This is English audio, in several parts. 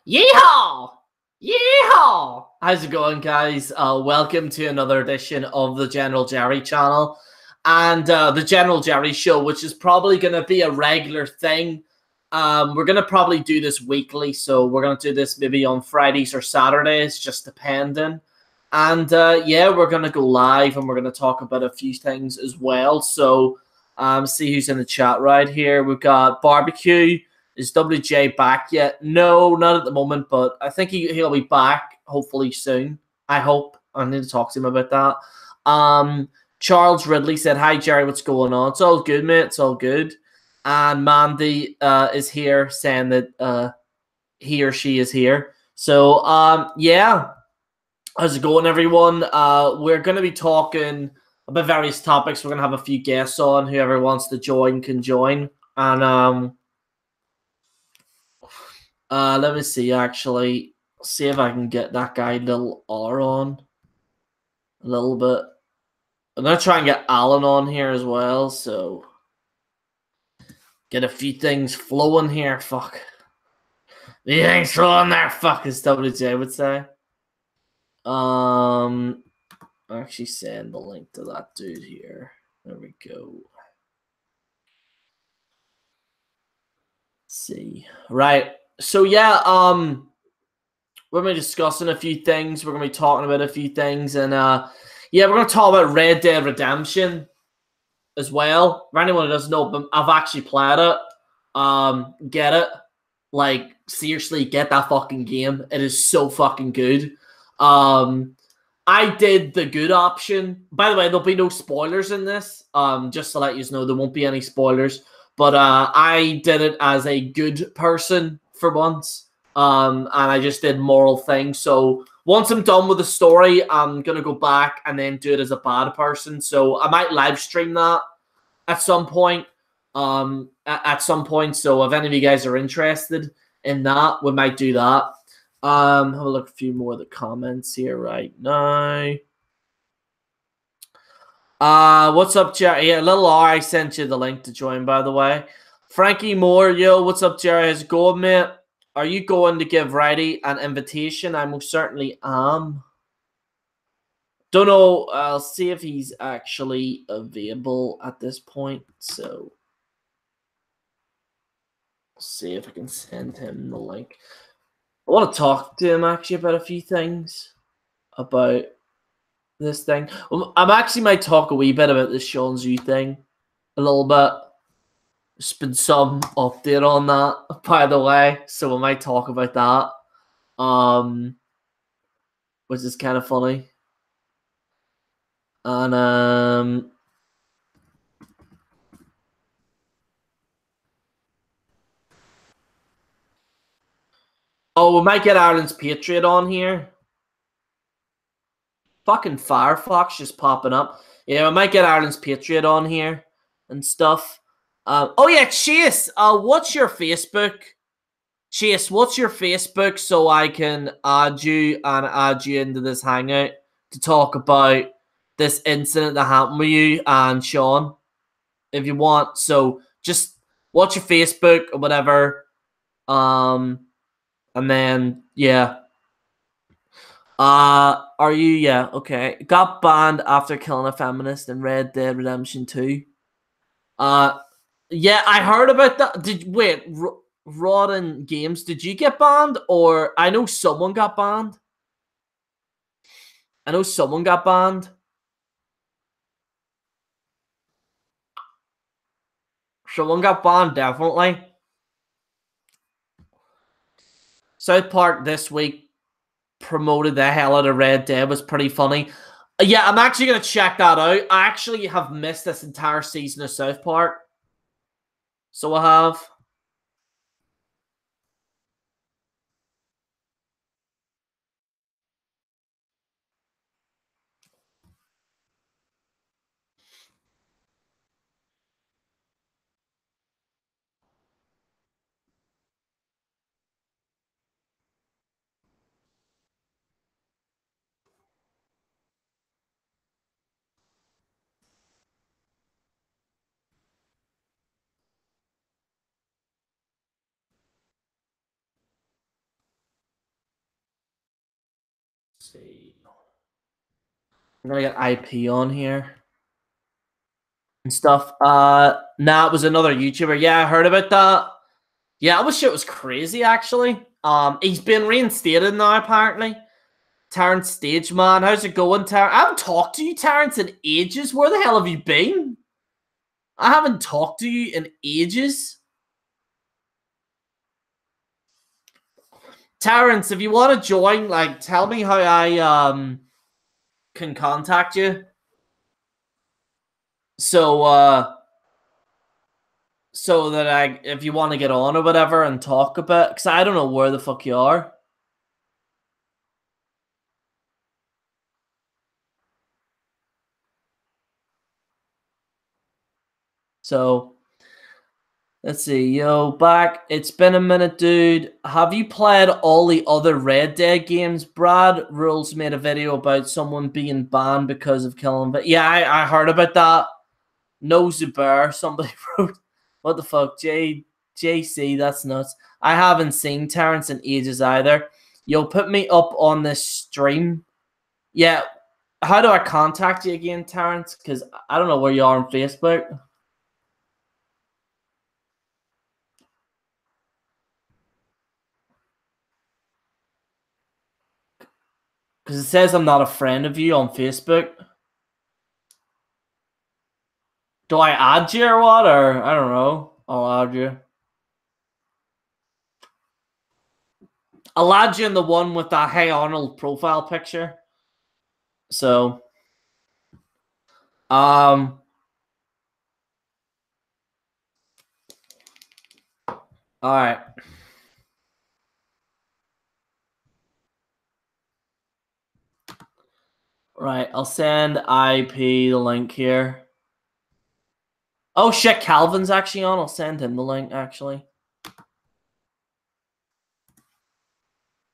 Yeehaw! Yeehaw! How's it going, guys? Welcome to another edition of the General Gerry channel. And the General Gerry show, which is probably going to be a regular thing. We're going to probably do this weekly, so we're going to do this maybe on Fridays or Saturdays, just depending. And yeah, we're going to go live and we're going to talk about a few things as well. So see who's in the chat right here. We've got Barbecue. Is WJ back yet? No, not at the moment, but I think he'll be back hopefully soon. I hope. I need to talk to him about that. Charles Ridley said, "Hi, Gerry, what's going on?" It's all good, mate. It's all good. And Mandy is here saying that he or she is here. So, yeah. How's it going, everyone? We're going to be talking about various topics. We're going to have a few guests on. Whoever wants to join can join. And let me see, actually. See if I can get that guy Little R on a little bit. I'm going to try and get Alan on here as well, so get a few things flowing here. Fuck. The things flowing there, fuck, as WJ would say. I'll actually send the link to that dude here. There we go. Let's see. Right. So yeah, we're going to be discussing a few things. We're going to be talking about a few things. And yeah, we're going to talk about Red Dead Redemption as well. For anyone who doesn't know, but I've actually played it. Get it. Like, seriously, get that fucking game. It is so fucking good. I did the good option. By the way, there'll be no spoilers in this. Just to let you know, there won't be any spoilers. But I did it as a good person for once. And I just did moral things. So once I'm done with the story, I'm going to go back and then do it as a bad person. So I might live stream that at some point. At some point. So if any of you guys are interested in that, we might do that. Have a look at a few more of the comments here right now. What's up, Gerry? Yeah, Little R, I sent you the link to join, by the way. Frankie Moore, yo, what's up, Gerry? How's it going, mate? Are you going to give Righty an invitation? I most certainly am. Don't know. I'll see if he's actually available at this point. So, see if I can send him the link. I want to talk to him actually about a few things about this thing. I'm actually might talk a wee bit about this Sean Zhu thing a little bit. There's been some update on that, by the way, so we might talk about that. Which is kind of funny. And oh, we might get Ireland's Patriot on here. Fucking Firefox just popping up. Yeah, we might get Ireland's Patriot on here and stuff. Oh yeah, Chase. What's your Facebook? Chase, what's your Facebook so I can add you and add you into this hangout to talk about this incident that happened with you and Sean, if you want. So just watch your Facebook or whatever. And then yeah. Are you? Yeah, okay. Got banned after killing a feminist in Red Dead Redemption 2. Yeah, I heard about that. Wait, Rodden Games, did you get banned? Or I know someone got banned. I know someone got banned. Someone got banned, definitely. South Park this week promoted the hell out of Red Dead. It was pretty funny. Yeah, I'm actually going to check that out. I actually have missed this entire season of South Park. So I have. see. I'm gonna get IP on here and stuff. Nah, it was another YouTuber. Yeah, I heard about that. Yeah, that shit was crazy actually. He's been reinstated now apparently. Terrence Stage Man, how's it going, Terrence? I haven't talked to you, Terrence, in ages. Where the hell have you been? I haven't talked to you in ages. Terrence, if you want to join, like, tell me how I can contact you. So so that if you want to get on or whatever and talk a bit, because I don't know where the fuck you are. So let's see, yo, back. It's been a minute, dude. Have you played all the other Red Dead games? Brad Rules made a video about someone being banned because of killing. But yeah, I heard about that. No Zubair, somebody wrote. What the fuck, JC? That's nuts. I haven't seen Terrence in ages either. Yo, put me up on this stream. Yeah, how do I contact you again, Terrence? Because I don't know where you are on Facebook. Because it says I'm not a friend of you on Facebook. Do I add you or what? Or I don't know. I'll add you. I'll add you in the one with that Hey Arnold profile picture. So, all right. Right, I'll send IP the link here. Oh shit, Calvin's actually on. I'll send him the link actually.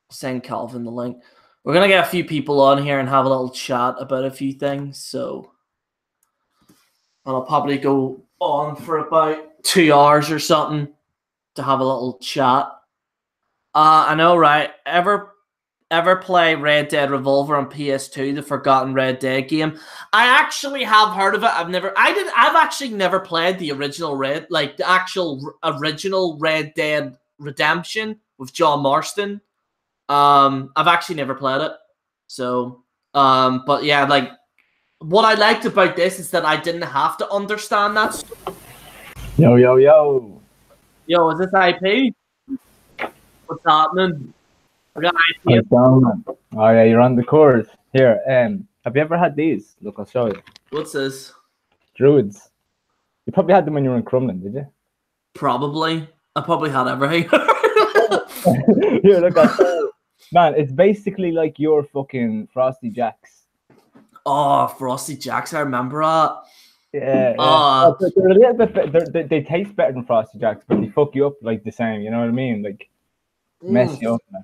Send Calvin the link. We're gonna get a few people on here and have a little chat about a few things. So, and I'll probably go on for about 2 hours or something to have a little chat. I know, right? Ever play Red Dead Revolver on PS2, the Forgotten Red Dead game? I actually have heard of it. I've actually never played the original the actual original Red Dead Redemption with John Marston. I've actually never played it. So, but yeah, like, what I liked about this is that I didn't have to understand that stuff. Yo. Yo, is this IP? What's happening? I got IP. Oh yeah, you're on the course. Here, have you ever had these? Look, I'll show you. What's this? Druids. You probably had them when you were in Crumlin, did you? Probably. I probably had everything. Here, look, I'll show you. Man, it's basically like your fucking Frosty Jacks. Oh, Frosty Jacks, I remember that. Yeah. They're a little bit. They taste better than Frosty Jacks, but they fuck you up like the same. You know what I mean? Like mess you up, man.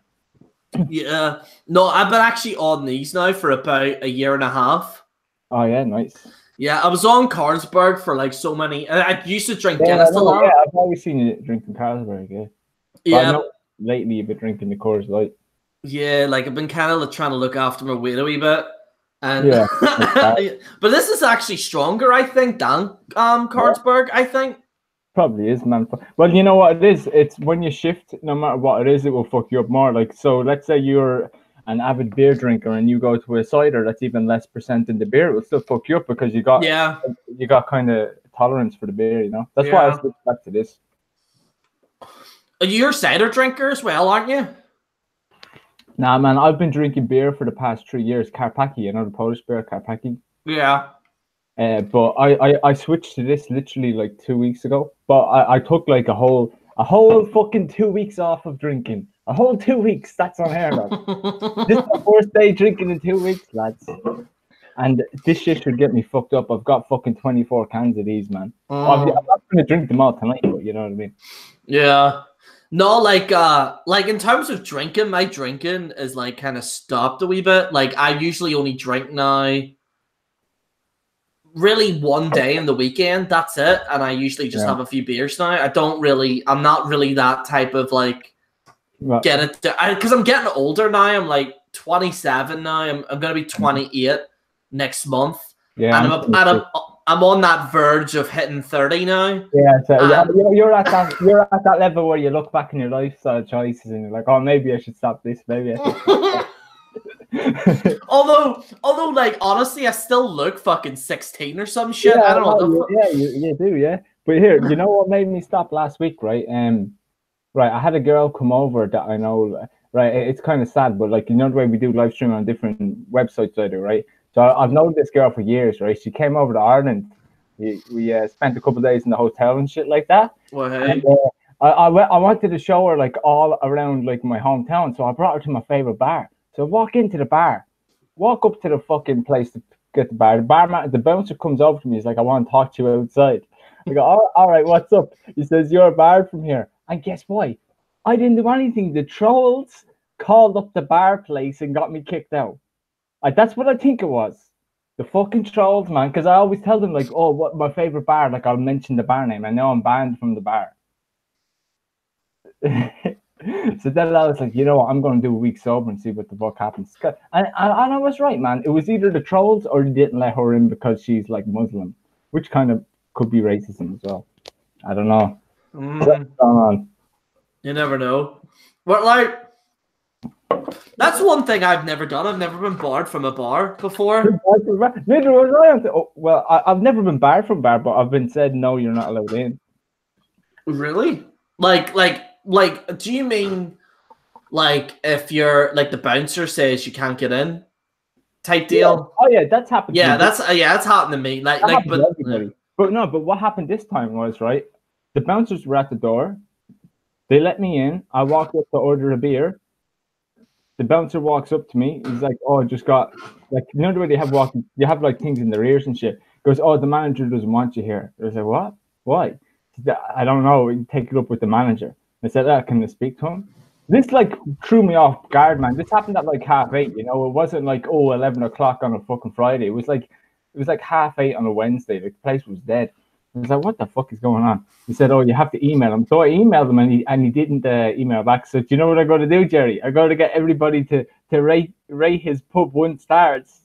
Yeah. No, I've been actually on these now for about a year and a half. Oh yeah, nice. Yeah, I was on Carlsberg for like so many. I used to drink Guinness a lot. Yeah, I've always seen you drinking Carlsberg. Yeah. Yeah. Lately, you've been drinking the Coors Light. Yeah, like I've been kind of trying to look after my weight a wee bit. And yeah. But this is actually stronger, I think, than Carlsberg, I think. Probably is, man. Well, you know what it is? It's when you shift, no matter what it is, it will fuck you up more. Like, so let's say you're an avid beer drinker and you go to a cider that's even less percent in the beer, it will still fuck you up because you got kind of tolerance for the beer, you know? That's why I switched back to this. You're a cider drinker as well, aren't you? Nah, man, I've been drinking beer for the past 3 years. Karpacki, you know, the Polish beer, Karpacki. Yeah. But I switched to this literally like 2 weeks ago. But I took like a whole fucking 2 weeks off of drinking. A whole 2 weeks. That's unheard of. This is the first day drinking in 2 weeks, lads. And this shit should get me fucked up. I've got fucking 24 cans of these, man. I'm not going to drink them all tonight, but you know what I mean? Yeah. No, like in terms of drinking, my drinking is like kind of stopped a wee bit. Like I usually only drink now really one day in the weekend. That's it. And I usually just have a few beers now. I'm not really that type of like get it because I'm getting older now. I'm like 27 now. I'm going to be 28 next month. Yeah, and I'm on that verge of hitting 30 now. Yeah, so you're at that level where you look back in your lifestyle choices and you're like, oh, maybe I should stop this. Maybe I should stop that. although, like, honestly, I still look fucking 16 or some shit. I don't know. You do, yeah. But here, you know what made me stop last week, right? Right, I had a girl come over that I know. Right, it's kind of sad, but like, you know the way we do live stream on different websites, I do, right? So I've known this girl for years, right? She came over to Ireland. We spent a couple of days in the hotel and shit like that. Well, hey. And, I wanted to show her like all around like my hometown, so I brought her to my favorite bar. So I walk into the bar, walk up to the fucking place to get the bar. The bouncer comes over to me. He's like, "I want to talk to you outside." I go, all right, what's up? He says, "You're barred from here." And guess what? I didn't do anything. The trolls called up the bar place and got me kicked out. That's what I think it was. The fucking trolls, man. Because I always tell them, like, oh, what my favorite bar? Like, I'll mention the bar name. I know I'm banned from the bar. So then I was like, you know what? I'm going to do a week sober and see what the fuck happens. And I was right, man. It was either the trolls or they didn't let her in because she's, like, Muslim. Which kind of could be racism as well. I don't know. What's going on? You never know. But, like, that's one thing I've never done. I've never been barred from a bar before. Neither was I. Well, I've never been barred from a bar, but I've been said, no, you're not allowed in. Really? Like, do you mean, like, if you're, like, the bouncer says you can't get in type deal? Yeah. Oh, yeah, that's happened to me. That's happened to me. But what happened this time was, right, the bouncers were at the door. They let me in. I walked up to order a beer. The bouncer walks up to me. He's like, "Oh, I just got, like, you know the way they have you have like things in their ears and shit." He goes, "Oh, the manager doesn't want you here." I was like, "What? Why?" I don't know. Take it up with the manager. I said, "Can I speak to him?" This like threw me off guard, man. This happened at like 8:30. You know, it wasn't like 11 o'clock on a fucking Friday. It was like 8:30 on a Wednesday. Like, the place was dead. I was like, what the fuck is going on? He said, oh, you have to email him. So I emailed him and he didn't email back. So do you know what I got to do, Gerry? I got to get everybody to rate his pub 1 stars.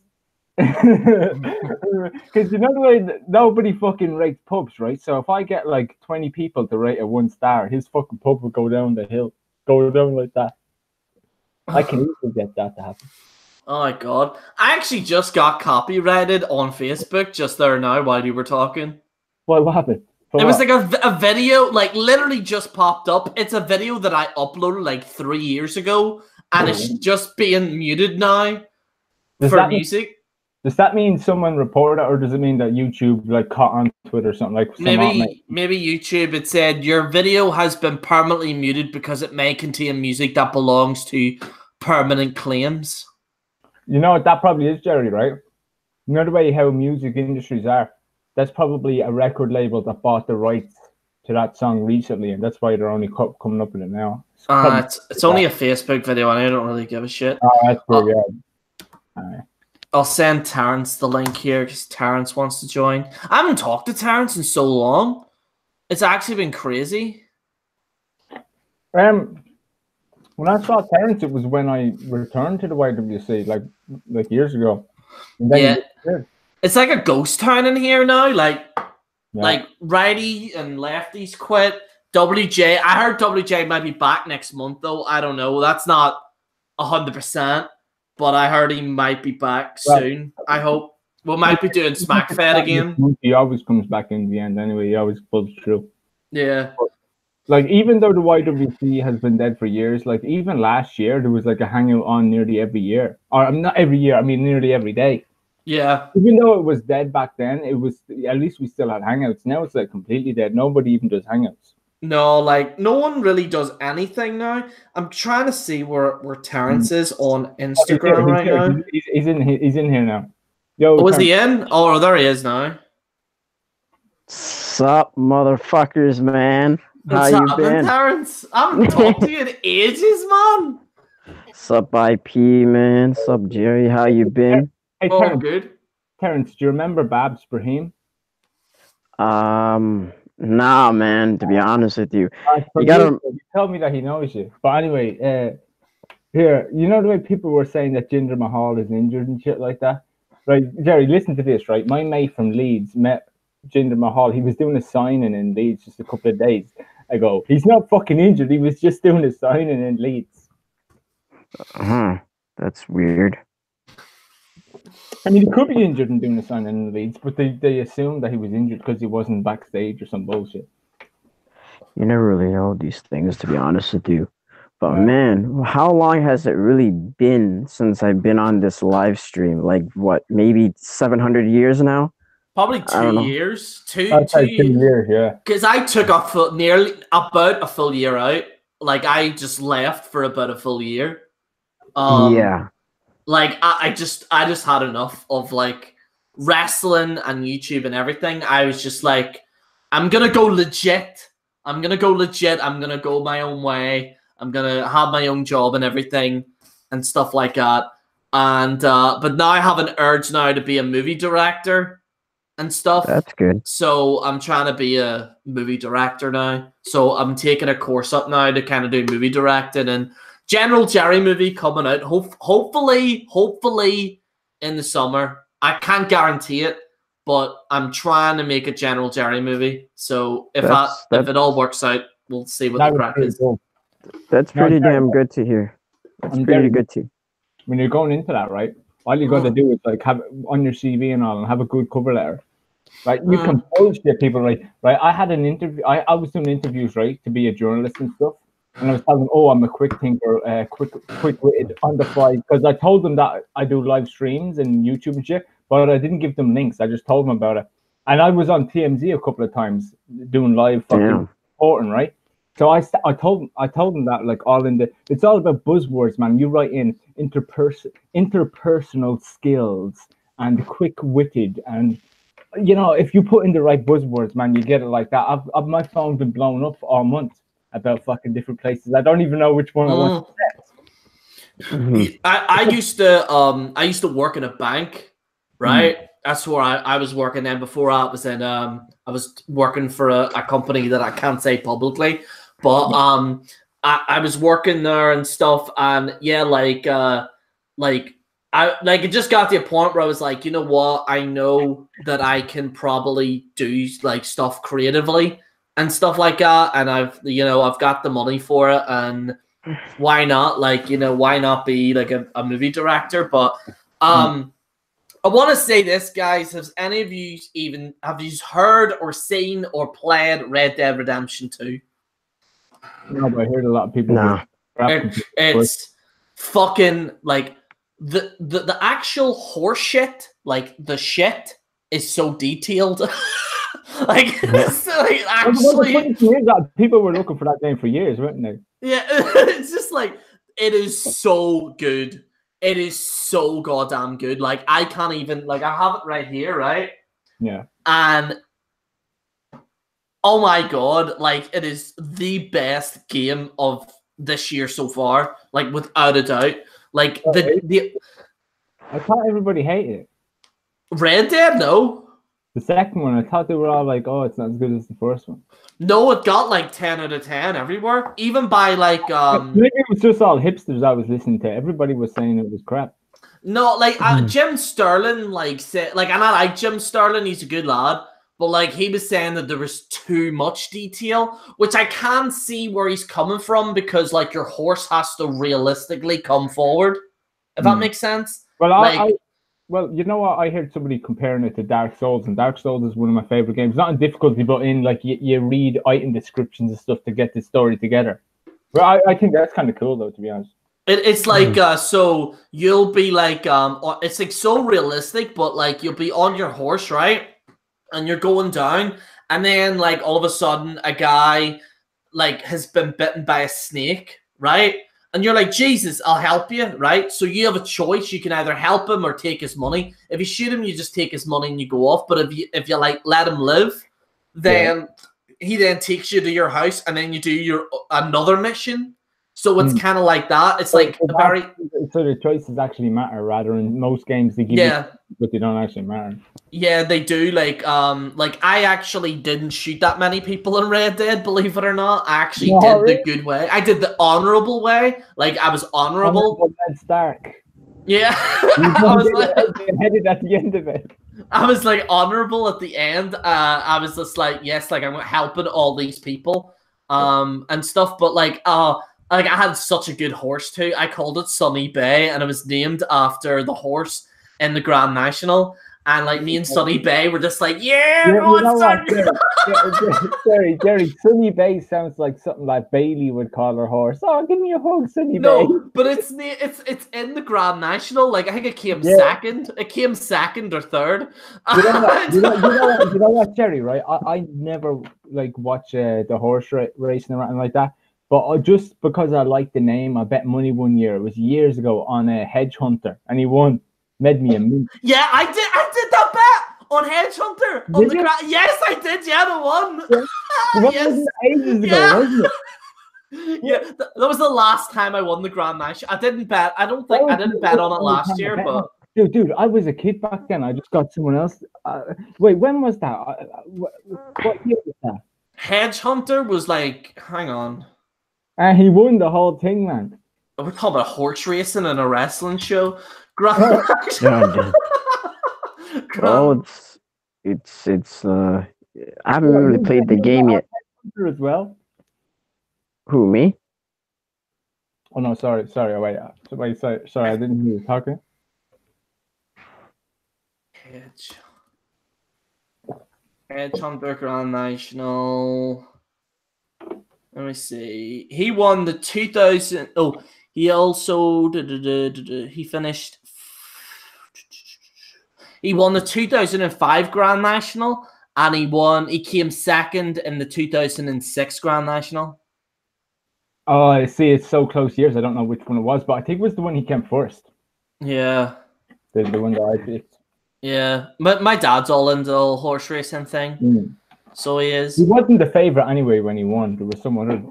Because you know the way nobody fucking rates pubs, right? So if I get like 20 people to rate a 1 star, his fucking pub will go down the hill. Go down like that. I can easily get that to happen. Oh my God. I actually just got copyrighted on Facebook just there now while you were talking. What happened? It was like a video, like, literally just popped up. It's a video that I uploaded like 3 years ago, and it's just being muted now for music. Does that mean someone reported it, or does it mean that YouTube like caught on to it or something? Like maybe YouTube. It said your video has been permanently muted because it may contain music that belongs to permanent claims. You know what that probably is, Gerry, right? You know the way how music industries are. That's probably a record label that bought the rights to that song recently, and that's why they're only coming up with it now. It's only a Facebook video, and I don't really give a shit. Oh, that's true, yeah. I'll send Terrence the link here because Terrence wants to join. I haven't talked to Terrence in so long. It's actually been crazy. When I saw Terrence, it was when I returned to the YWC, like years ago. Yeah. It's like a ghost town in here now. Like righty and lefties quit. WJ, I heard WJ might be back next month though. I don't know. That's not 100%, but I heard he might be back soon. I hope. We might be doing SmackFed again. He always comes back in the end anyway. He always pulls through. Yeah. Like, even though the YWC has been dead for years, like, even last year there was like a hangout on nearly every year. Or not every year, I mean nearly every day. Yeah. Even though it was dead back then, it was, at least we still had hangouts. Now it's like completely dead. Nobody even does hangouts. No, like, no one really does anything now. I'm trying to see where Terrence is on Instagram right now. He's in here now. Yo, is he in? Oh, there he is now. Sup, motherfuckers, man? How you been, Terrence? I haven't talked to you in ages, man. Sup, IP, man? Sup, Gerry? How you been? Hey, Terrence, good. Terrence, do you remember Babs Brahim? Nah, man. To be honest with you, You told me that he knows you. But anyway, Here, you know the way people were saying that Jinder Mahal is injured and shit like that? Right, Gerry, listen to this, right? My mate from Leeds met Jinder Mahal. He was doing a signing in Leeds just a couple of days ago. He's not fucking injured. He was just doing a signing in Leeds. That's weird. I mean, he could be injured and doing a signing in Leeds, but they assumed that he was injured because he wasn't backstage or some bullshit. You never really know these things, to be honest with you. But man, how long has it really been since I've been on this live stream? Like what, maybe 700 years now? Probably I don't 2 know. years. Two That's like 2 years, yeah. Because I took nearly about a full year out. Like I just left for about a full year. Yeah. Like I just had enough of like wrestling and YouTube and everything. I was just like, I'm gonna go legit. I'm gonna go my own way. I'm gonna have my own job and everything and stuff like that. And but now I have an urge now to be a movie director and stuff. That's good. So I'm trying to be a movie director now. So I'm taking a course up now to kind of do movie directing and General Gerry movie coming out. Hopefully in the summer. I can't guarantee it, but I'm trying to make a General Gerry movie. So if it all works out, we'll see what the crack is. Cool. That's pretty damn good to hear. That's pretty good to. When you're going into that, right? All you got to do is like have on your CV and all, and have a good cover letter. Right, you can bullshit people, right? I had an interview. I was doing interviews, right, to be a journalist and stuff. And I was telling them, oh, I'm a quick thinker, quick-witted, on the fly. Because I told them that I do live streams and YouTube and shit, but I didn't give them links. I just told them about it. And I was on TMZ a couple of times doing live fucking reporting, right? So I told them that like it's all about buzzwords, man. You write in interpersonal skills and quick-witted, and you know, if you put in the right buzzwords, man, you get it like that. My phone's been blown up all month about fucking different places. I don't even know which one I want to set. I used to work in a bank, right? That's where I was working. Then before I was in I was working for a company that I can't say publicly, but I was working there and stuff, and yeah, it just got to a point where I was like, you know what? I know that I can probably do like stuff creatively and stuff like that, and I've got the money for it, and why not? Like, why not be like a movie director? But I want to say this, guys. Have any of you heard or seen or played Red Dead Redemption 2? No, but I heard a lot of people. No. It's fucking like the actual horse shit, like the shit is so detailed. Like, it's like actually, the funny thing is that people were looking for that game for years, weren't they? Yeah, it's just like it is so good. It is so goddamn good. Like I can't even I have it right here, right? Yeah. And oh my god, like it is the best game of this year so far, like without a doubt. Like the I thought everybody hated it. Red Dead, no. The second one, I thought they were all like, "Oh, it's not as good as the first one." No, it got like 10 out of 10 everywhere, even by like Maybe it was just all hipsters I was listening to. Everybody was saying it was crap. No, like Jim Sterling, said, and I like Jim Sterling. He's a good lad, but like he was saying that there was too much detail, which I can see where he's coming from, because like your horse has to realistically come forward, if that makes sense. Well, well, you know what? I heard somebody comparing it to Dark Souls, and Dark Souls is one of my favorite games. Not in difficulty, but in like you read item descriptions and stuff to get the story together. Well, I think that's kind of cool, though, to be honest. It's like so you'll be like it's like so realistic, but like you'll be on your horse, right? And you're going down, and then like all of a sudden a guy like has been bitten by a snake, right? And you're like, Jesus, I'll help you, right? So you have a choice. You can either help him or take his money. If you shoot him, you just take his money and you go off. But if you like let him live, then he then takes you to your house, and then you do another mission. So it's kind of like that. It's like a very... So the choices actually matter, rather in most games they give you, but they don't actually matter. Yeah, they do. Like I actually didn't shoot that many people in Red Dead, believe it or not. I actually No, did the really? good way. I did the honorable way. Like I was honorable. Honorable Man Stark. Yeah, You I don't was get like, your head beheaded at the end of it. I was like honorable at the end. I was just like, yes, like I'm helping all these people, and stuff. But like I had such a good horse too. I called it Sunny Bay, and it was named after the horse in the Grand National. And like me and Sunny Bay were just like, yeah, You go on, know what, son. Jerry, Sunny Bay sounds like something like Bailey would call her horse. Oh, give me a hug, Sunny Bay. No, but it's in the Grand National. Like I think it came Yeah. second. It came second or third. You know what, you know what, Jerry, right? I never like watch the horse racing or anything like that. But just because I like the name, I bet money one year. It was years ago on a hedge hunter, and he won. Made me a mint. Yeah, I did that bet on Hedge Hunter on Did the you? Yes, I did. Yeah, the one. What Yes. was it ages ago, Yeah. wasn't it? Yeah, that was the last time I won the Grand National. I didn't bet. I don't think I didn't bet on it last year, but Dude, I was a kid back then. I just got someone else. Wait, when was that? What year was that? Hedge Hunter was like, hang on. And he won the whole thing, man. We're talking about horse racing and a wrestling show. Grand Yeah, well, it's I haven't really played the game yet. As well. Who, me? Oh no, sorry. Wait, sorry. I didn't hear you talking. Hedge Hunter Grand National. Let me see. He won the 2000. Oh, he also he finished. He won the 2005 Grand National, and he came second in the 2006 Grand National. Oh, I see. It's so close years. I don't know which one it was, but I think it was the one he came first. Yeah. The one that I picked. Yeah. But my dad's all into the whole horse racing thing. So he is. He wasn't the favorite anyway when he won. There was some other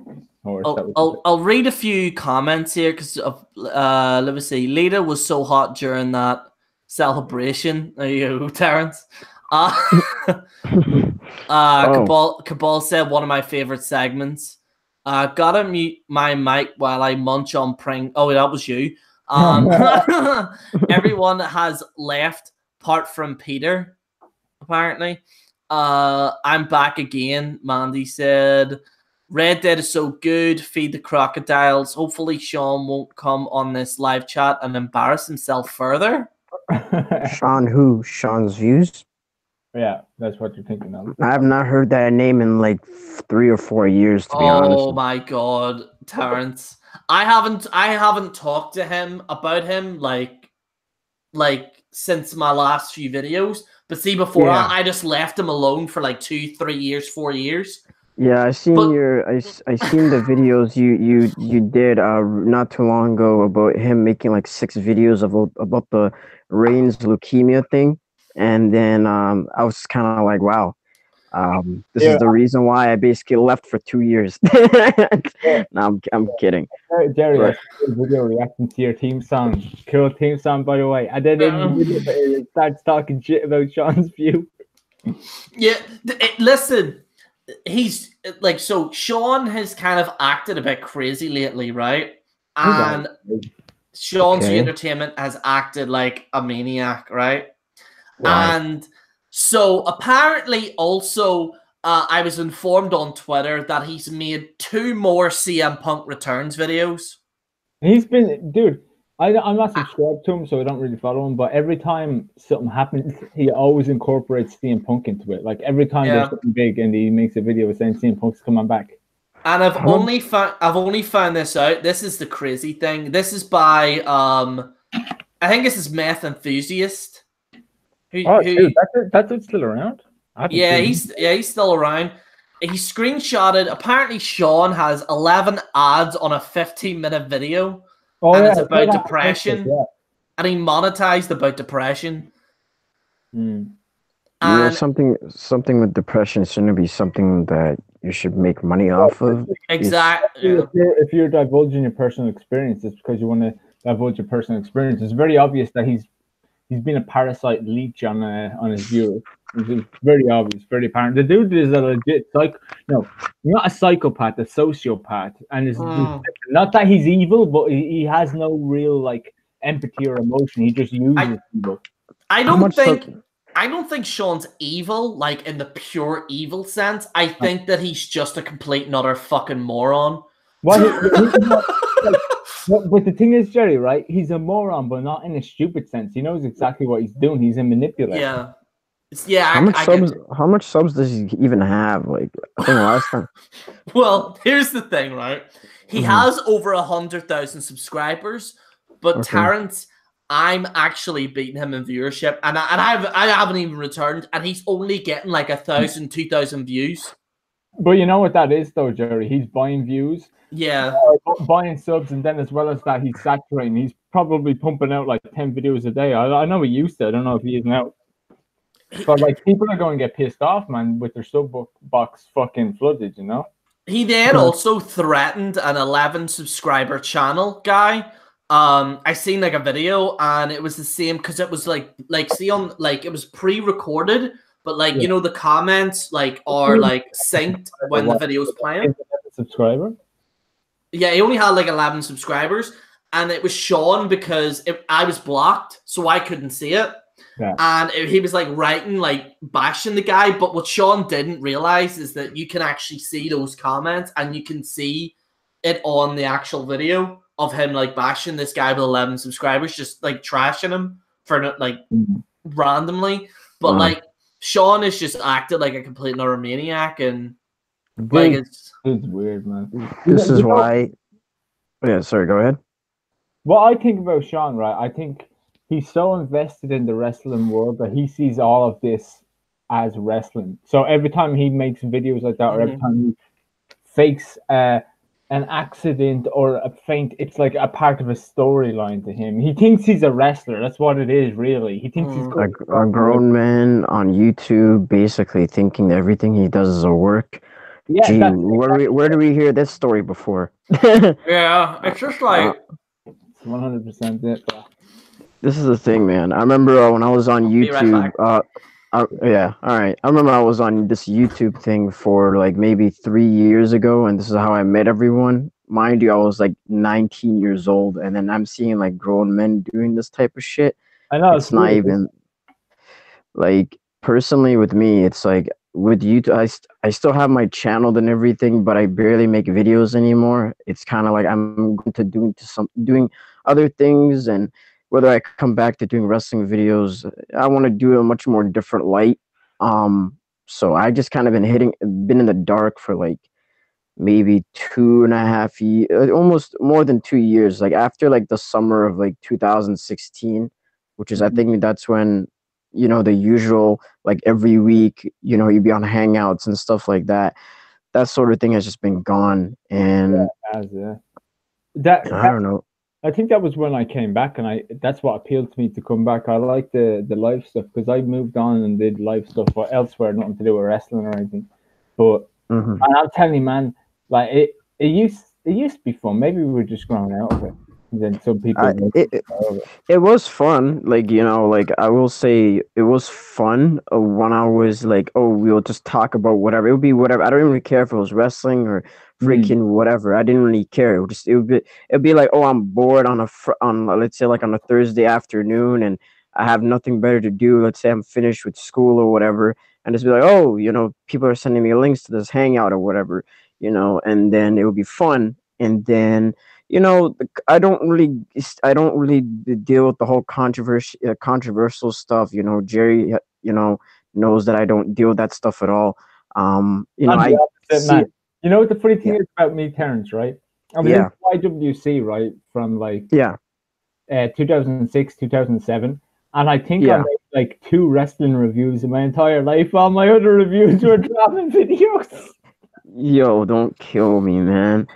horse. I'll read a few comments here because let me see. Lita was so hot during that celebration. There you go, Terrence. Cabal said one of my favorite segments. Gotta mute my mic while I munch on pring. Oh, that was you. Everyone has left, apart from Peter, apparently. I'm back again, Mandy said. Red Dead is so good. Feed the crocodiles. Hopefully Sean won't come on this live chat and embarrass himself further. Sean who? Sean's Views? Yeah, that's what you're thinking of. I have not heard that name in like 3 or 4 years, to be honest. Oh my god, Terrence. I haven't talked to him about him like since my last few videos. But see, before that, I just left him alone for like 2, 3 years, 4 years. Yeah, I seen the videos you did not too long ago about him making like 6 videos about the Reigns leukemia thing, and then I was kind of like, wow, this is the reason why I basically left for 2 years. No, I'm kidding. Gerry, I saw a video reacting to your theme song. Cool theme song, by the way. And then in the video, it starts talking shit about Sean's View. Yeah, listen. He's like, so Sean has kind of acted a bit crazy lately, right? And Sean's Entertainment has acted like a maniac, right? And so apparently also I was informed on Twitter that he's made 2 more CM Punk returns videos. He's been, dude, I'm not subscribed to him, so I don't really follow him, but every time something happens, he always incorporates CM Punk into it. Like every time there's something big and he makes a video saying CM Punk's coming back. And I've only found this out. This is the crazy thing. This is by I think this is Meth Enthusiast. Dude, that's still around? Yeah, he's still around. He screenshotted. Apparently, Sean has 11 ads on a 15-minute video. It's about depression. And he monetized about depression. And something with depression shouldn't be something that you should make money off of. Exactly. If you're divulging your personal experience, it's because you want to divulge your personal experience. It's very obvious that he's he's been a parasite leech on his viewers. It's very obvious, very apparent. The dude is a legit no, not a psychopath, a sociopath, and is not that he's evil, but he has no real like empathy or emotion. He just uses people. I don't think Sean's evil, like in the pure evil sense. I think that he's just a complete and utter fucking moron. But the thing is, Gerry, right? He's a moron, but not in a stupid sense. He knows exactly what he's doing. He's a manipulator. Yeah. Yeah. How much subs does he even have? Like, I think last time. Well, here's the thing, right? He has over 100,000 subscribers, but Terrence, I'm actually beating him in viewership, and I haven't even returned, and he's only getting like 1,000, 2,000 views. But you know what that is, though, Gerry? He's buying views. Yeah. Buying subs, and then as well as that, he's saturating. He's probably pumping out like 10 videos a day. I know he used to. I don't know if he is now. But like, people are going to get pissed off, man, with their sub box fucking flooded, you know? He then also threatened an 11 subscriber channel guy. I seen like a video, and it was the same because it was like see on like it was pre-recorded, but like you know the comments like are like synced when the video is playing. Subscriber? Yeah, he only had like 11 subscribers, and it was Sean because I was blocked, so I couldn't see it. Yeah. And he was like writing, like bashing the guy. But what Sean didn't realize is that you can actually see those comments, and you can see it on the actual video of him like bashing this guy with 11 subscribers, just like trashing him for like randomly. But like Sean is just acted like a complete and utter maniac, and like it's weird, man. This is why. Yeah, sorry. Go ahead. What I think about Sean, right? I think he's so invested in the wrestling world that he sees all of this as wrestling. So every time he makes videos like that, or every time he fakes an accident or a feint, it's like a part of a storyline to him. He thinks he's a wrestler. That's what it is, really. He thinks he's a grown man on YouTube, basically thinking that everything he does is a work. Yeah, gee, where do we hear this story before? Yeah, it's just like 100% it. This is the thing, man. I remember when I was on YouTube. Yeah, all right. I remember I was on this YouTube thing for like maybe 3 years ago, and this is how I met everyone. Mind you, I was like 19 years old, and then I'm seeing like grown men doing this type of shit. I know it's not even like personally with me. It's like with YouTube, I still have my channel and everything, but I barely make videos anymore. It's kind of like I'm going to doing other things, and whether I come back to doing wrestling videos, I want to do a much more different light. So I just kind of been in the dark for like maybe 2.5 years, almost more than 2 years. Like after like the summer of like 2016, which is I think that's when, you know, the usual like every week, you know, you'd be on Hangouts and stuff like that. That sort of thing has just been gone. And I don't know. I think that was when I came back, and that's what appealed to me to come back. I like the live stuff because I moved on and did live stuff elsewhere, nothing to do with wrestling or anything. But and I'm telling you, man, like it used to be fun. Maybe we were just growing out of it. And then some people it was fun, like, you know, like I will say it was fun when I was like, oh, we'll just talk about whatever. It would be whatever. I don't even really care if it was wrestling or freaking whatever. I didn't really care. It'd be like, oh, I'm bored on let's say like on a Thursday afternoon, and I have nothing better to do. Let's say I'm finished with school or whatever, and just be like, oh, you know, people are sending me links to this Hangout or whatever, you know, and then it would be fun. And then, you know, I don't really deal with the whole controversial stuff. You know, Gerry, you know, knows that I don't deal with that stuff at all. You know, man. You know what the funny thing is about me, Terrence, right? I mean, YWC, right, from like 2006, 2007, and I think I made like 2 wrestling reviews in my entire life. All my other reviews were drama videos. Yo, don't kill me, man.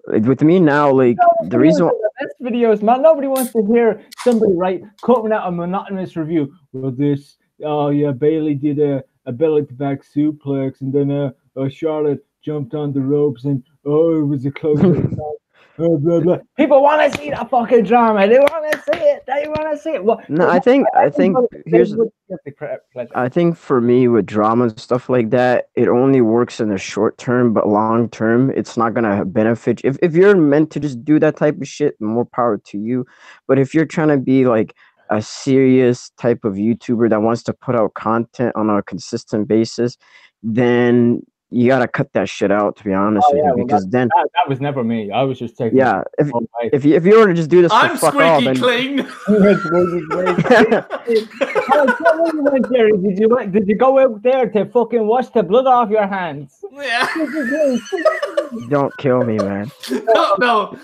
With me now, like the reason the best videos, man, nobody wants to hear somebody coming out a monotonous review. Well, Bailey did a belly to back suplex, and then Charlotte jumped on the ropes, and it was a close. Blah, blah, blah. People want to see that fucking drama. They want to see it. They want to see it. No, I think here's Get the pleasure. I think for me with drama and stuff like that, it only works in the short term, but long term, it's not gonna benefit. If you're meant to just do that type of shit, more power to you. But if you're trying to be like a serious type of YouTuber that wants to put out content on a consistent basis, then you gotta cut that shit out, to be honest with you, because then that was never me. I was just taking. Yeah, if you were to just do this, I'm to fuck off, squeaky and clean. Jerry, did you go out there to fucking wash the blood off your hands? Yeah. Don't kill me, man. No.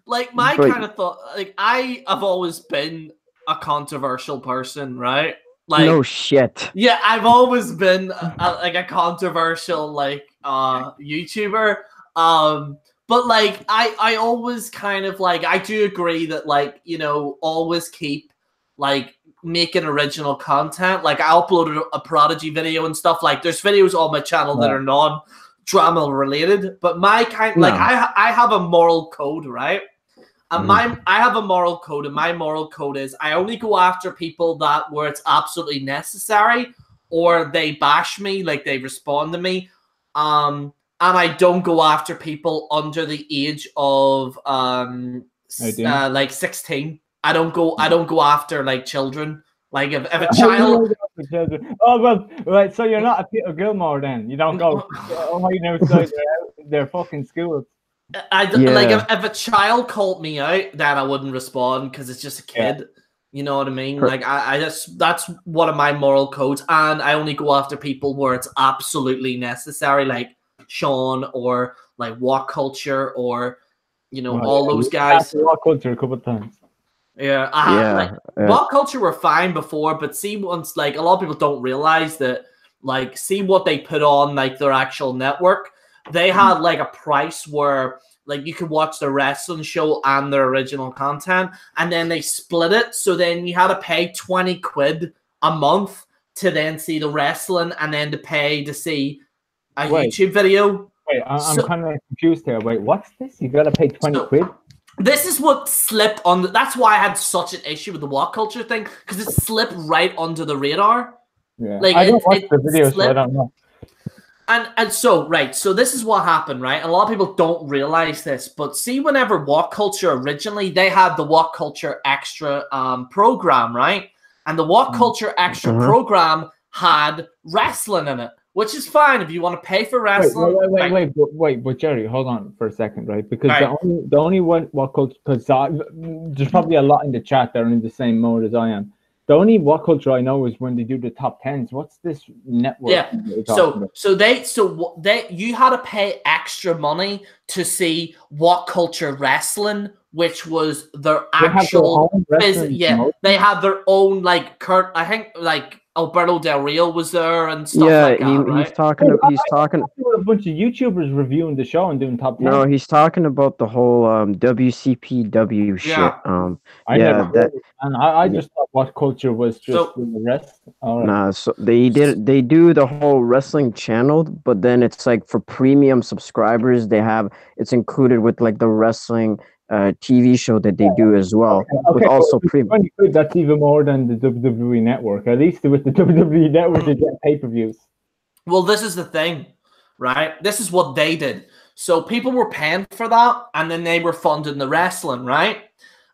Like my kind of thought, like I have always been a controversial person, right? Like, no shit. Yeah, I've always been like a controversial like YouTuber. But like I always kind of like I do agree that like, you know, always keep like making original content. Like I uploaded a Prodigy video and stuff. Like there's videos on my channel that are non-drama related, but my kind like I have a moral code, right? And I have a moral code, and my moral code is I only go after people that where it's absolutely necessary, or they bash me, like they respond to me. And I don't go after people under the age of like 16. I don't go after like children. Like if a child. Oh well, right. So you're not a Peter Gilmore then. You don't go hiding outside their fucking schools. Like if a child called me out, then I wouldn't respond because it's just a kid. Yeah. You know what I mean? Like I just that's one of my moral codes, and I only go after people where it's absolutely necessary, like Sean or like What Culture or you know all those guys. What Culture a couple of times. Yeah, What Culture were fine before, but see once like a lot of people don't realize that like see what they put on like their actual network. They had like a price where like you could watch the wrestling show and their original content, and then they split it. So then you had to pay 20 quid a month to then see the wrestling, and then to pay to see a YouTube video. Wait, I'm kind of confused here. Wait, what's this? You gotta pay 20 quid? This is what slipped on. That's why I had such an issue with the What Culture thing, because it slipped right under the radar. Yeah, like I don't watch the videos, so I don't know. And so this is what happened, right? A lot of people don't realize this, but see, whenever What Culture originally, they had the What Culture Extra program, right? And the What Culture Extra program had wrestling in it, which is fine if you want to pay for wrestling. Wait, but Jerry, hold on for a second, right? Because the only What Culture, because there's probably a lot in the chat that are in the same mode as I am. The only What Culture I know is when they do the top 10s. What's this network? Yeah. So you had to pay extra money to see What Culture Wrestling, which was their actual they had their own like I think like Alberto Del Rio was there and stuff like that. Right? He's talking a bunch of YouTubers reviewing the show and doing top 10. No, he's talking about the whole WCPW shit. I just thought What Culture was just the rest. Nah, so they do the whole wrestling channel, but then it's like for premium subscribers, it's included with like the wrestling TV show that they do as well, with also premium. That's even more than the WWE Network. At least with the WWE Network, they get pay-per-views. Well, this is the thing, right? This is what they did. So people were paying for that, and then they were funding the wrestling, right?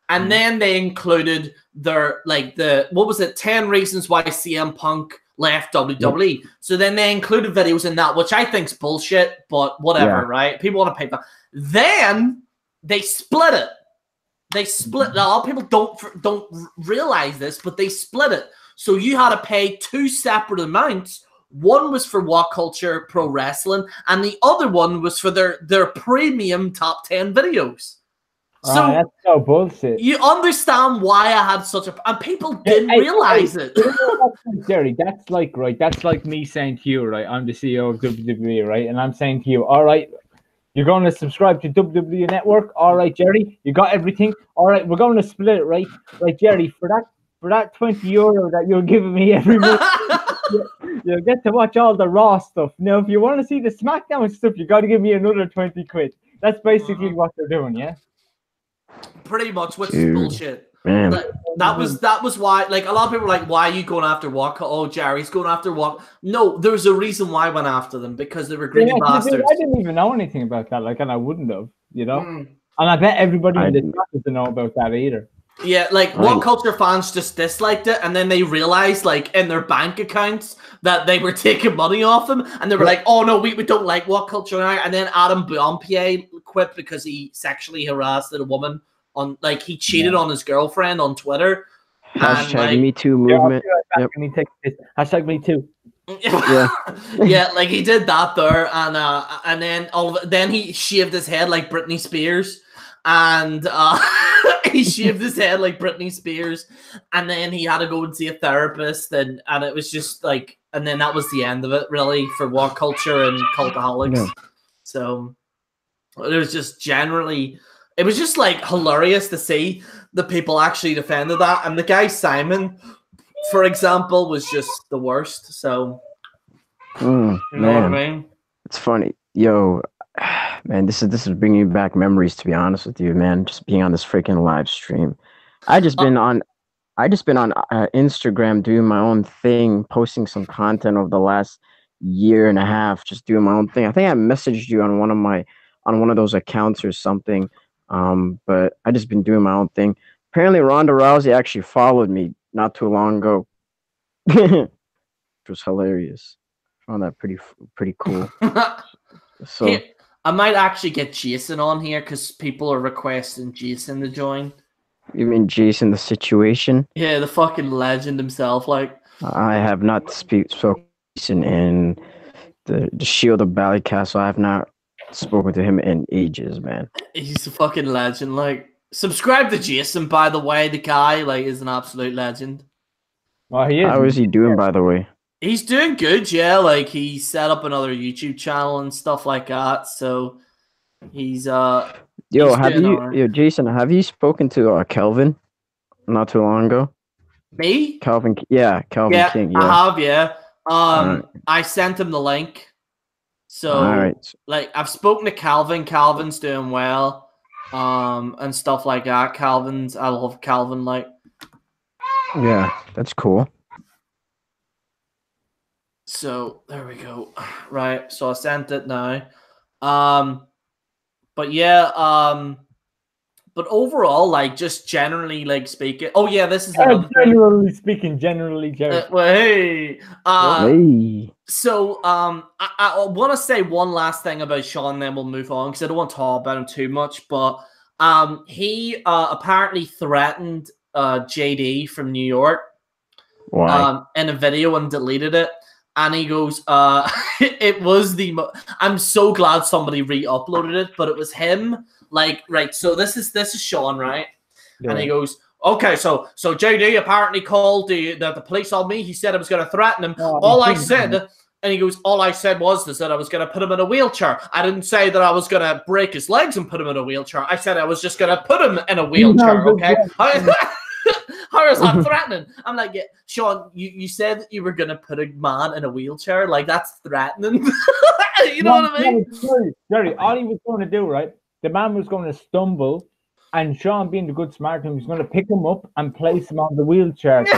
And then they included their like 10 reasons why CM Punk left WWE. So then they included videos in that, which I think's bullshit, but whatever, right? People want to pay for that. Then they split it. A lot of people don't realize this, but they split it. So you had to pay two separate amounts. One was for What Culture Pro Wrestling, and the other one was for their premium top 10 videos. So that's so bullshit. You understand why I had such a and people didn't realize it. Gerry, that's like me saying to you, right? I'm the CEO of WWE, right? And I'm saying to you, all right, you're going to subscribe to WWE Network. All right, Gerry, you got everything. All right, we're going to split it, right? Right, Gerry, for that €20 that you're giving me every month, you'll get to watch all the Raw stuff. Now, if you want to see the SmackDown stuff, you got to give me another 20 quid. That's basically what they're doing, yeah. Pretty much, which is Dude, bullshit. man. That was why, like, a lot of people were like, why are you going after what? Oh, Gerry's going after what? No, there was a reason why I went after them, because they were greedy bastards. I didn't even know anything about that, like, and I wouldn't have, you know. Mm. And I bet everybody in the chat doesn't know about that either. Yeah, like, What Culture fans just disliked it, and then they realized, like, in their bank accounts that they were taking money off them, and they were like, oh, no, we don't like What Culture now. And then Adam Bompier quit because he sexually harassed a woman on, like, he cheated on his girlfriend on Twitter. Hashtag like, Me Too movement. Yep. Hashtag Me Too. Yeah. Yeah, like, he did that there, and then then he shaved his head like Britney Spears. And he shaved his head like Britney Spears, and then he had to go and see a therapist, and it was just like, and then that was the end of it, really, for What Culture and Cultaholics. Yeah. So it was just generally, it was just like hilarious to see the people actually defended that, and the guy Simon, for example, was just the worst. So you know what I mean? It's funny, yo. Man, this is bringing back memories, to be honest with you, man. Just being on this freaking live stream. I just been on Instagram doing my own thing, posting some content over the last year and a half, just doing my own thing. I think I messaged you on one of those accounts or something. But I just been doing my own thing. Apparently, Ronda Rousey actually followed me not too long ago, which was hilarious. I found that pretty cool. So. Hey, I might actually get Jason on here because people are requesting Jason to join. You mean Jason the Situation? Yeah, the fucking legend himself. Like, I have not spoken to Jason in the Shield of Ballycastle. I have not spoken to him in ages, man. He's a fucking legend. Like, subscribe to Jason, by the way. The guy, like, is an absolute legend. Well, he is. How is he doing, by the way? He's doing good, yeah. Like, he set up another YouTube channel and stuff like that. So he's Jason, have you spoken to Kelvin not too long ago? Me? Calvin King. Yeah. I have, yeah. Right. I sent him the link. So like, I've spoken to Calvin. Calvin's doing well. And stuff like that. I love Calvin, like. Yeah, that's cool. So there we go. Right. So I sent it now. But yeah, but overall, like, just generally, like, speaking. Oh yeah, this is generally speaking, Gerry. Well, hey. Hey. So I want to say one last thing about Sean, then we'll move on because I don't want to talk about him too much. But he apparently threatened JD from New York. Why? In a video and deleted it. And he goes, it was I'm so glad somebody re-uploaded it, but it was him. Like, right, so this is Sean, right? Yeah. And he goes, okay, so JD apparently called the police on me. He said I was going to threaten him. All I said was that I was going to put him in a wheelchair. I didn't say that I was going to break his legs and put him in a wheelchair. I said I was just going to put him in a wheelchair, okay? How is that threatening? I'm like, yeah, Sean, you said that you were going to put a man in a wheelchair. Like, that's threatening. You know what I mean? Gerry, all he was going to do, right? The man was going to stumble, and Sean, being the good Samaritan, was going to pick him up and place him on the wheelchair. He's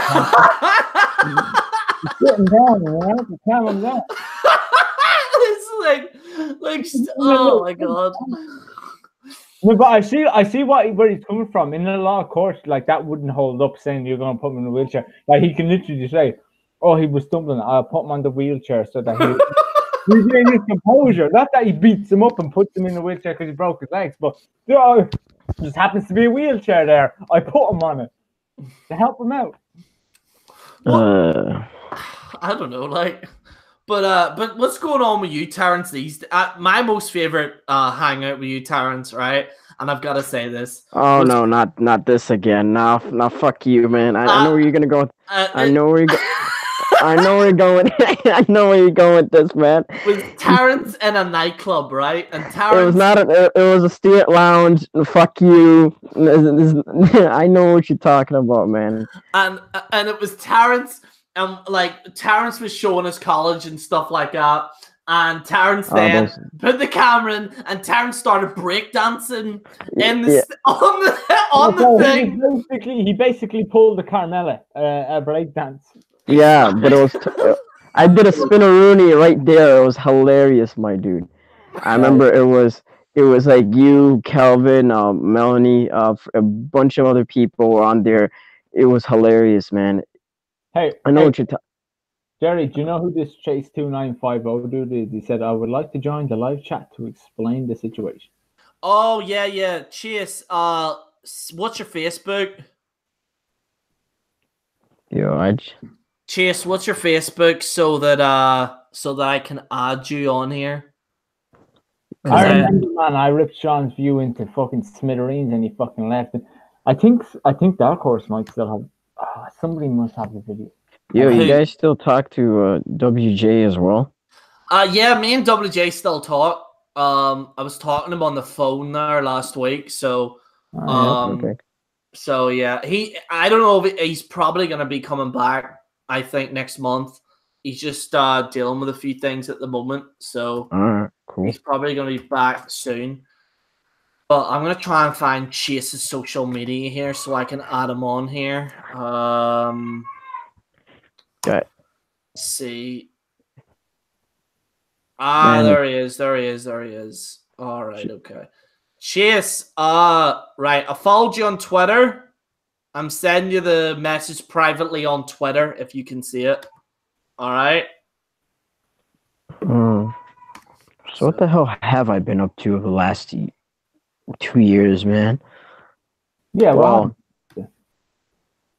sitting down, right? To calm him down. It's like, oh my God. No, but I see where he's coming from. In a law of course, like, that wouldn't hold up, saying you're going to put him in a wheelchair. Like, he can literally just say, oh, he was stumbling, I'll put him on the wheelchair so that he's in his composure. Not that he beats him up and puts him in the wheelchair because he broke his legs, but just happens to be a wheelchair there. I put him on it to help him out. I don't know, like... But what's going on with you, Terrence? My most favorite hangout with you, Terrence, right? And I've got to say this. Oh no, not this again. No, fuck you, man. I know where you're gonna go. I know where you're I know where you're going. I know where you're going with this, man. With Terrence in a nightclub, right? And Terrence. It was not. It was a state lounge. Fuck you. I know what you're talking about, man. And it was Terrence. Like, Terrence was showing his college and stuff like that, And Terrence then put the camera in, and Terrence started breakdancing in the on the thing. He basically pulled the Carmella breakdance. Yeah, but it was. I did a spinneroonie right there. It was hilarious, my dude. I remember it was like you, Kelvin, Melanie, a bunch of other people were on there. It was hilarious, man. Hey, I know what you're talking. Jerry, do you know who this Chase 2950 dude is? He said, "I would like to join the live chat to explain the situation." Oh yeah. Chase, what's your Facebook? Chase, what's your Facebook so that I can add you on here? I remember, man, I ripped Sean's view into fucking smithereens and he fucking left it. I think Dark Horse might still have somebody must have the video. Yo, you guys still talk to WJ as well? Yeah, me and WJ still talk. I was talking to him on the phone there last week, so so yeah, I don't know if he's probably gonna be coming back. I think next month. He's just dealing with a few things at the moment, so cool. He's probably gonna be back soon. But I'm gonna try and find Chase's social media here so I can add him on here. See. There he is. All right, okay. Chase, right, I followed you on Twitter. I'm sending you the message privately on Twitter if you can see it. All right. So what the hell have I been up to over the last 2 years, man? Yeah, well,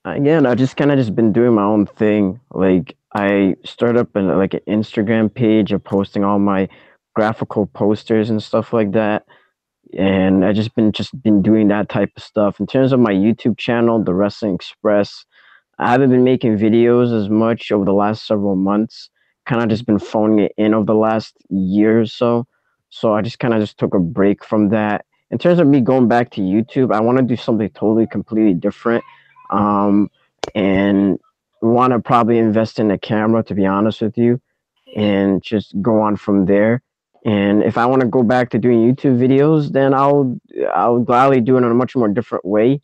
again, I just been doing my own thing. Like I started up an Instagram page of posting all my graphical posters and stuff like that. And I just been doing that type of stuff. In terms of my YouTube channel, The Wrestling Express, I haven't been making videos as much over the last several months. Kind of just been phoning it in over the last year or so. So I just took a break from that. In terms of me going back to YouTube, I want to do something totally, completely different. And want to probably invest in a camera, to be honest with you, and just go on from there. And if I want to go back to doing YouTube videos, then I'll gladly do it in a much more different way.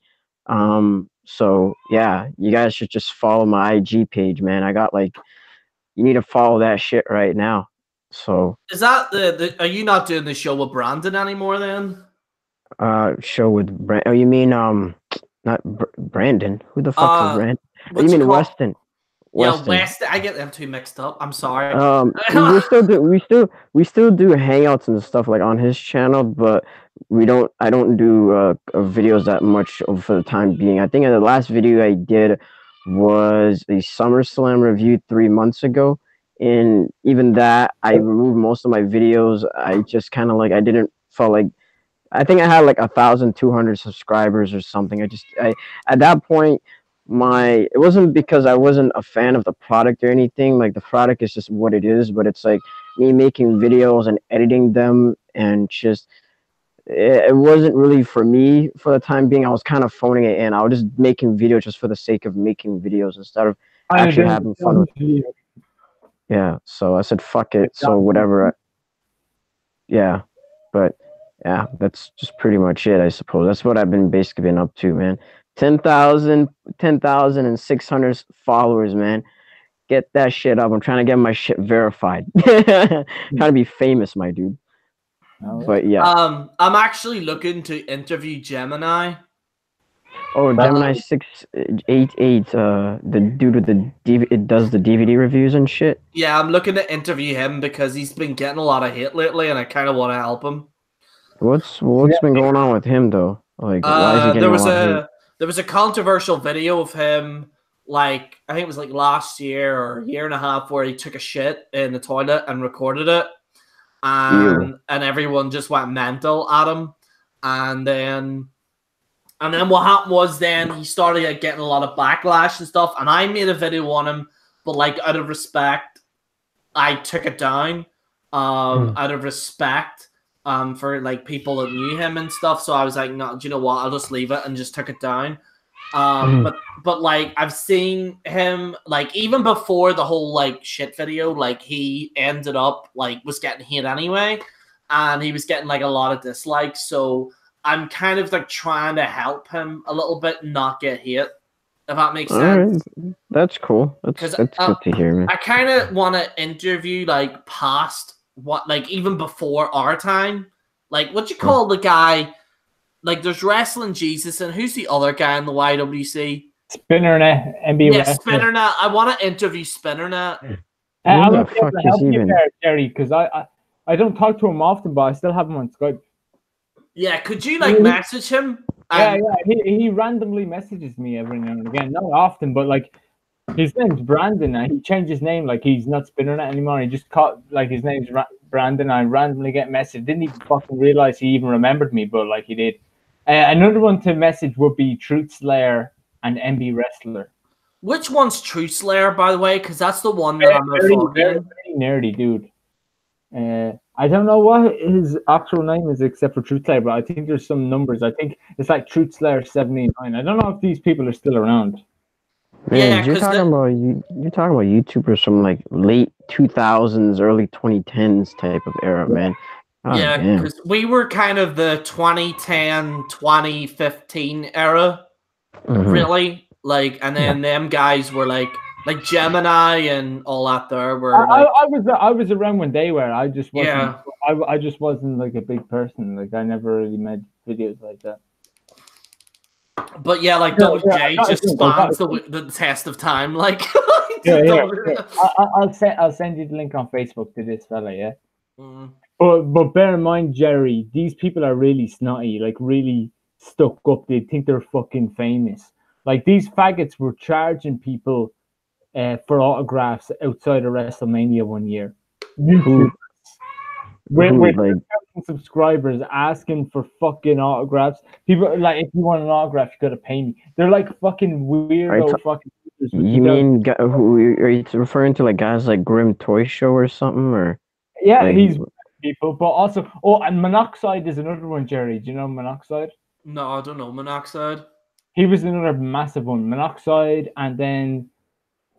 So yeah, you guys should just follow my IG page, man. I got you need to follow that shit right now. So is that are you not doing the show with Brandon anymore then? Show with Brandon? Oh, you mean not Brandon? Who the fuck is Brandon? Oh, you mean Weston? Yeah, Weston. I get them two mixed up. I'm sorry. we still do hangouts and stuff on his channel, but I don't do videos that much for the time being. I think the last video I did was a SummerSlam review 3 months ago, and even that I removed most of my videos. I just I didn't feel like. I think I had 1,200 subscribers or something. I at that point, it wasn't because I wasn't a fan of the product or anything. The product is just what it is, but it's me making videos and editing them, and just it wasn't really for me for the time being. I was kind of phoning it in. I was just making videos just for the sake of making videos instead of actually having fun with it. Yeah, so I said fuck it. So whatever. Yeah, but yeah, that's just pretty much it, I suppose. That's what I've basically been up to, man. 10,600 followers, man. Get that shit up. I'm trying to get my shit verified. Trying to be famous, my dude. But yeah. I'm actually looking to interview Gemini. Oh, Gemini 688, the dude with it does the DVD reviews and shit. Yeah, I'm looking to interview him because he's been getting a lot of hate lately, and I kind of want to help him. What's been going on with him though? Why is he getting a lot of hate? There was a controversial video of him, I think it was last year or a year and a half, where he took a shit in the toilet and recorded it, and everyone just went mental at him, and then what happened was then he started getting a lot of backlash and stuff, and I made a video on him, but out of respect, I took it down, out of respect. For people that knew him and stuff, so I was like, no, do you know what? I'll just leave it, and just took it down. But like I've seen him like even before the whole like shit video, like he ended up like was getting hit anyway, and he was getting like a lot of dislikes. So I'm kind of like trying to help him a little bit not get hit, if that makes sense. Right. That's cool. That's good to hear, man. I kind of want to interview like past what like even before our time, like what you call the guy. Like, there's Wrestling Jesus, and who's the other guy in the YWC? Spinnernet, MB Yeah, Wrestler. Spinnernet. I want to interview Spinnernet. I'm going to be able to help you there, Gerry, because I don't talk to him often, but I still have him on Skype. Yeah, could you, like, message him? Yeah. He randomly messages me every now and again. Not often, but, like, his name's Brandon, and he changed his name. Like, he's not Spinnernet anymore. He just caught, like, his name's Brandon. I randomly get messaged. Didn't even fucking realize he even remembered me, but, like, he did. Another one to message would be Truth Slayer and MB Wrestler. Which one's Truth Slayer, by the way? Because that's the one that I'm very nerdy dude. I don't know what his actual name is except for Truth Slayer, but I think there's some numbers. I think it's like Truth Slayer 79. I don't know if these people are still around. Man, you're talking about YouTubers from like late 2000s, early 2010s type of era, man. Yeah, because we were kind of the 2010, 2015 era, really. Like, and then them guys were like Gemini and all that. There were. I was around when they were. I just wasn't. Yeah. I just wasn't like a big person. Like I never really made videos like that. But yeah, like WJ just spawns the test of time. Like, I'll send you the link on Facebook to this fella. Yeah. But bear in mind, Gerry, these people are really snotty, like really stuck up. They think they're fucking famous. Like these faggots were charging people for autographs outside of WrestleMania one year. YouTube. With subscribers asking for fucking autographs. People like, if you want an autograph, you gotta pay me. They're like fucking weirdo fucking. You mean who are you referring to? Like guys like Grim Toy Show or something, or? Yeah, like, he's people, but also and Monoxide is another one. Gerry, do you know Monoxide? No, I don't know Monoxide. He was another massive one, Monoxide, and then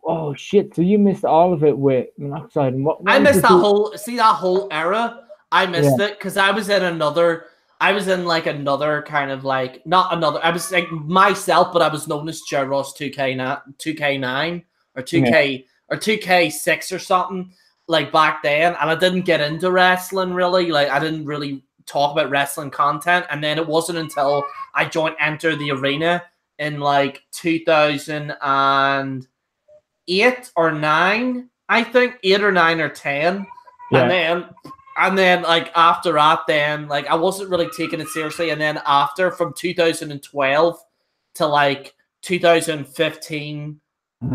oh shit! So you missed all of it with Monoxide. And what I missed that whole era. I missed it because I was in another. I was in like another kind of like not another. I was like myself, but I was known as Gerros 2K9 or 2K or 2K6 or something. Like back then, and I didn't get into wrestling really. Like I didn't really talk about wrestling content, and then it wasn't until I joined Enter the Arena in like 2008 or 9, I think 8 or 9 or 10, and then like after that, then like I wasn't really taking it seriously, and then after from 2012 to like 2015,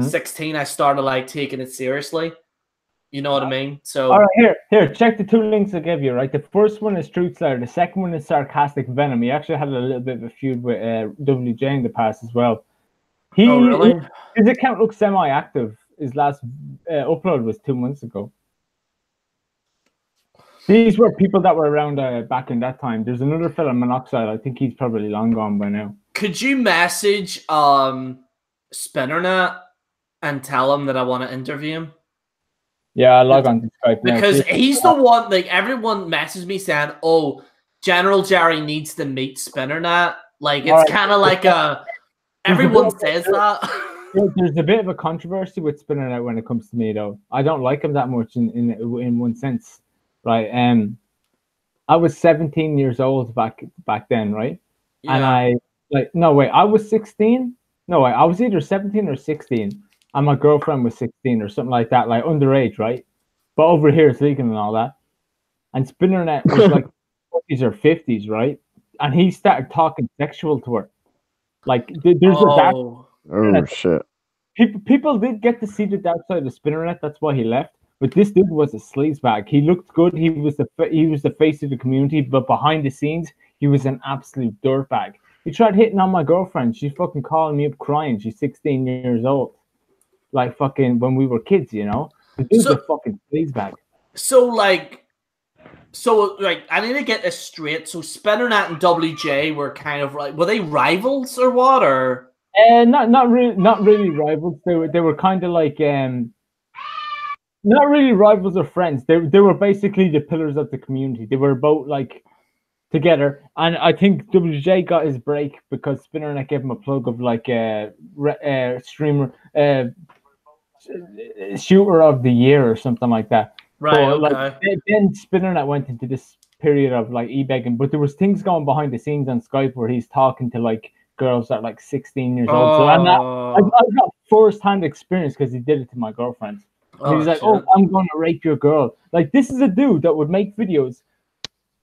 16, I started like taking it seriously. You know what I mean? So all right, here, check the two links I gave you. Right, the first one is Truth Slayer. The second one is Sarcastic Venom. He actually had a little bit of a feud with WJ in the past as well. Really? His account looks semi-active. His last upload was 2 months ago. These were people that were around back in that time. There's another fella, Monoxide. I think he's probably long gone by now. Could you message Spinnernet and tell him that I want to interview him? Yeah, I'll log on to Skype now. Because he's the one, like, everyone messaged me saying, oh, General Gerry needs to meet Spinnernet. Like, it's kind of like everyone says that. There's a bit of a controversy with Spinnernet when it comes to me, though. I don't like him that much in one sense, right? I was 17 years old back then, right? Yeah. And I was 16. No, I was either 17 or 16. And my girlfriend was 16 or something like that, like underage, right? But over here it's legal and all that. And Spinnernet was like 40s or 50s, right? And he started talking sexual to her. Like there's a dark. Oh shit! People did get to see the dark side of Spinnernet. That's why he left. But this dude was a sleazebag. He looked good. He was the face of the community. But behind the scenes, he was an absolute dirtbag. He tried hitting on my girlfriend. She's fucking calling me up crying. She's 16 years old. Like fucking when we were kids, you know. The dude's a fucking sleazebag. So I need to get this straight. So Spinnernet and WJ were kind of like, were they rivals or what? Or Not really rivals. They were kind of like not really rivals or friends. They were basically the pillars of the community. They were both like together, and I think WJ got his break because Spinnernet gave him a plug of like streamer shooter of the year or something like that. Right. But Okay. like then Spinnernet went into this period of like e-begging, but there was things going behind the scenes on Skype where he's talking to like girls that are like 16 years old. So I've got first-hand experience because he did it to my girlfriend. He's like, shit. "Oh, I'm going to rape your girl." Like, this is a dude that would make videos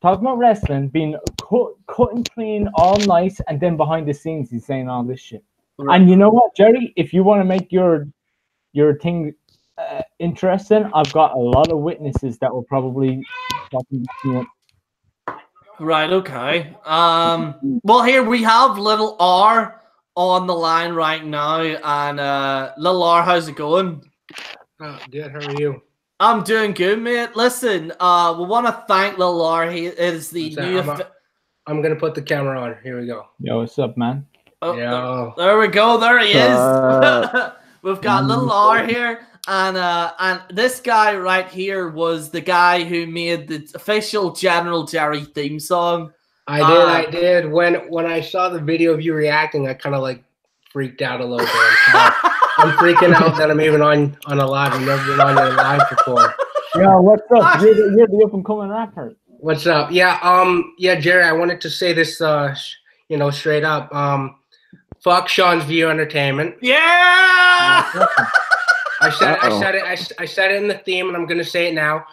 talking about wrestling, being cut and clean, all nice, and then behind the scenes he's saying all this shit. Right. And you know what, Gerry? If you want to make your thing interesting, I've got a lot of witnesses that will probably fucking back me up. Right, okay. Well, here we have Little R on the line right now, and Little R, how's it going? Good. How are you? I'm doing good, mate. Listen, we want to thank Little R. He is the new. I'm gonna put the camera on. Here we go. Yo, what's up, man? Oh, Yo. there we go. There he is. We've got Little R here. And this guy right here was the guy who made the official General Gerry theme song. I did. When I saw the video of you reacting, I kind of like freaked out a little bit. I'm freaking out that I'm even on a live. I've never been on a live before. Yeah, what's up? You're the up and coming rapper. What's up? Yeah, Gerry. I wanted to say this, straight up. Fuck Sean's View Entertainment. Yeah. I said it in the theme, and I'm gonna say it now.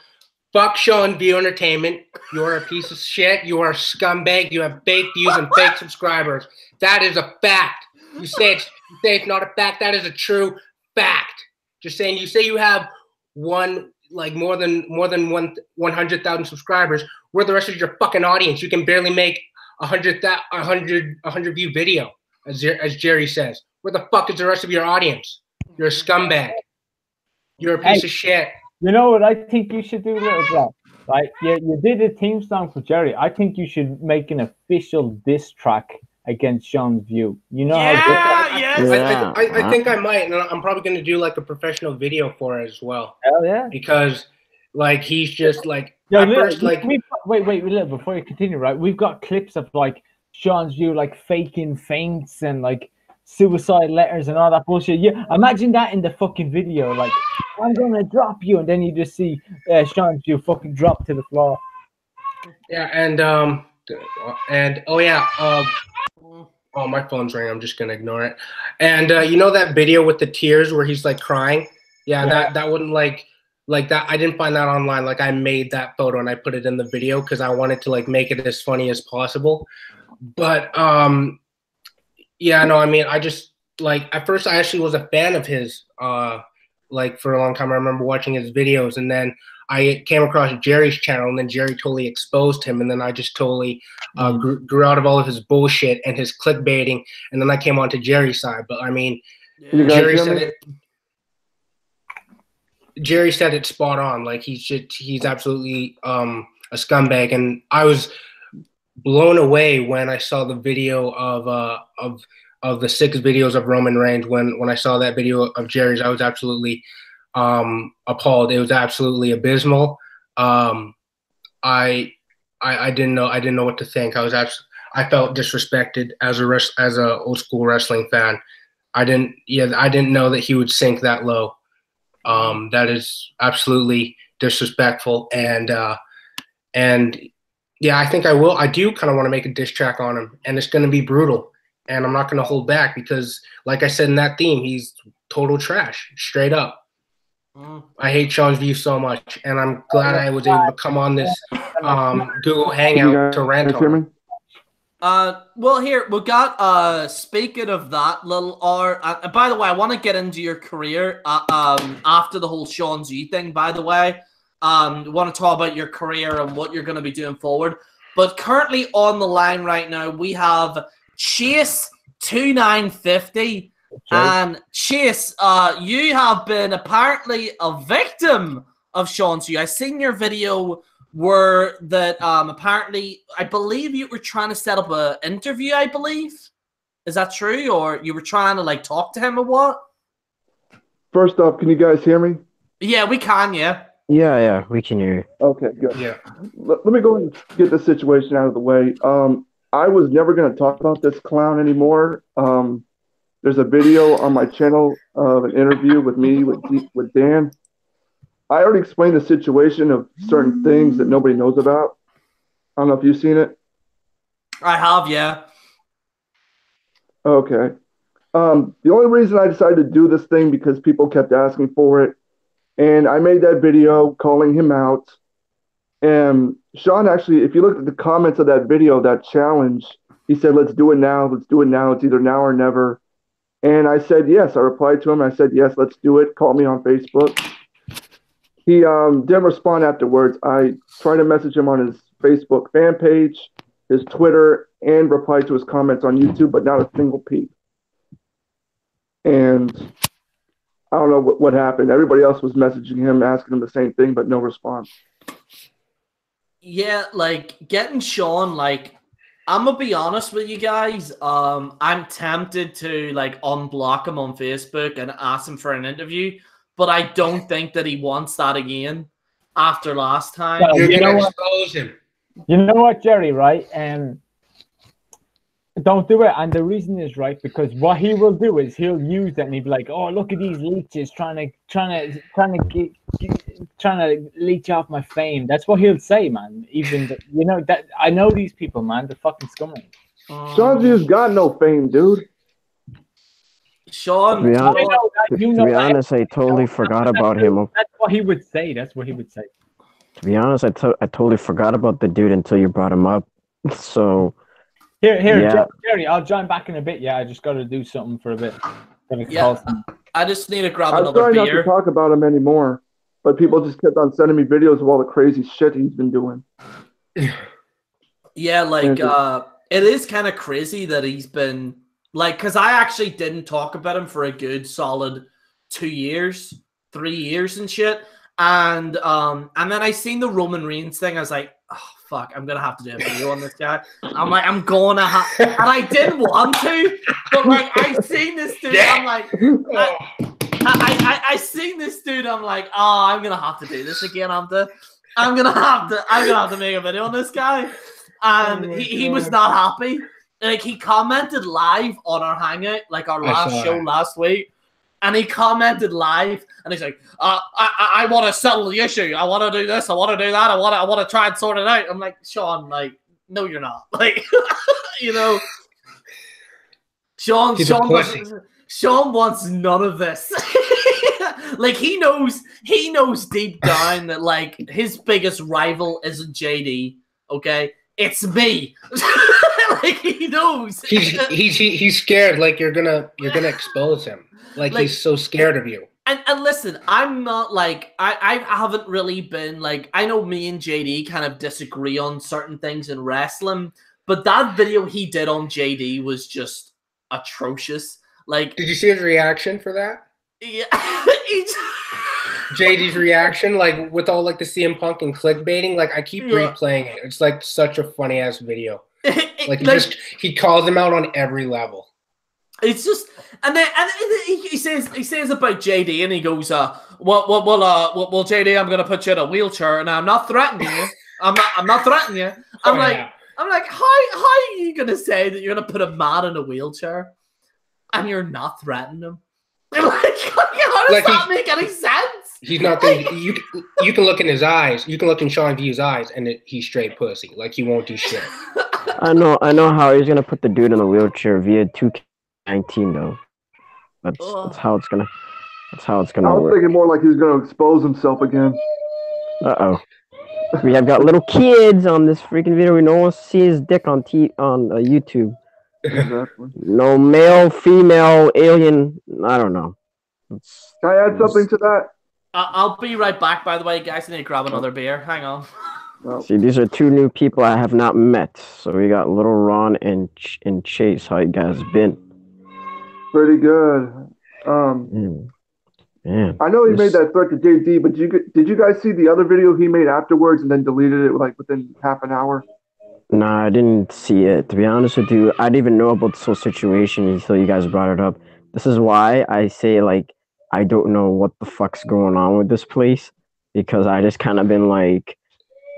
Fuck Sean View Entertainment. You are a piece of shit. You are a scumbag. You have fake views and fake subscribers. That is a fact. You say it's not a fact. That is a true fact. Just saying. You say you have more than 100,000 subscribers. Where the rest of your fucking audience? You can barely make a 100 view video, as Gerry says. Where the fuck is the rest of your audience? You're a scumbag. You're a piece of shit. You know what I think you should do, little bro? Right? You did a theme song for Gerry. I think you should make an official diss track against Sean's View. You know how I think I might, and I'm probably going to do like a professional video for it as well. Hell yeah. Because like he's just like wait, before you continue, right? We've got clips of like Sean's View like faking faints and like suicide letters and all that bullshit. Yeah, imagine that in the fucking video. Like, I'm gonna drop you, and then you just see Sean's View fucking drop to the floor. Yeah, and oh yeah, oh, my phone's ringing. I'm just gonna ignore it. And you know that video with the tears where he's like crying? Yeah. that wouldn't like that. I didn't find that online. Like, I made that photo and I put it in the video because I wanted to like make it as funny as possible. But yeah, no, I mean, I just like at first I actually was a fan of his. Like for a long time, I remember watching his videos, and then I came across Gerry's channel, and then Gerry totally exposed him, and then I just totally grew out of all of his bullshit and his clickbaiting, and then I came onto Gerry's side. But I mean, Gerry said it spot on. Like he's absolutely a scumbag, and I was blown away when I saw the video of the 6 videos of Roman Reigns. When I saw that video of Gerry's, I was absolutely appalled. It was absolutely abysmal. I didn't know what to think. I felt disrespected as a old school wrestling fan. I didn't know that he would sink that low. That is absolutely disrespectful, and yeah, I think I will. I do kind of want to make a diss track on him, and it's going to be brutal. And I'm not going to hold back because, like I said in that theme, he's total trash, straight up. I hate Sean's View so much, and I'm glad I was able to come on this Google Hangout to rant on him. Well, here we got. Speaking of that, Little R. By the way, I want to get into your career. After the whole Sean's View thing. By the way, want to talk about your career and what you're going to be doing forward. But currently on the line right now, we have Chase 2950. And Chase, you have been apparently a victim of Sean's View. I seen your video where that apparently I believe you were trying to set up an interview. I believe Is that true, or you were trying to like talk to him or what? First off, can you guys hear me? Yeah, we can. Yeah. Yeah, we can hear you. Okay, good. Yeah. Let me go and get this situation out of the way. I was never going to talk about this clown anymore. There's a video on my channel of an interview with me with Dan. I already explained the situation of certain things that nobody knows about. I don't know if you've seen it. I have. Yeah. Okay. The only reason I decided to do this thing because people kept asking for it, and I made that video calling him out. And Sean, actually, if you look at the comments of that video, that challenge, he said, "Let's do it now. Let's do it now. It's either now or never." And I said, yes. I replied to him. I said, yes, let's do it. Call me on Facebook. He didn't respond afterwards. I tried to message him on his Facebook fan page, his Twitter, and replied to his comments on YouTube, but not a single peep. And I don't know what happened. Everybody else was messaging him, asking him the same thing, but no response. Yeah, like getting Sean, like I'm gonna be honest with you guys. I'm tempted to like unblock him on Facebook and ask him for an interview, but I don't think that he wants that again after last time. Well, You're you gonna know what? expose him. You know what, Gerry, right? Don't do it. And the reason is, right, because what he will do is he'll use that and he'll be like, oh, look at these leeches trying to leech off my fame. That's what he'll say, man. Even you know that I know these people, man. They're fucking scummy. Sean G's got no fame, dude. Sean, To be honest, You to know be that. honest, I totally forgot about him. That's what he would say. That's what he would say. To be honest, I totally forgot about the dude until you brought him up. So Here, Yeah. Gerry, I'll join back in a bit. Yeah, I just got to do something for a bit. yeah, I just need to grab I'm another trying not to beer. talk about him anymore, but people just kept on sending me videos of all the crazy shit he's been doing. Yeah, like it is kind of crazy that he's been like, because I actually didn't talk about him for a good solid 2 years, 3 years and shit. And then I seen the Roman Reigns thing. I was like, oh fuck, I'm gonna have to do a video on this guy. I'm like, I'm gonna have, and I didn't want to, but like I seen this dude. I'm like, I seen this dude. I'm like, oh, I'm gonna have to do this again. I'm gonna have to make a video on this guy. And he was not happy. Like he commented live on our hangout, like our last show last week. And he commented live, and he's like, I want to settle the issue. I want to do this. I want to do that. I want to try and sort it out. I'm like, Sean, like, no, you're not. Like, you know, Sean wants none of this. Like, he knows deep down that like his biggest rival isn't JD. Okay, it's me. Like he knows. He's scared. Like you're gonna expose him. Like he's so scared of you. And listen, I'm not like I haven't really been like, I know me and JD kind of disagree on certain things in wrestling, but that video he did on JD was just atrocious. Like, Did you see his reaction for that? yeah, JD's reaction, like with all like the CM Punk and clickbaiting, like I keep replaying it. It's like such a funny ass video. Like he calls him out on every level. It's just, and he says about JD, and he goes, well, JD, I'm gonna put you in a wheelchair, and I'm not threatening you. I'm not threatening you. I'm like, how are you gonna say that you're gonna put a man in a wheelchair, and you're not threatening him? Like, how does that make any sense? He's not. You can look in his eyes. You can look in Sean View's eyes, and he's straight pussy. Like he won't do shit. I know how he's gonna put the dude in the wheelchair via 2K19 though. That's how it's gonna I was work. thinking more like he was going to expose himself again. We have got little kids on this freaking video. We don't want to see his dick on YouTube. Exactly. No male, female, alien. I don't know. Can I add something to that? I'll be right back, by the way, guys. I need to grab another beer. Hang on. Well, See, these are two new people I have not met. So we got little Ron and Chase. How you guys been? pretty good. Man, I know he made that threat to JD, but did you guys see the other video he made afterwards and then deleted it like within half an hour? Nah, I didn't see it. To be honest with you, I didn't even know about this whole situation until you guys brought it up. This is why I say like I don't know what the fuck's going on with this place because I just kind of been like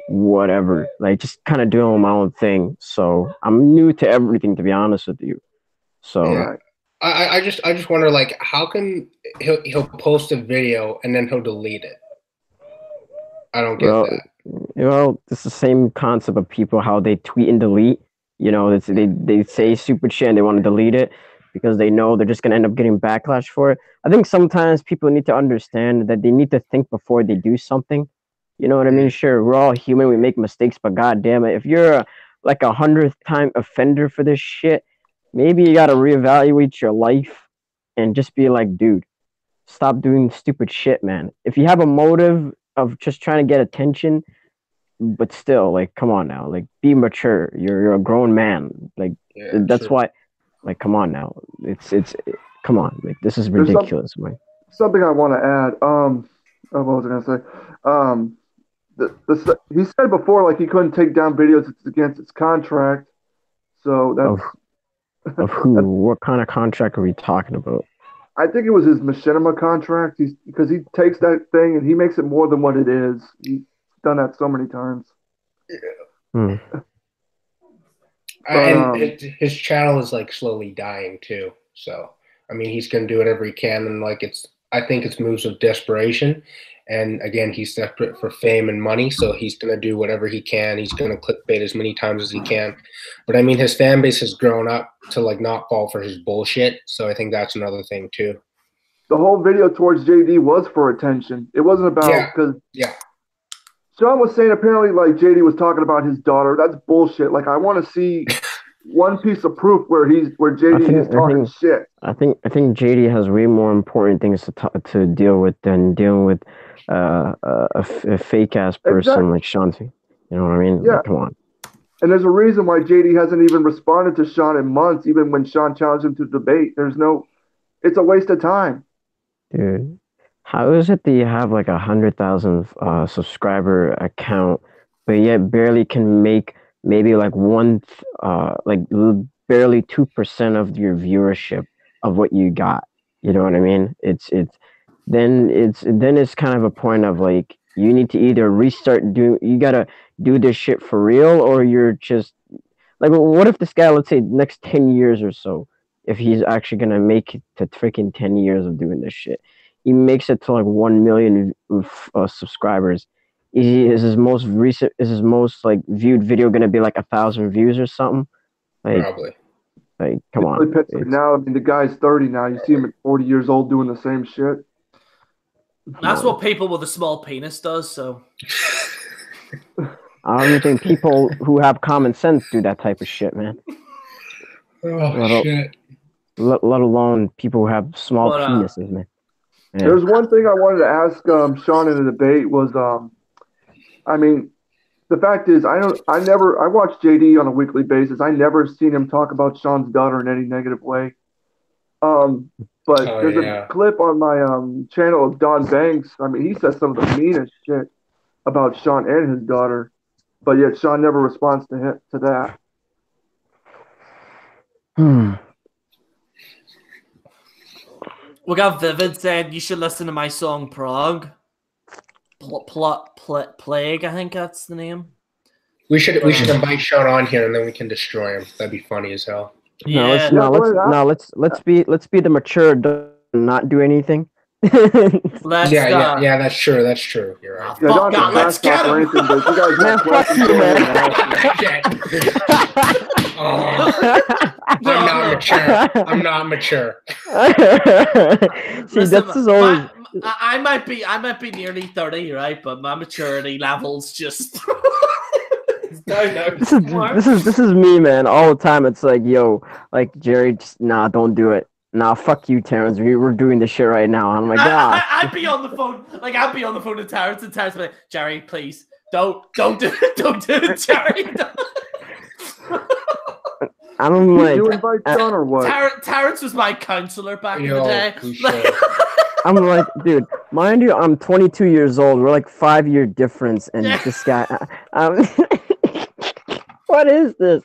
whatever, like just kind of doing my own thing. So I'm new to everything, to be honest with you. So Yeah. I just wonder like how can he'll post a video and then he'll delete it. I don't get well, that. it's the same concept of people how they tweet and delete. You know, they say stupid shit and they want to delete it because they know they're just gonna end up getting backlash for it. I think sometimes people need to understand that they need to think before they do something. You know what I mean? Sure, we're all human, we make mistakes, but god damn it, if you're like 100th time offender for this shit, maybe you gotta reevaluate your life and just be like, dude, stop doing stupid shit, man. If you have a motive of just trying to get attention, but still, like, come on now, like, be mature. You're a grown man. Like, that's true. why, like, come on now. Come on, like, this is ridiculous, man. Something I want to add. What was I gonna say? He said before like he couldn't take down videos it's against his contract. So that's Of who? What kind of contract are we talking about? I think it was his machinima contract. Because he takes that thing and he makes it more than what it is. He's done that so many times. Hmm. And his channel is like slowly dying too. So I mean, he's gonna do whatever he can, and like I think it's moves of desperation. And again, he's desperate for fame and money, so he's gonna do whatever he can. He's gonna clickbait as many times as he can. But I mean, his fan base has grown up to like not fall for his bullshit. So I think that's another thing too. The whole video towards JD was for attention. It wasn't about because Sean was saying apparently like JD was talking about his daughter. That's bullshit. Like I want to see one piece of proof where JD is talking shit. I think JD has way more important things to deal with than dealing with a fake ass person like Shanti. You know what I mean? Yeah. Like, come on. And there's a reason why JD hasn't even responded to Sean in months, even when Sean challenged him to debate. It's a waste of time. Dude, how is it that you have like 100,000 subscriber account, but yet barely can make maybe like barely 2% of your viewership of what you got? You know what I mean? Then it's kind of a point of like you need to either you gotta do this shit for real, or you're just like, what if this guy, let's say next 10 years or so, if he's actually gonna make it to freaking 10 years of doing this shit, he makes it to like 1 million subscribers. Is his most like viewed video gonna be like 1,000 views or something? Like, probably. Like, come on. Now, I mean, the guy's 30 now. You see him at 40 years old doing the same shit. That's what people with a small penis does. So. I don't even think people who have common sense do that type of shit, man. Shit. Let alone people who have small penises, man. Yeah. There's one thing I wanted to ask Sean in the debate was, I mean, the fact is, I watch JD on a weekly basis. I never seen him talk about Sean's daughter in any negative way. But there's a clip on my channel of Don Banks. I mean, he says some of the meanest shit about Sean and his daughter, but yet Sean never responds to that. We got Vivid saying you should listen to my song Prague. Plague, I think that's the name. We should invite Sean on here and then we can destroy him. That'd be funny as hell. Let's be the mature adult and not do anything. Yeah, that's true. That's true. You're right. Fuck God, let's get him. I'm not mature. See, that's always. I might be nearly 30, right? But my maturity level's just. This is me, man. All the time, it's like, yo, like Gerry, just, nah, don't do it. Nah, fuck you, Terrence. We're doing this shit right now. I'm like, God. I'd be on the phone, to Terrence, and Terrence like, Gerry, please, don't do it, Gerry. I'm like, you invite Sean or what? Terrence was my counselor back in the day. I'm like, dude, mind you, I'm 22 years old. We're like 5-year difference, and this guy, What is this?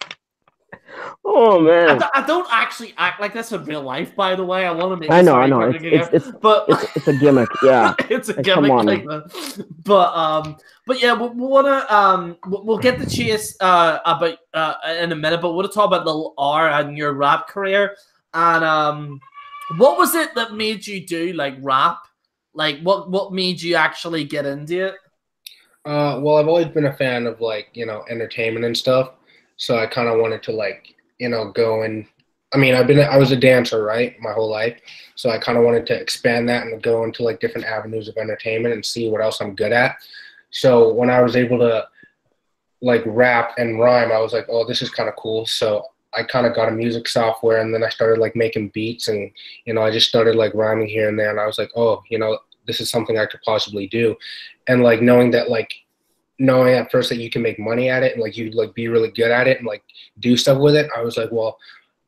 Oh man. I don't actually act like this in real life, by the way. I want to make I this know, very I know. perfect again, but It's a gimmick. Yeah. it's a Like, come gimmick on. like that. But yeah, we wanna we'll get to Chase about in a minute, but we'll talk about Lil R and your rap career. And what was it that made you do like rap? Like what made you actually get into it? Well, I've always been a fan of like, entertainment and stuff. So I kind of wanted to like, go and I mean, I was a dancer, right, my whole life. So I kind of wanted to expand that and go into like different avenues of entertainment and see what else I'm good at. So when I was able to like rap and rhyme, I was like, oh, this is kind of cool. So I kind of got a music software and then I started like making beats and, I just started like rhyming here and there. And I was like, oh, this is something I could possibly do. And like knowing at first that you can make money at it and like you like be really good at it and like do stuff with it, I was like, well,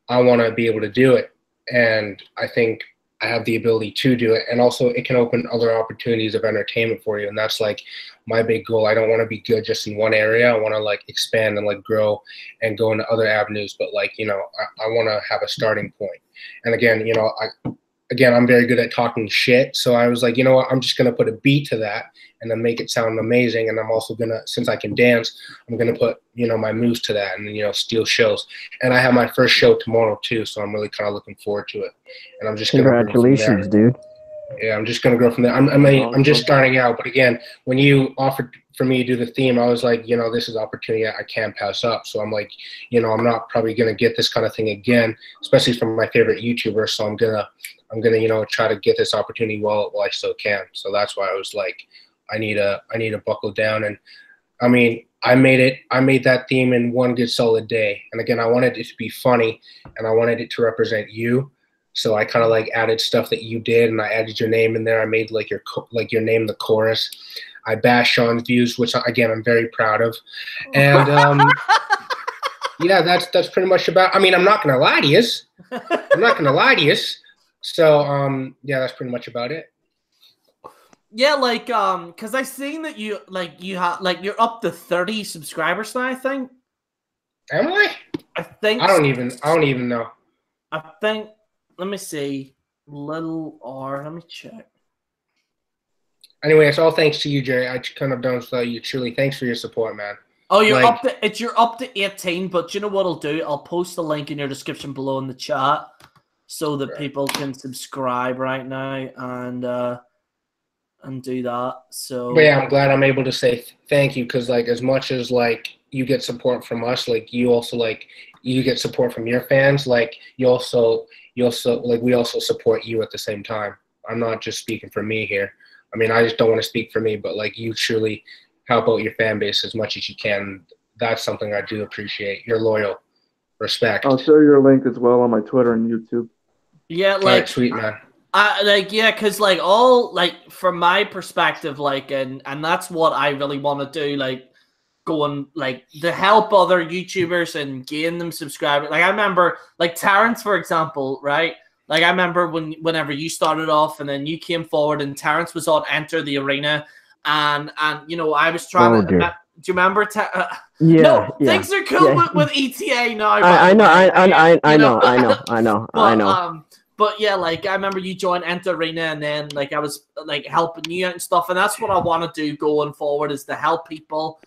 I want to be able to do it. And I think I have the ability to do it. And also it can open other opportunities of entertainment for you. And that's like my big goal. I don't want to be good just in one area. I want to like expand and like grow and go into other avenues. But like, I want to have a starting point. And again, I'm very good at talking shit. So I was like, you know what, I'm just going to put a beat to that and then make it sound amazing. And I'm also going to, since I can dance, I'm going to put, my moves to that and, steal shows. And I have my first show tomorrow too. So I'm really kind of looking forward to it. And I'm just going to Congratulations, dude. Yeah, I'm just going to grow from there. I'm just starting out. But again, when you offered for me to do the theme, I was like, this is an opportunity I can't pass up. So I'm like, I'm not probably going to get this kind of thing again, especially from my favorite YouTuber. So I'm gonna, try to get this opportunity while I still can. So that's why I was like, I need to buckle down. And I mean, I made that theme in one good solid day. And again, I wanted it to be funny and I wanted it to represent you. So I kind of like added stuff that you did and I added your name in there. I made like your name the chorus. I bashed Sean's views, which again, I'm very proud of. And yeah, that's pretty much about, I mean, I'm not going to lie to you. So, yeah, that's pretty much about it. Yeah, like, cause I seen that you have you're up to 30 subscribers now, I think. Am I? I think. I don't even know. I think. Let me see. Little R. Let me check. Anyway, it's all thanks to you, Gerry. I kind of don't know you. Truly, thanks for your support, man. Oh, you're up to 18, but you know what I'll do? I'll post the link in your description below in the chat so that people can subscribe right now and do that. So but yeah, I'm glad I'm able to say thank you because like as much as like you get support from us, like you also like you get support from your fans, like you also like we also support you at the same time. I'm not just speaking for me here. I mean, I just don't want to speak for me, but like you truly help out your fan base as much as you can. That's something I do appreciate. You're loyal. Respect. I'll share your link as well on my Twitter and YouTube. Yeah, like right, sweet man. Because like all like from my perspective, like and that's what I really want to do, like going like to help other YouTubers and gain them subscribers. Like I remember like Terrence, for example, right? Like I remember whenever you started off and then you came forward and Terrence was on Enter the Arena and I was trying to. Do you remember? Yeah. Things are cool with ETA now. I know. But yeah, like I remember you joined Enter Arena and then like I was like helping you out and stuff, and that's what I want to do going forward is to help people,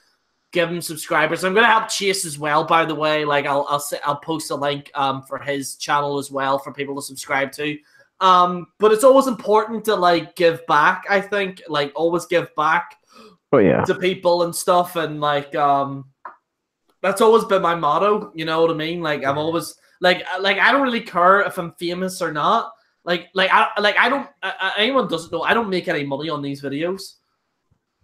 give them subscribers. I'm gonna help Chase as well, by the way. Like I'll post a link for his channel as well for people to subscribe to. But it's always important to like give back. I think like always give back. Oh yeah. To people and stuff, and like that's always been my motto. You know what I mean? Like I've always. Like I don't really care if I'm famous or not. I don't. Anyone doesn't know. I don't make any money on these videos.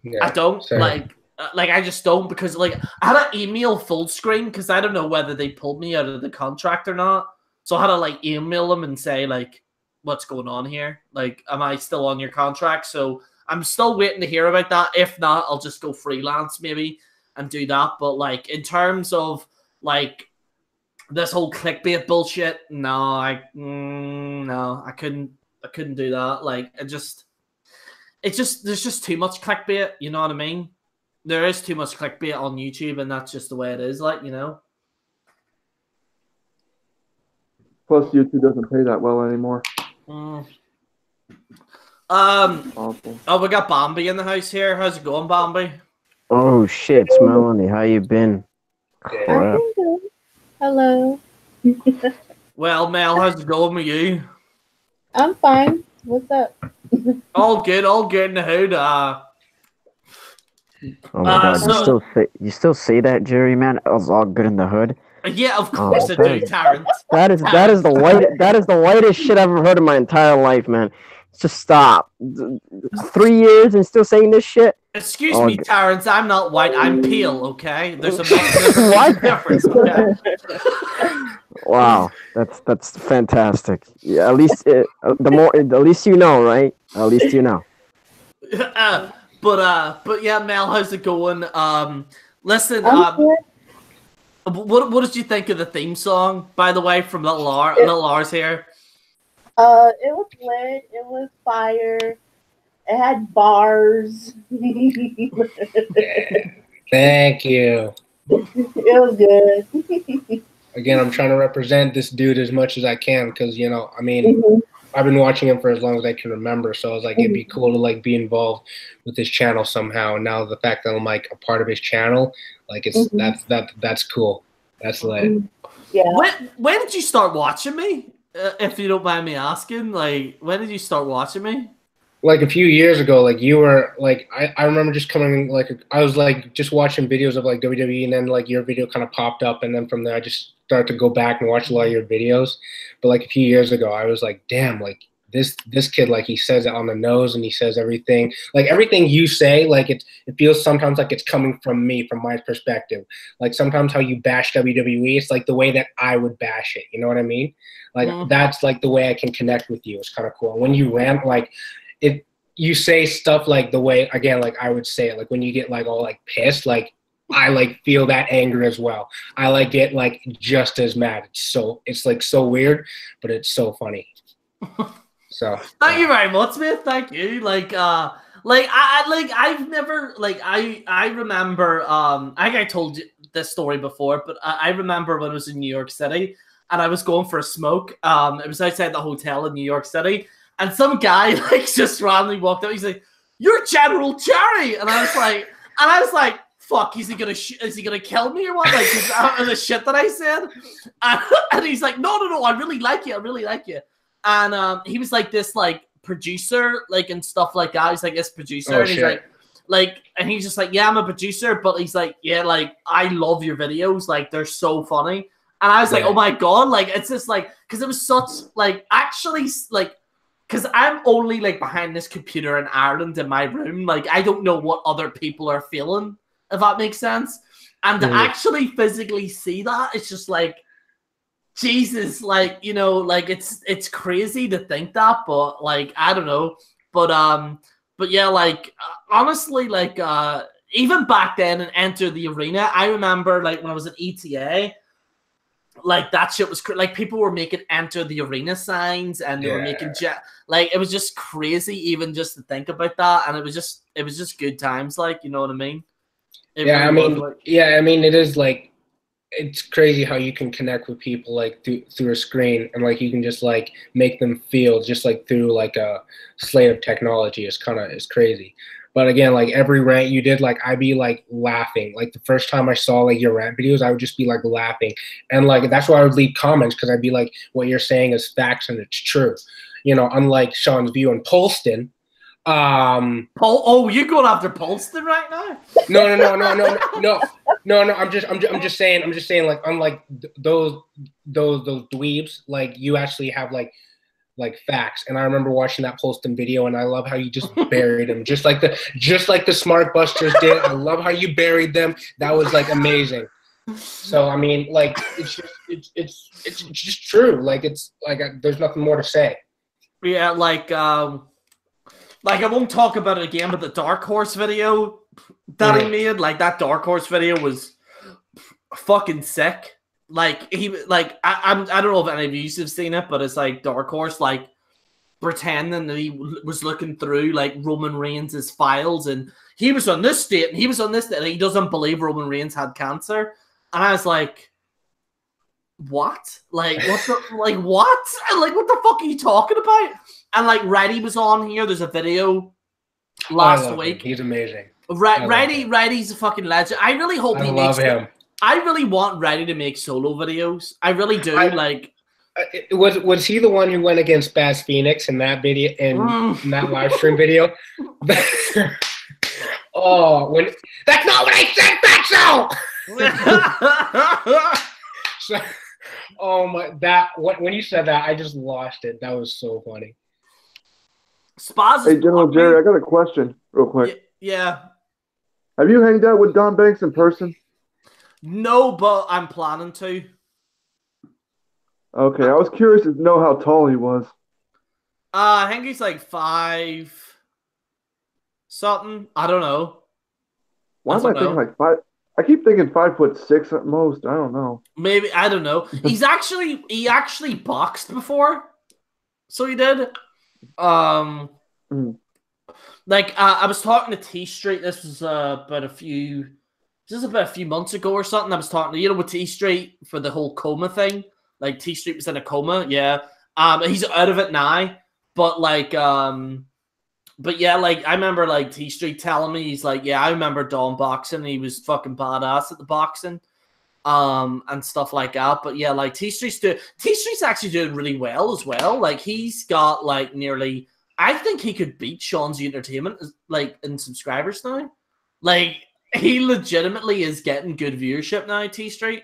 Yeah, I don't same. Like I just don't because like I had an email full screen because I don't know whether they pulled me out of the contract or not. So I had to like email them and say like, what's going on here? Like, am I still on your contract? So I'm still waiting to hear about that. If not, I'll just go freelance maybe and do that. But like in terms of like. This whole clickbait bullshit, no, I couldn't do that. Like, there's just too much clickbait. You know what I mean? there is too much clickbait on YouTube, and that's just the way it is. Like, you know. Plus, YouTube doesn't pay that well anymore. Awful. Oh, we got Bambi in the house here. How's it going, Bambi? Oh shit, it's Melanie. How you been? Crap. Hello. Well, Mel, how's it going with you? I'm fine. What's up? All good in the hood. Oh my god, you still say that, Jerry, man? It was all good in the hood. Yeah, of course I do, Terrence. That is the whitest shit I've ever heard in my entire life, man. Just stop. 3 years and still saying this shit? Excuse me, Terrence. I'm not white. I'm pale. Okay, there's a big difference. Okay? Wow, that's fantastic. Yeah, at least at least you know, right? At least you know. But yeah, Mel, how's it going? Listen, what did you think of the theme song, by the way, from Little R's here? It was lit. It was fire. It had bars. Thank you. It was good. Again, I'm trying to represent this dude as much as I can because, you know, I mean, I've been watching him for as long as I can remember. So I was like, it'd be cool to like be involved with his channel somehow. And now the fact that I'm like a part of his channel, like it's that's cool. That's lit. Yeah. When did you start watching me? If you don't mind me asking, like, when did you start watching me? Like a few years ago, like you were like, I remember just coming, like, I was like just watching videos of like WWE, and then like your video kind of popped up, and then from there I just started to go back and watch a lot of your videos. But like a few years ago, I was like, damn, like this kid, like he says it on the nose, and he says everything, like everything you say, like it feels sometimes like it's coming from me, from my perspective. Like sometimes how you bash WWE, it's like the way that I would bash it. You know what I mean? Like that's like the way I can connect with you. It's kind of cool. And when you rant, like you say stuff like the way, again, like I would say it, like when you get like all like pissed, like I like feel that anger as well. I like get like just as mad. It's like so weird, but it's so funny. So thank you very much, man. Thank you. I've never I remember I think I told you this story before, but I remember when I was in New York City and I was going for a smoke. It was outside the hotel in New York City, and some guy like just randomly walked up. He's like, "You're General Gerry," and I was like, "Fuck, is he gonna kill me or what?" Like, out of the shit that I said, and he's like, "No, I really like you, And he was like this like producer, like and stuff like that. He's like this producer, and he's and he's just like, "Yeah, I'm a producer," but he's like, "Yeah, like I love your videos, like they're so funny." And I was like, "Oh my god!" Like it's just like because it was such like actually like because I'm only like behind this computer in Ireland in my room, like I don't know what other people are feeling, if that makes sense. And to actually physically see that, it's just like. Jesus, like, you know, like it's crazy to think that, but like I don't know, but yeah, like honestly, like even back then and Enter the Arena, I remember like when I was at ETA, like that shit was like people were making Enter the Arena signs and they were making like it was just crazy even just to think about that, and it was just good times, like, you know what I mean? I mean it is like. It's crazy how you can connect with people like through a screen, and like you can just like make them feel just like through like a slate of technology. It's crazy. But again, like every rant you did, like I'd be like laughing. Like the first time I saw like your rant videos, I would just be like laughing, and like that's why I would leave comments because I'd be like, what you're saying is facts and it's true. You know, unlike Sean's view and Polston. You're going after Polston right now? No. I'm just saying like unlike those dweebs, like you actually have like facts. And I remember watching that Polston video, and I love how you just buried them, just like the Smart Busters did. I love how you buried them. That was like amazing. So I mean, like it's just true. Like it's like there's nothing more to say. Yeah, like I won't talk about it again, but the Dark Horse video that I made, like that Dark Horse video was fucking sick. Like I don't know if any of you have seen it, but it's like Dark Horse, like pretending that he was looking through like Roman Reigns' files, and he was on this date and he was on this date, and he doesn't believe Roman Reigns had cancer. And I was like, what? Like, what the, like, what? Like, what the fuck are you talking about? And like, Reddy was on here. There's a video last week. He's amazing. Reddy's a fucking legend. I really hope he makes him. I really want Reddy to make solo videos. I really do. Was he the one who went against Baz Phoenix in that video in that live stream video? Oh, that's not what I said, Fatso! So, oh my, when you said that, I just lost it. That was so funny. Spaz. Hey, General Gerry, I got a question, real quick. Yeah. Have you hanged out with Don Banks in person? No, but I'm planning to. Okay, I was curious to know how tall he was. I think he's like 5 something. I don't know. Why am I thinking like 5? I keep thinking 5'6" at most. I don't know. Maybe, I don't know. He actually boxed before, so he did. Like I was talking to T Street. This was about a few months ago or something. I was talking to with T Street for the whole coma thing. Like T Street was in a coma, yeah. He's out of it now, but like but yeah, like I remember like T Street telling me, he's like, yeah, I remember Don boxing. He was fucking badass at the boxing, and stuff like that. But yeah, like T Street's actually doing really well as well. Like he's got like nearly, I think he could beat Sean's Entertainment like in subscribers now. Like he legitimately is getting good viewership now, T Street,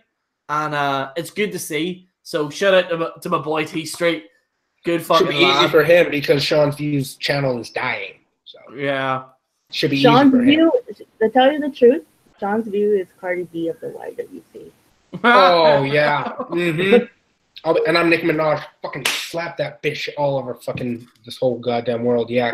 and it's good to see. So shout out to my boy T Street. Good fucking Should be easy for him because Sean's View's channel is dying. So yeah, should be Sean's easy for View. him. To tell you the truth, Sean's View is Cardi B of the YWC. Oh yeah. Mm-hmm. And I'm Nicki Minaj. Fucking slap that bitch all over fucking this whole goddamn world. Yeah,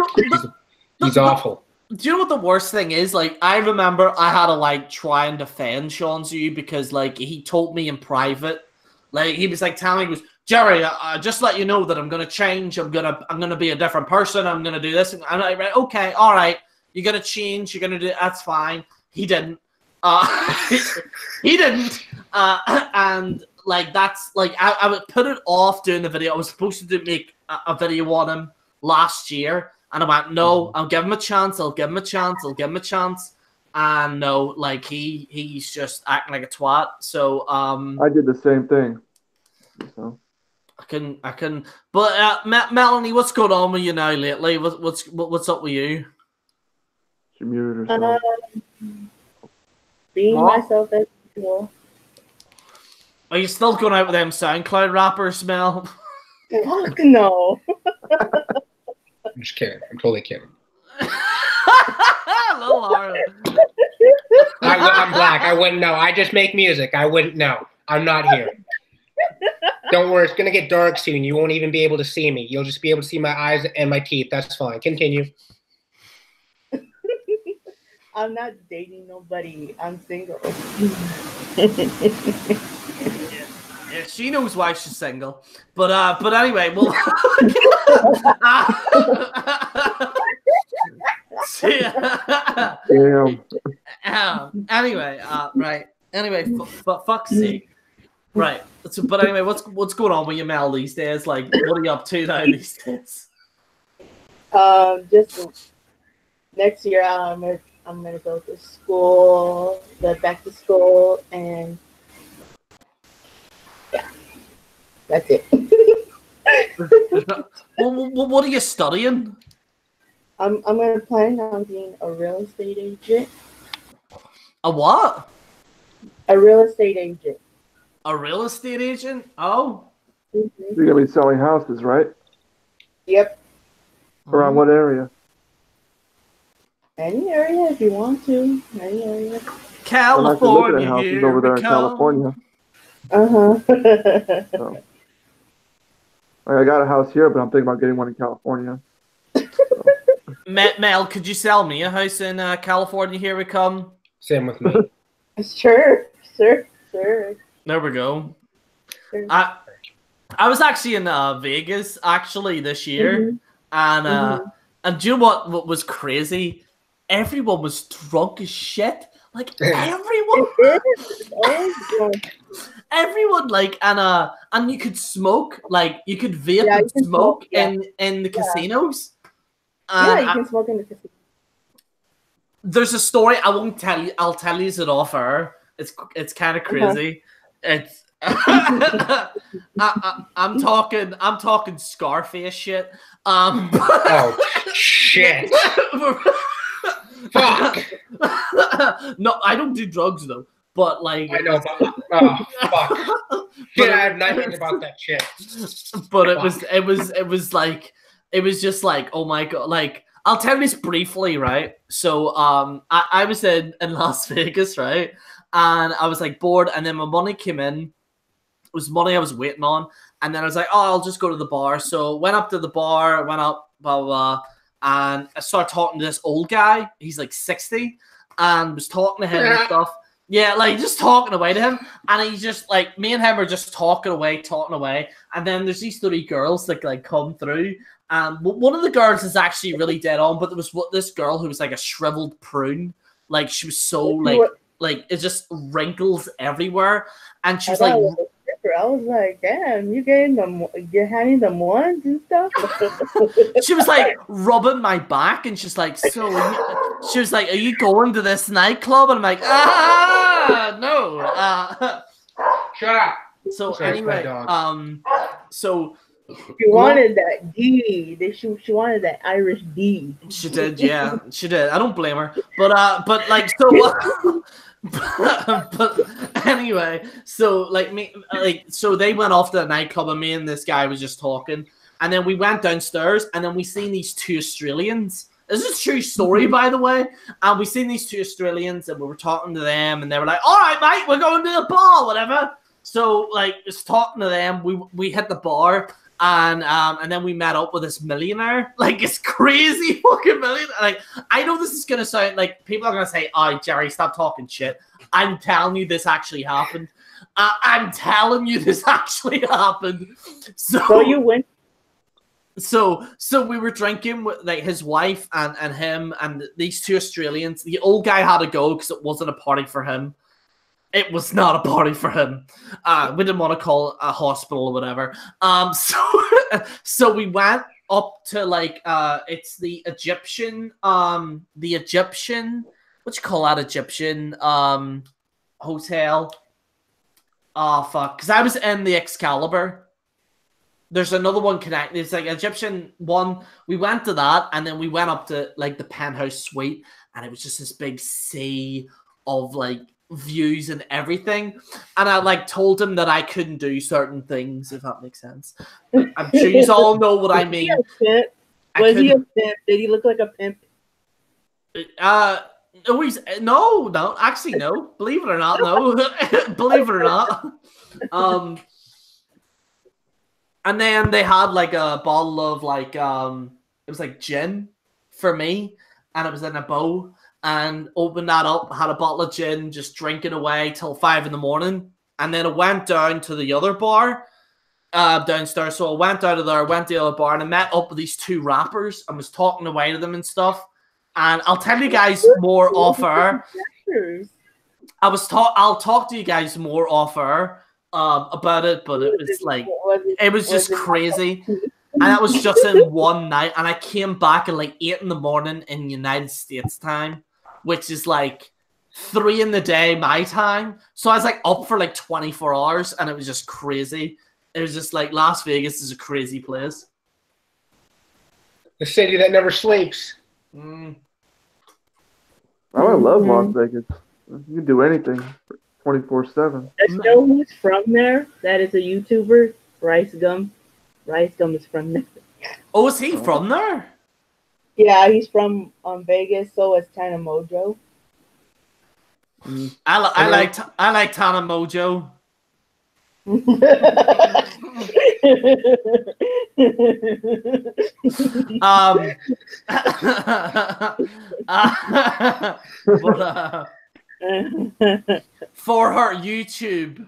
he's awful. Do you know what the worst thing is? Like, I remember I had to like try and defend Sean's View because like he told me in private, like he was like telling me, he was, Gerry, just let you know that I'm gonna change. I'm gonna be a different person. I'm gonna do this. And I'm like, right, okay, all right. You're gonna change. You're gonna do. That's fine. He didn't. He didn't. And like that's like I would put it off doing the video. I was supposed to make a video on him last year, and I went, no, I'll give him a chance. I'll give him a chance. I'll give him a chance. And no, like he's just acting like a twat. So I did the same thing. So. I can. But Melanie, what's going on with you now lately? What's up with you? She muted herself. Being myself as usual. Are you still going out with them SoundCloud rappers, Mel? No. I'm just kidding. I'm totally kidding. Little Harley. I'm black. I wouldn't know. I just make music. I wouldn't know. I'm not here. Don't worry. It's going to get dark soon. You won't even be able to see me. You'll just be able to see my eyes and my teeth. That's fine. Continue. I'm not dating nobody. I'm single. Yeah, she knows why she's single. But anyway, well. Anyway, right. Anyway, for fuck's sake. Right. So, but anyway, what's going on with you, Mel, these days? Like, what are you up to now these days? Just next year, I'm gonna go to school, back to school, and yeah, that's it. What are you studying? I'm gonna plan on being a real estate agent. A what? A real estate agent. A real estate agent? Oh. Mm-hmm. You're gonna be selling houses, right? Yep. Around what area? Any area if you want to. Any area. California. I'm houses over there in California. Uh-huh. So. I got a house here, but I'm thinking about getting one in California. So. Mel, could you sell me a house in California? Here we come. Same with me. Sure. There we go. Sure. I was actually in Vegas actually this year, And do you know what was crazy? Everyone was drunk as shit. Like everyone, everyone, like, and you could smoke, like you could vape and smoke in the casinos. Yeah, you can smoke in the casino. There's a story I won't tell you. I'll tell you it off air. It's kind of crazy. It's I'm talking Scarface shit. Oh shit! Fuck! No, I don't do drugs though. But like, I know, but fuck! Shit, I have nightmares about that shit. But it was just like, oh my god! Like, I'll tell you this briefly, right? So, I was in Las Vegas, right? And I was like bored, and then my money came in. It was money I was waiting on, and then I was like, oh, I'll just go to the bar. So went up to the bar, went up, blah blah blah, and I started talking to this old guy. He's like 60, and was talking to him and stuff. Yeah, like just talking away to him, and he's just like, me and him are just talking away, and then there's these 3 girls that like come through. One of the girls is actually really dead on, but there was this girl who was like a shriveled prune, like she was so like it's just wrinkles everywhere, and she was like. I was like, damn, you're handing them ones and stuff. She was like rubbing my back, and she's like, she was like, are you going to this nightclub? And I'm like, no. Shut up. So anyway, so she wanted that D. She wanted that Irish D. She did, yeah, she did. I don't blame her, but like so. But anyway, so so they went off to the nightclub, and me and this guy was just talking, and then we went downstairs, and then we seen these 2 Australians. This is a true story, by the way. And we seen these 2 Australians, and we were talking to them, and they were like, "All right, mate, we're going to the bar, whatever." So like, just talking to them, we hit the bar. And then we met up with this millionaire, like this crazy fucking millionaire. Like, I know this is gonna sound like people are gonna say, "Oh, Gerry, stop talking shit." I'm telling you, this actually happened. I'm telling you, this actually happened. So you went. So we were drinking with like his wife and him and these 2 Australians. The old guy had to go because it wasn't a party for him. It was not a party for him. We didn't want to call a hospital or whatever. So we went up to like it's the Egyptian what you call that, Egyptian hotel. Oh fuck, because I was in the Excalibur. There's another one connected. It's like Egyptian one. We went to that, and then we went up to like the penthouse suite, and it was just this big sea of like views and everything. And I like told him that I couldn't do certain things, if that makes sense. I'm sure you all know what I mean. Was he a pimp? Did he look like a pimp? No, actually no. Believe it or not, no. Believe it or not. And then they had like a bottle of like it was like gin for me, and it was in a bowl. And opened that up, had a bottle of gin, just drinking away till 5 a.m. And then I went down to the other bar downstairs. So I went out of there, went to the other bar, and I met up with these 2 rappers and was talking away to them and stuff. And I'll tell you guys more off air. I'll talk to you guys more off air about it, but it was like it was just crazy. And that was just in one night. And I came back at like 8 a.m. in United States time, which is like 3 a.m. my time. So I was like up for like 24 hours, and it was just crazy. It was just like Las Vegas is a crazy place. The city that never sleeps. I love Las Vegas. You can do anything 24/7. You know who's from there? That is a YouTuber, Rice Gum. Rice Gum is from there. Oh, is he from there? Yeah, he's from Vegas. So is Tana Mojo. I like Tana Mojo. For her YouTube.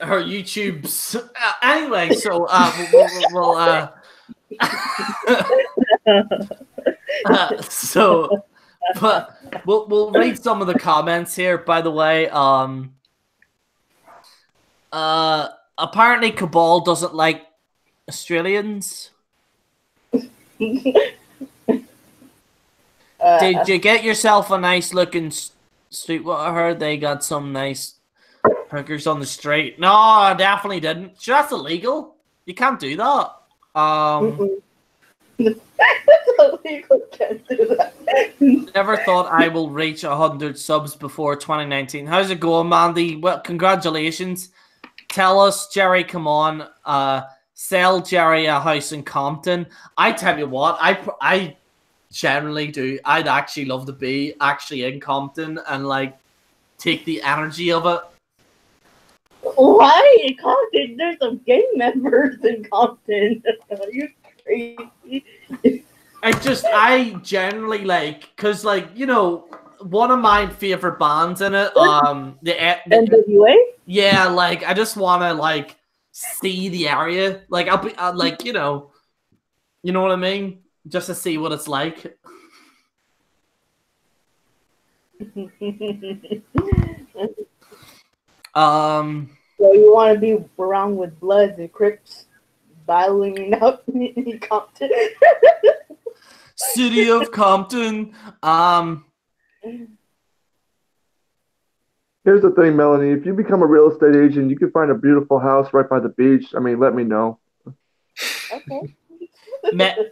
her YouTube's anyway. So so, but we'll read some of the comments here. By the way, apparently Cabal doesn't like Australians. Did you get yourself a nice looking street? What I heard they got some nice hookers on the street. No, I definitely didn't. Sure, that's illegal. You can't do that. Illegal, can't do that. Never thought I will reach 100 subs before 2019. How's it going, Mandy? Well, congratulations. Tell us, Gerry, come on. Sell Gerry a house in Compton. I tell you what, I generally do. I'd actually love to be actually in Compton and like take the energy of it. Why in Compton? There's some gang members in Compton. Are you crazy? I generally like, cause like, you know, one of my favorite bands in it, the NWA. Yeah, like I just want to like see the area. Like I'll be like, you know what I mean, just to see what it's like. So you want to be around with Bloods and Crips battling out in Compton? City of Compton. Here's the thing, Melanie. If you become a real estate agent, you can find a beautiful house right by the beach. I mean, let me know. Okay.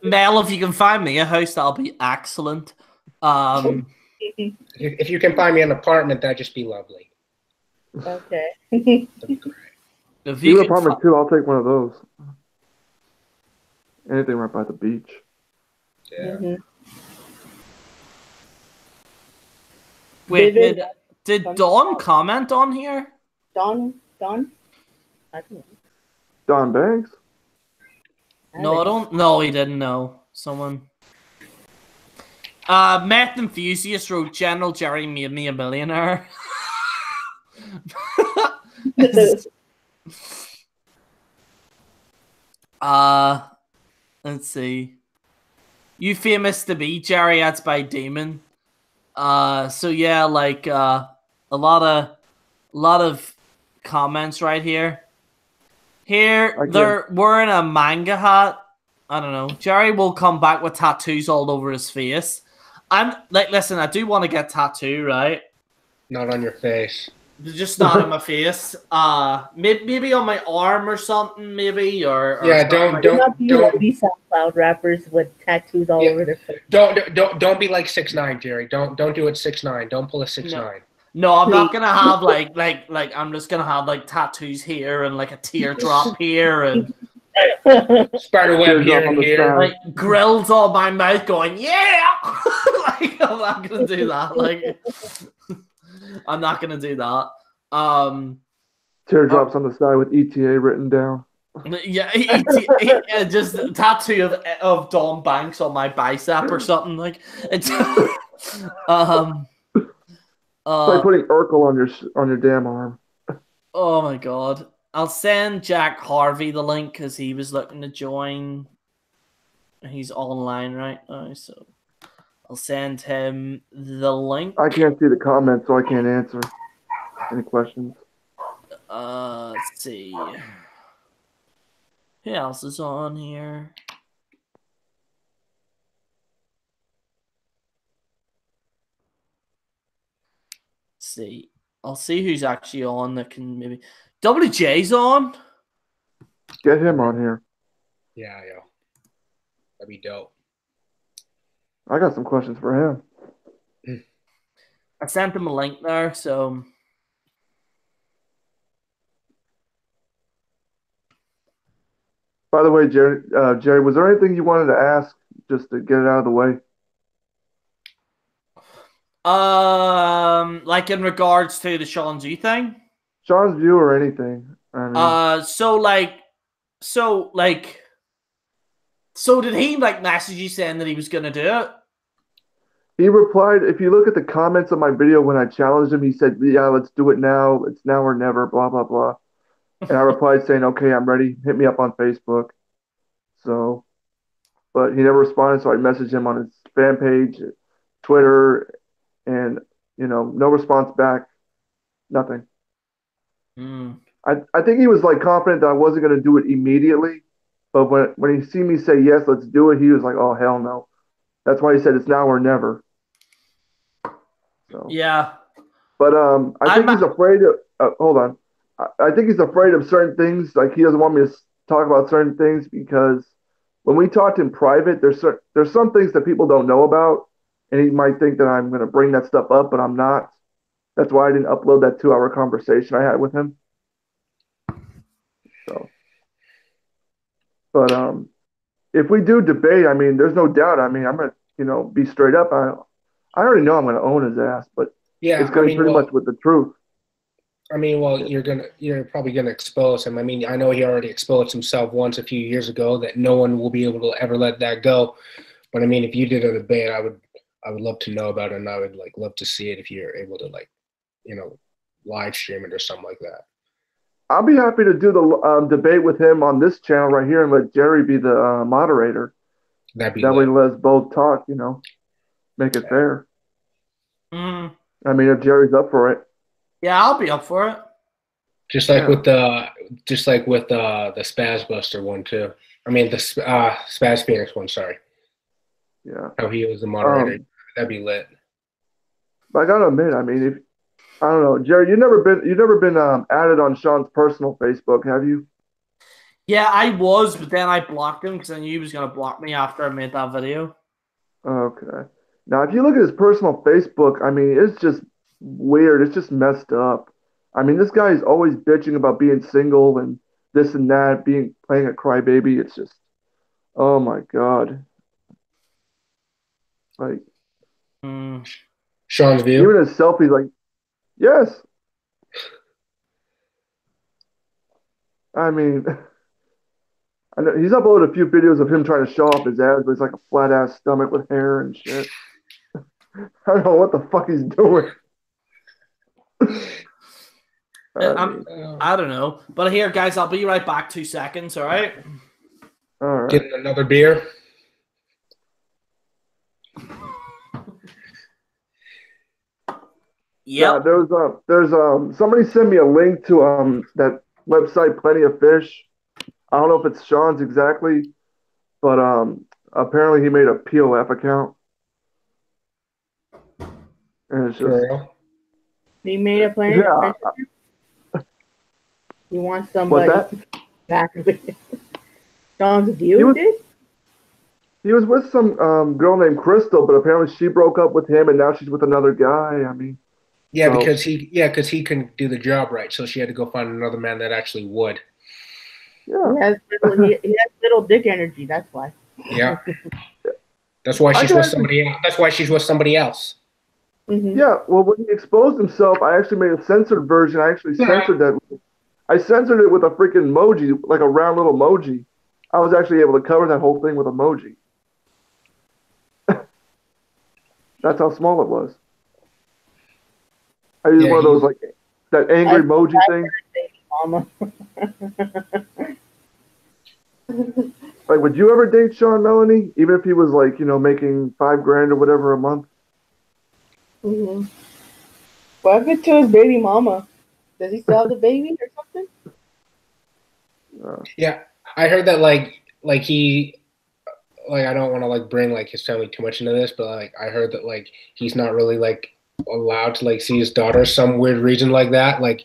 Mel, if you can find me a house, that'll be excellent. If you can find me an apartment, that'd just be lovely. Okay. If You you an can apartment too, I'll take one of those. Anything right by the beach. Yeah. Wait, did Dawn comment on here? Don? I don't know. Don Banks? No, I don't. No, he didn't know. Someone. Meth Enthusiast wrote, General Gerry made me a millionaire. Let's see. You famous to be, Gerry, that's by Demon. So yeah, like a lot of comments right here. Here, they're wearing a manga hat. I don't know. Gerry will come back with tattoos all over his face. I'm like, listen, I do want to get tattoo, right? Not on your face. Just not on my face. Maybe on my arm or something, maybe or yeah. Don't like these SoundCloud rappers with tattoos all over their face. Don't be like 6ix9ine, Gerry. Don't do it 6ix9ine. Don't pull a 6ix9ine. No, I'm not gonna have like I'm just gonna have like tattoos here and like a teardrop here and spiderweb here and here. Like grills on my mouth going, yeah. Like I'm not gonna do that. Like I'm not gonna do that. Teardrops on the side with ETA written down. Yeah, just a tattoo of Don Banks on my bicep or something like. It's like putting Urkel on your damn arm. Oh my god. I'll send Jack Harvey the link because he was looking to join. He's online right now, so I'll send him the link. I can't see the comments, so I can't answer any questions. Let's see. Who else is on here? See, I'll see who's actually on that can maybe. WJ's on. Get him on here. Yeah. That'd be dope. I got some questions for him. I sent him a link there, so. By the way, Gerry, was there anything you wanted to ask just to get it out of the way? Like in regards to the Sean Z thing? Sean's view or anything? I mean, so did he like message you saying that he was gonna do it? He replied, if you look at the comments on my video when I challenged him, he said, yeah, let's do it now. It's now or never, blah, blah, blah. And I replied saying, okay, I'm ready. Hit me up on Facebook. So, but he never responded. So I messaged him on his fan page, Twitter, and, no response back, nothing. Mm. I think he was like confident that I wasn't going to do it immediately. But when he see me say, yes, let's do it, he was like, oh, hell no. That's why he said it's now or never. So. Yeah. But I think he's afraid of. Hold on, I think he's afraid of certain things. Like he doesn't want me to talk about certain things because when we talked in private, there's some things that people don't know about, and he might think that I'm going to bring that stuff up, but I'm not. That's why I didn't upload that 2-hour conversation I had with him. So, but if we do debate, I mean, there's no doubt. I mean, I'm gonna be straight up. I already know I'm gonna own his ass, but Yeah, it's gonna be pretty much with the truth. I mean, well, you're probably gonna expose him. I mean, I know he already exposed himself once a few years ago that no one will be able to ever let that go. But I mean, if you did a debate, I would love to know about it, and I would love to see it if you're able to live stream it or something like that. I'll be happy to do the debate with him on this channel right here and let Gerry be the moderator. That'd be that way, lit. let us both talk. Make it fair. Mm. I mean, if Jerry's up for it. Yeah, I'll be up for it. Just like with the Spaz Buster one too. I mean the Spaz Phoenix one. Sorry. Yeah. How he was the moderator. That'd be lit. But I gotta admit, I mean, if I don't know, Gerry, you've never been added on Sean's personal Facebook, have you? Yeah, I was, but then I blocked him because I knew he was gonna block me after I made that video. Okay. Now, if you look at his personal Facebook, I mean, it's just weird. It's just messed up. I mean, this guy is always bitching about being single and this and that, playing a crybaby. It's just, oh my God. Like, Sean's view. even his selfies, like, yes. I mean, I know he's uploaded a few videos of him trying to show off his abs, but it's like a flat ass stomach with hair and shit. I don't know what the fuck he's doing. I don't know. But here, guys, I'll be right back. 2 seconds, all right? All right. Getting another beer. Yeah. There's somebody sent me a link to that website Plenty of Fish. I don't know if it's Sean's exactly, but apparently he made a POF account. And it's just he made a plan. Yeah. He wants somebody back with him. Sean's view He was with some girl named Crystal, but apparently she broke up with him and now she's with another guy. I mean, yeah, so, because he couldn't do the job right, so she had to go find another man that actually would. Yeah, he has little dick energy. That's why. Yeah, that's why she's with somebody else. That's why she's with somebody else. Mm-hmm. Yeah, well, when he exposed himself, I actually made a censored version. I actually censored that. I censored it with a freaking emoji, like a round little emoji. I was actually able to cover that whole thing with emoji. That's how small it was. I used one of those, like, that angry emoji thing. Mama. Like, would you ever date Sean, Melanie? Even if he was, like, making $5,000 or whatever a month? Mm-hmm. What happened to his baby mama? Does he still have the baby or something? Yeah, I heard that he I don't want to bring his family too much into this, but I heard that he's not really allowed to see his daughter some weird reason like that. Well,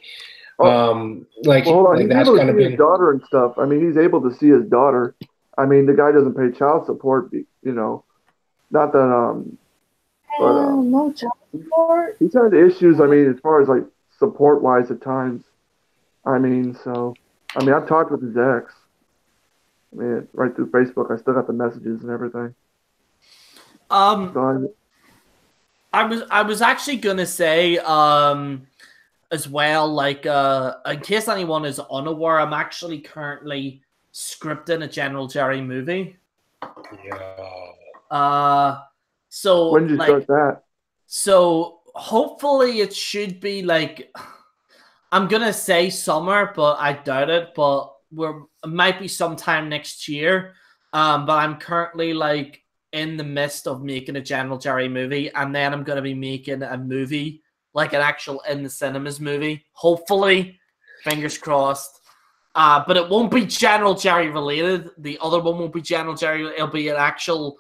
hold on. He's that's able kind to of see his daughter and stuff. I mean, he's able to see his daughter. I mean, the guy doesn't pay child support. Not that no child support. He's had issues. I mean, as far as support wise at times. I mean, I've talked with his ex. I mean, right through Facebook. I still got the messages and everything. I was actually gonna say as well, in case anyone is unaware, I'm actually currently scripting a General Gerry movie. Yeah. So When did you like, start that? so hopefully it should be like, I'm gonna say summer, but I doubt it. But it might be sometime next year. But I'm currently like in the midst of making a General Jerry movie, and then I'm gonna be making a movie, like an actual in the cinemas movie. Hopefully, fingers crossed. But it won't be General Jerry related. The other one won't be General Jerry. It'll be an actual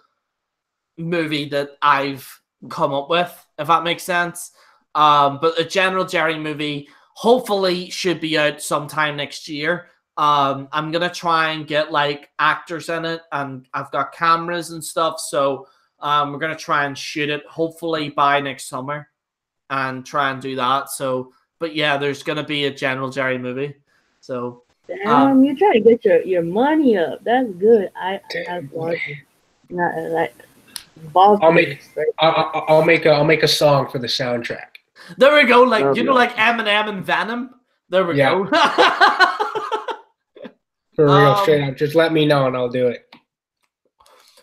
movie that I've come up with, if that makes sense. But a General Jerry movie hopefully should be out sometime next year. I'm gonna try and get like actors in it, and I've got cameras and stuff. So we're gonna try and shoot it hopefully by next summer, and try and do that. So, but yeah, there's gonna be a General Jerry movie. So Damn, you're trying to get your money up. That's good. I applaud you. Not like I'll make a song for the soundtrack. there we go. Like, That'd you be know, like Eminem and Venom. There we Yeah. go. For real, straight up. Just let me know and I'll do it.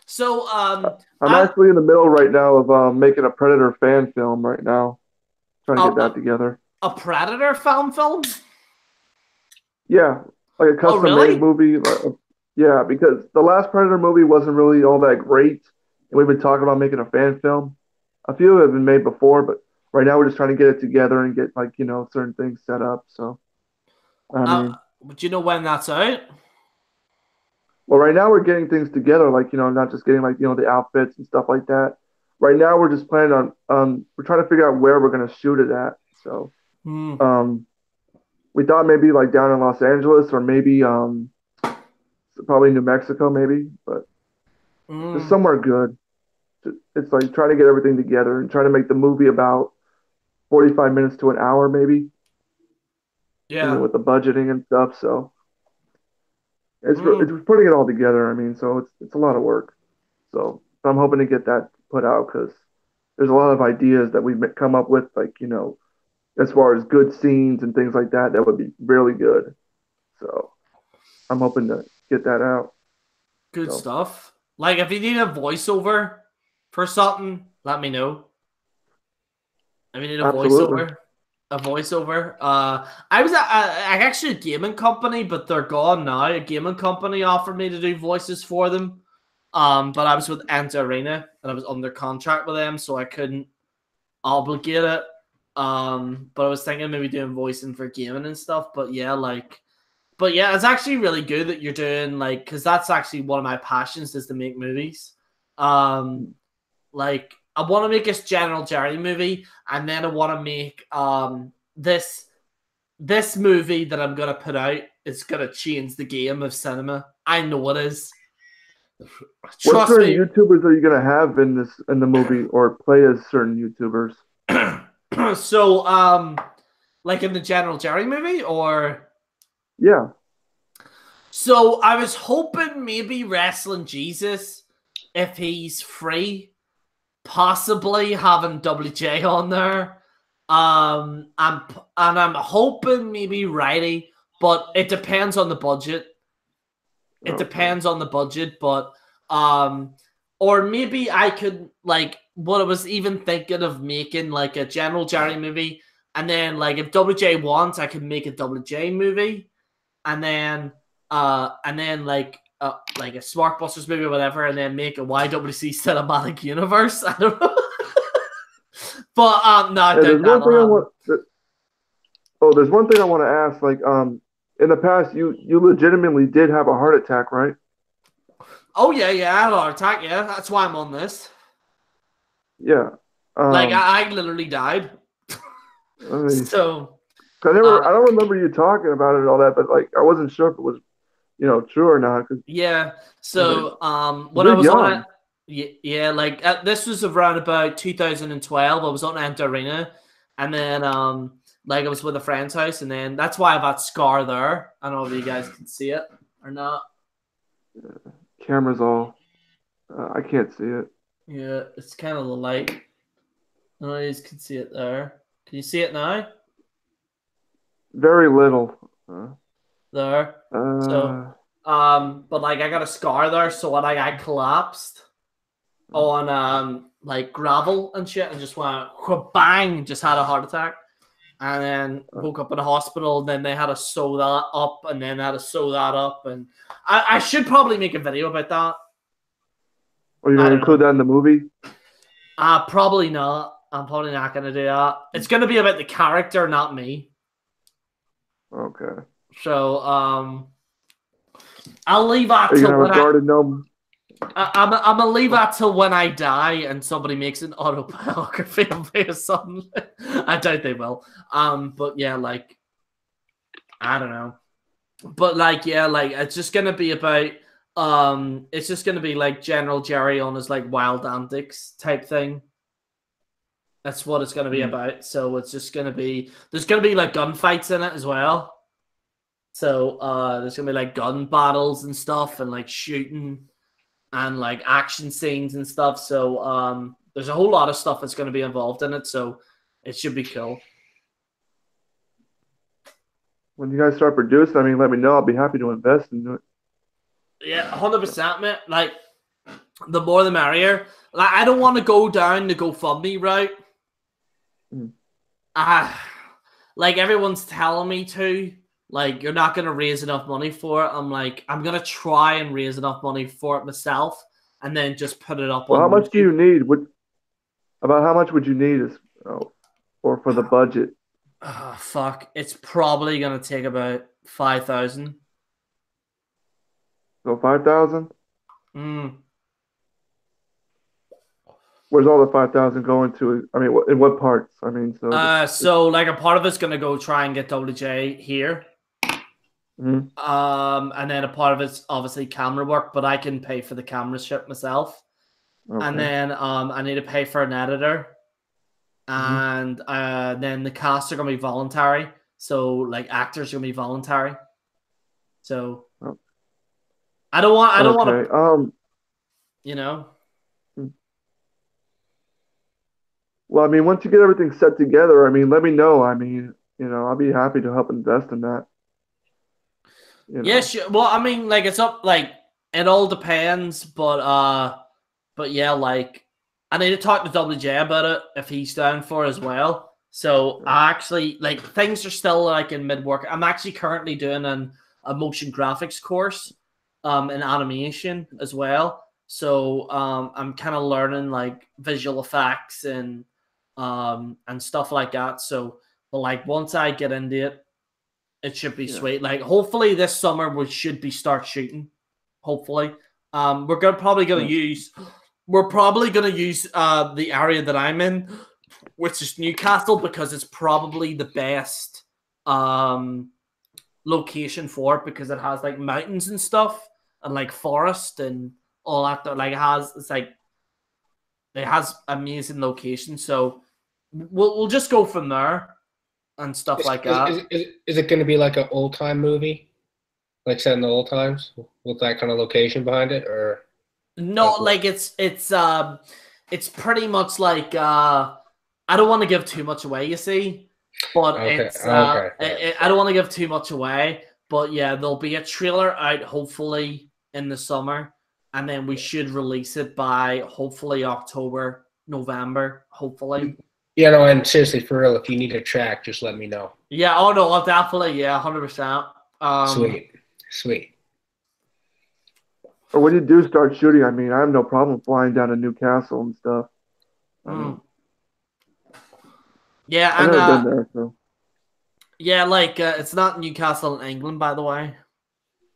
So I'm actually in the middle right now of making a Predator fan film right now. Trying to get that together. a Predator film? Yeah, like a custom really? made movie. Yeah, because the last Predator movie wasn't really all that great, and we've been talking about making a fan film. A few have been made before, but right now we're just trying to get it together and get like certain things set up. So, I mean, Do you know when that's out? well, right now we're getting things together, like not just getting like the outfits and stuff like that. Right now we're just planning on we're trying to figure out where we're gonna shoot it at. So, we thought maybe like down in Los Angeles or maybe probably New Mexico maybe, but just somewhere good. It's like trying to get everything together and trying to make the movie about 45 minutes to an hour maybe. Yeah. With the budgeting and stuff, so it's putting it all together. I mean, so it's a lot of work. So I'm hoping to get that put out because there's a lot of ideas that we've come up with, like as far as good scenes and things like that, that would be really good. So I'm hoping to get that out. Good stuff. Like, if you need a voiceover for something, let me know. If you need a voiceover. I was at actually a gaming company, but they're gone now. A gaming company offered me to do voices for them. But I was with Enter Arena and I was under contract with them, so I couldn't obligate it. But I was thinking maybe doing voicing for gaming and stuff. But yeah, it's actually really good that you're doing, like, because that's actually one of my passions is to make movies. Like, I want to make this General Jerry movie, and then I want to make this movie that I'm gonna put out. It's gonna change the game of cinema. I know it is. What certain YouTubers are you gonna have in the movie, or play as certain YouTubers? So, like in the General Jerry movie, or yeah. So I was hoping maybe Wrestling Jesus, if he's free, possibly having WJ on there. I'm hoping maybe Riley, but it depends on the budget. It depends on the budget, but or maybe I could, like, what I was even thinking of making like a General Jerry movie, and then like if WJ wants, I could make a WJ movie, and then like a Smart Busters movie or whatever, and then make a YWC cinematic universe. I don't know. But no, I there's one thing I want to ask. Like, in the past, you legitimately did have a heart attack, right? Oh yeah, I had a heart attack. Yeah, that's why I'm on this. Yeah. Like I literally died. So I don't remember you talking about it and all that, but like I wasn't sure if it was true or not. Yeah. So when I was young. Like this was around about 2012. I was on Ant Arena, and then like I was with a friend's house, and then that's why I have that scar there. I don't know if you guys can see it or not. Camera's all. I can't see it. Yeah, it's kind of the light. I don't know if you can see it there. Can you see it now? Very little. There. So, but like I got a scar there, so when I collapsed, on like gravel and shit, and just went bang, just had a heart attack, and then woke up in a hospital. Then they had to sew that up, and then had to sew that up, and I should probably make a video about that. Are you going to include that in the movie? Probably not. I'm probably not going to do that. It's going to be about the character, not me. Okay. So, I'll leave that Are you till going to regard it no? I'm gonna leave that till when I die and somebody makes an autobiography of me or something. I doubt they will. But yeah, like, I don't know. But like, yeah, like it's just gonna be about it's just gonna be like General Gerry on his like wild antics type thing. That's what it's gonna be about. So it's just gonna be there's gonna be like gunfights in it as well. So there's gonna be like gun battles and stuff and like shooting and like action scenes and stuff. So there's a whole lot of stuff that's gonna be involved in it. So it should be cool. When you guys start producing, I mean, let me know. I'll be happy to invest in it. Yeah, 100%, mate. Like, the more the merrier. Like, I don't want to go down the GoFundMe route. Like, everyone's telling me to. Like, you're not going to raise enough money for it. I'm like, I'm going to try and raise enough money for it myself and then just put it up well, on how much YouTube. do you need? About how much would you need or for the budget? Oh, fuck. It's probably going to take about 5,000. So 5,000? Mm. Where's all the 5,000 going to? I mean, in what parts? I mean, so like a part of it's going to go try and get WJ here. Mhm. And then a part of it's obviously camera work, but I can pay for the camera ship myself. Okay. And then I need to pay for an editor. And then the cast are going to be voluntary. So like actors are going to be voluntary. So I don't want to, you know. Well, I mean, once you get everything set together, I mean, let me know. I mean, I'll be happy to help invest in that. Yeah, sure. Well, I mean, like it's up, like it all depends, but yeah, like I need to talk to WJ about it if he's down for it as well. So I actually like things are still like in mid work. I'm actually currently doing a motion graphics course, in animation as well. So I'm kind of learning like visual effects and stuff like that. So, but like once I get into it, it should be sweet. Like hopefully this summer we should be start shooting. Hopefully, we're probably gonna use the area that I'm in, which is Newcastle, because it's probably the best location for it because it has like mountains and stuff and like forest and all that. Like it has amazing location. So we'll just go from there and stuff like that. Is it going to be like an old time movie, like set in the old times with that kind of location behind it, or no? Like it's pretty much like I don't want to give too much away, you see, but I don't want to give too much away. But yeah, there'll be a trailer out hopefully in the summer, and then we should release it by hopefully October, November, hopefully. Yeah, no, and seriously, for real, if you need a track, just let me know. Yeah, oh no, I'll definitely, 100%. Sweet. Or when you do start shooting, I mean, I have no problem flying down to Newcastle and stuff. Yeah, I've never been there, so. Yeah, like it's not Newcastle in England, by the way.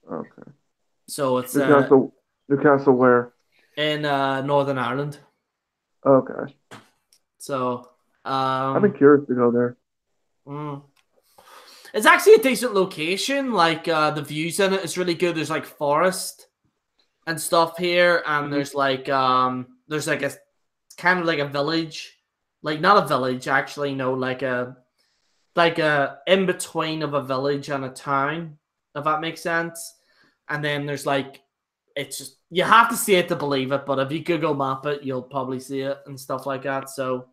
Okay. So it's Newcastle where? In Northern Ireland. Okay. So I've been curious to go there. It's actually a decent location. Like the views in it is really good. There's like forest and stuff here, and there's like a kind of like a village, like not a village actually, no, like a in between of a village and a town, if that makes sense. And then there's like it's just you have to see it to believe it, but if you Google map it, you'll probably see it and stuff like that. So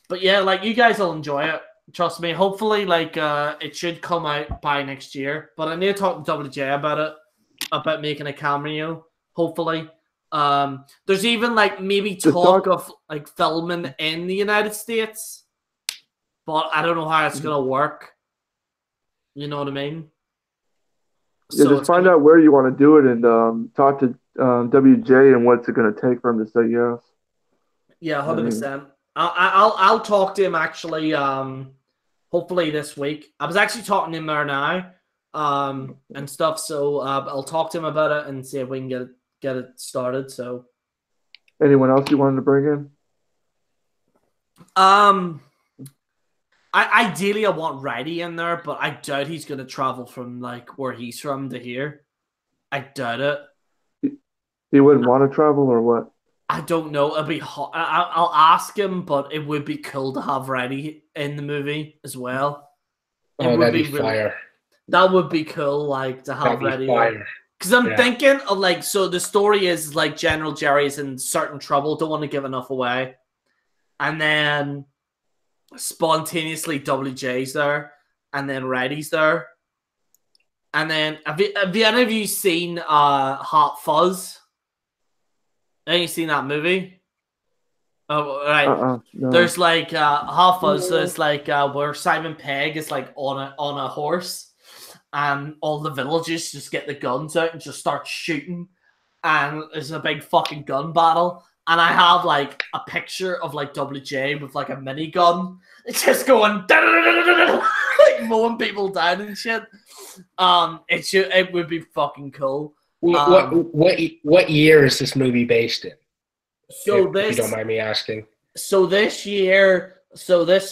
but yeah, like you guys will enjoy it. Trust me. Hopefully, like it should come out by next year. But I need to talk to WJ about it, about making a cameo. hopefully. There's even like maybe The talk talk- of like filming in the United States, but I don't know how it's gonna work. You know what I mean? Yeah, just it's find gonna- out where you want to do it and talk to WJ and what's it going to take for him to say yes. Yeah, I mean- 100%. I'll talk to him actually. Hopefully this week. I was actually talking to him there now, and stuff. So I'll talk to him about it and see if we can get it started. So, Anyone else you wanted to bring in? ideally I want Reddy in there, but I doubt he's gonna travel from like where he's from to here. I doubt it. He wouldn't want to travel or what? I don't know. It'll be hot. I'll ask him, but it would be cool to have Reddy in the movie as well. It Oh, would that'd be really- fire. That would be cool, like to have That'd Reddy. be fire. Because I'm Yeah. thinking of like, so the story is like General Jerry's in certain trouble. Don't want to give enough away, and then spontaneously WJ's there, and then Reddy's there, and then have any of you seen Hot Fuzz? Have you seen that movie? Oh, right. No. There's like Hot Fuzz. So it's like where Simon Pegg is like on a horse, and all the villagers just get the guns out and just start shooting, and there's a big fucking gun battle. And I have like a picture of like WJ with like a minigun. It's just going like mowing people down and shit. It would be fucking cool. What year is this movie based in? So If you don't mind me asking. So this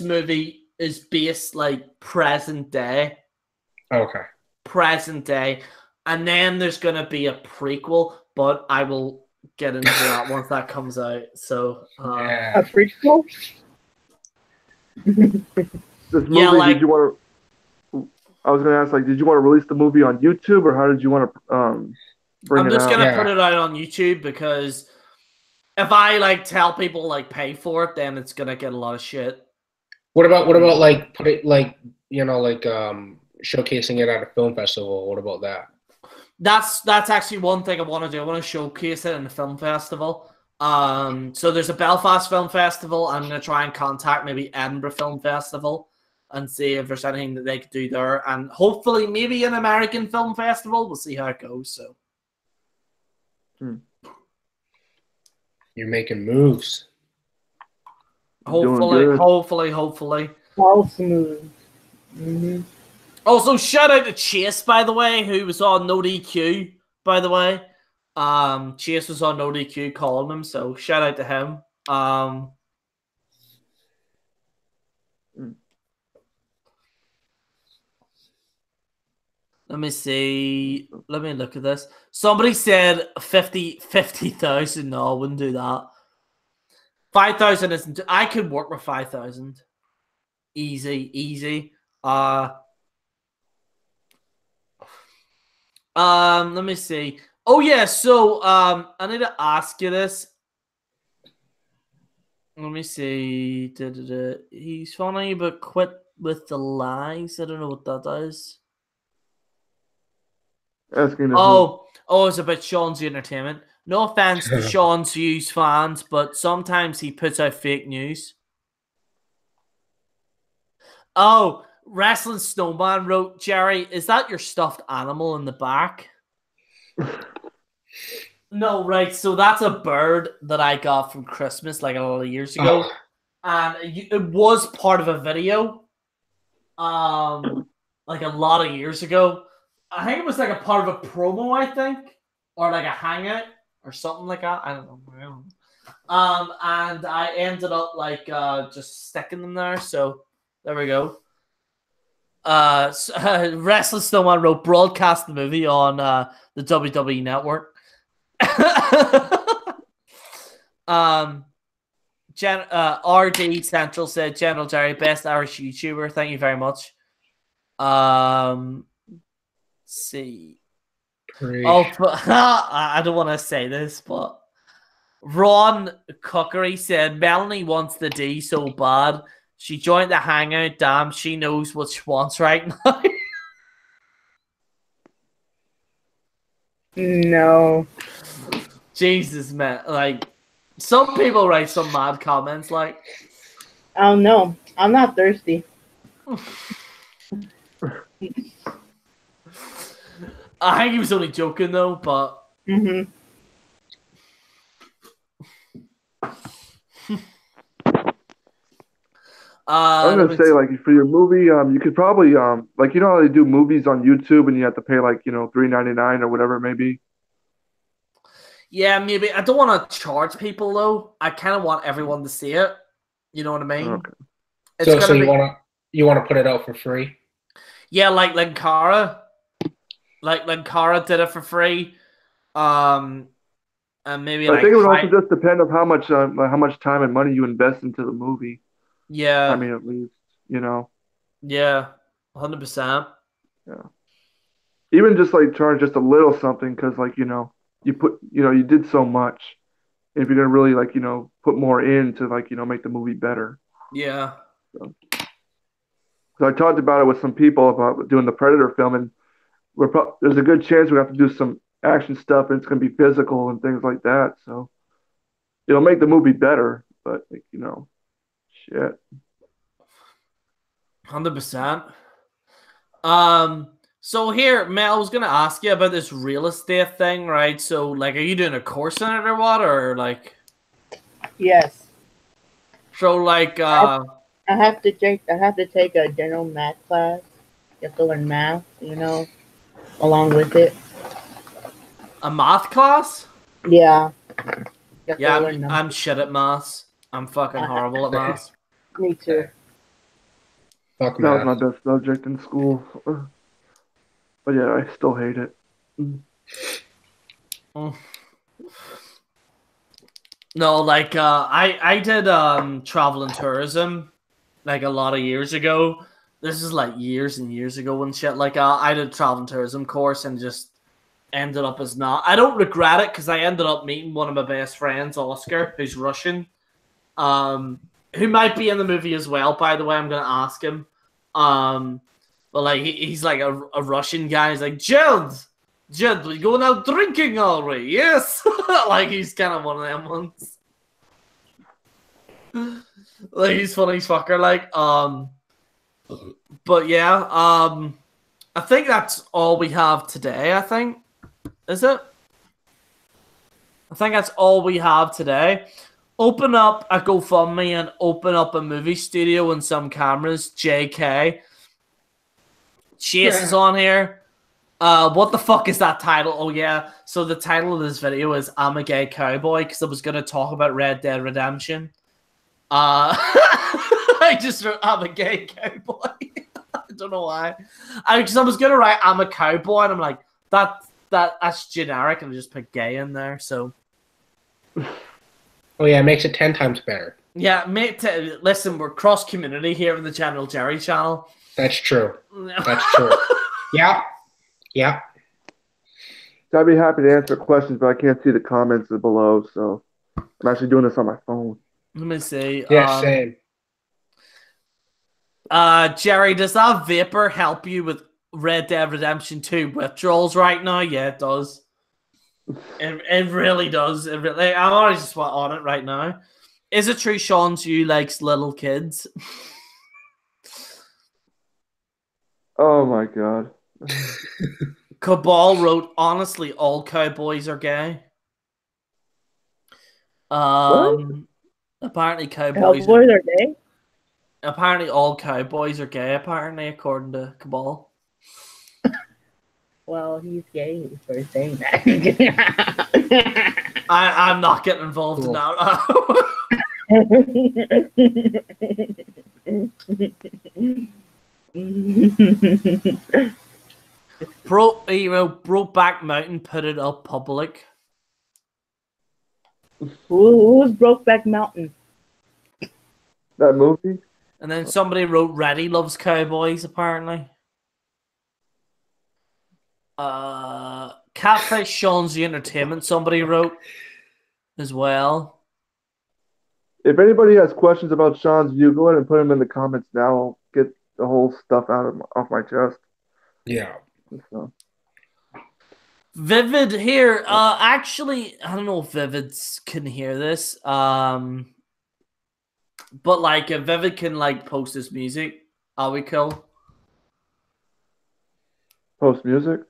movie is based like present day. Okay. Present day. And then there's gonna be a prequel, but I will get into that once that comes out. So Yeah. A prequel? This movie, Yeah, like- did you want to? I was going to ask, like, did you want to release the movie on YouTube, or how did you want to bring I'm it just out? gonna Yeah. put it out on YouTube because if I like tell people like pay for it, then it's gonna get a lot of shit. What about like put it like showcasing it at a film festival? What about that? That's actually one thing I want to do. I want to showcase it in the film festival. So there's a Belfast Film Festival. I'm gonna try and contact maybe Edinburgh Film Festival and see if there's anything that they could do there, and hopefully maybe an American Film Festival. We'll see how it goes. So You're making moves. Doing hopefully, good. hopefully. All smooth. Mm-hmm. Also, shout out to Chase, by the way, who was on No DQ, by the way. Chase was on No DQ calling him, so shout out to him. Let me see. Let me look at this. Somebody said 50,000. No, I wouldn't do that. 5,000 isn't. I could work with 5,000. Easy. Let me see. Oh yeah, so I need to ask you this. Let me see. He's funny, but quit with the lies. I don't know what that is. Asking. Oh, it's about Sean's Entertainment. No offense to Sean's Hughes fans, but sometimes he puts out fake news. Oh, Wrestling Snowman wrote, Gerry, is that your stuffed animal in the back? No, right. So that's a bird that I got from Christmas like a lot of years ago. Oh. And it was part of a video like a lot of years ago. I think it was like a part of a promo, I think, or like a hangout or something like that. I don't know. And I ended up like just sticking them there. So there we go. Wrestling Snowman wrote, broadcast the movie on the WWE Network. RD Central said, General Jerry, best Irish YouTuber. Thank you very much. See. Great. Oh, I don't want to say this, but Ron Cookery said Melanie wants the D so bad. She joined the hangout. Damn, she knows what she wants right now. No. Jesus, man. Like, some people write some mad comments like, I don't know. I'm not thirsty. I think he was only joking though, but Mm-hmm. I was let gonna me say, like, for your movie, you could probably, like, you know how they do movies on YouTube and you have to pay like, $3.99 or whatever it may be. yeah, maybe I don't want to charge people though. I kind of want everyone to see it. You know what I mean? Okay. It's So gonna you be wanna put it out for free? yeah, like Linkara, like Linkara did it for free. And maybe But I think like it would also just depend on how much time and money you invest into the movie. I yeah, mean, at least, you know, yeah, 100%. yeah. Even just like charge just a little something because, like, you did so much. And if you're gonna really, like, put more in to, like, make the movie better. Yeah, So, 'cause I talked about it with some people about doing the Predator film, and there's a good chance we have to do some action stuff, and it's gonna be physical and things like that. So it'll make the movie better, but, like, shit. 100%. So here, Mel, I was gonna ask you about this real estate thing, right? So, like, are you doing a course in it or what, or like, Yes. so like, I have to take a general math class. You have to learn math, along with it. a math class? Yeah. You have Yeah, to learn them. I'm shit at maths. I'm fucking horrible at maths. Me too. Fuck That was math. my best subject in school, but yeah, I still hate it. No, like, I did travel and tourism like a lot of years ago. This is like years and years ago and shit. Like, I did a travel and tourism course and just ended up as not. I don't regret it because I ended up meeting one of my best friends, Oscar, who's Russian, who might be in the movie as well. By the way, I'm gonna ask him. But like he's like a Russian guy. He's like, Jed, we going out drinking already? Yes, like he's kind of one of them ones. Like he's funny as fucker. Like but yeah, I think that's all we have today. I think. Is it? I think that's all we have today. Open up a GoFundMe and open up a movie studio and some cameras. JK. Chase is on here. What the fuck is that title? Oh yeah. So the title of this video is I'm a Gay Cowboy because I was gonna talk about Red Dead Redemption. I just wrote I'm a Gay Cowboy. I don't know why. I was gonna write I'm a cowboy and I'm like that's generic and I just put gay in there. So Oh yeah, it makes it 10 times better. yeah, mate. Listen, we're cross community here in the General Gerry channel. That's true. That's true. Yeah. Yeah. So I'd be happy to answer questions, but I can't see the comments below, so I'm actually doing this on my phone. Let me see. Yeah, same. Gerry, does that vapor help you with Red Dead Redemption 2 withdrawals right now? Yeah, it does. It really does. I'm already just on it right now. Is it true Sean Yu likes little kids? Oh my god. Cabal wrote, honestly, all cowboys are gay. Apparently cowboys are gay? Apparently all cowboys are gay, apparently, according to Cabal. Well, he's gay for saying that. I'm not getting involved in that. Brokeback Mountain put it up public. Who's Brokeback Mountain? That movie? And then somebody wrote Reddy loves cowboys, apparently. Catfish Sean's the entertainment, somebody wrote as well. If anybody has questions about Sean's view, go ahead and put them in the comments now. I'll get the whole stuff off my chest. Yeah. So. Vivid here. Actually, I don't know if Vivids can hear this. But like, if Vivid can like post his music, are we cool? Post music.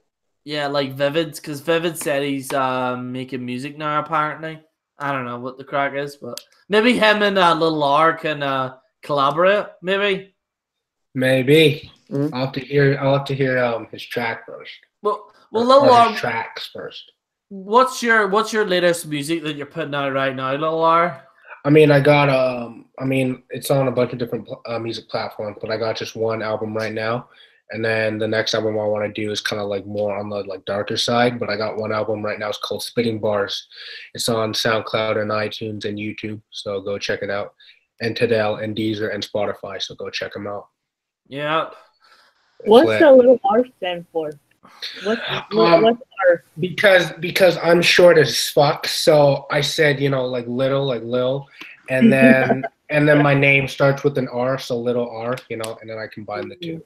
Yeah, like Vivid's, because Vivid said he's making music now. Apparently, I don't know what the crack is, but maybe him and Lil R can collaborate. Maybe. Maybe. Mhm. I'll have to hear his track first. Well, Lil Or R, his tracks first. what's your latest music that you're putting out right now, Lil R? I mean, I got it's on a bunch of different music platforms, but I got just one album right now, and then the next album I want to do is kind of like more on the like darker side. But I got one album right now. It's called Spitting Bars. It's on SoundCloud and iTunes and YouTube, so go check it out. And Tidal and Deezer and Spotify, so go check them out. Yeah. What's the little R stand for? What's R? Because I'm short as fuck, so I said, like little, like Lil, and then my name starts with an R, so little R, and then I combine the two.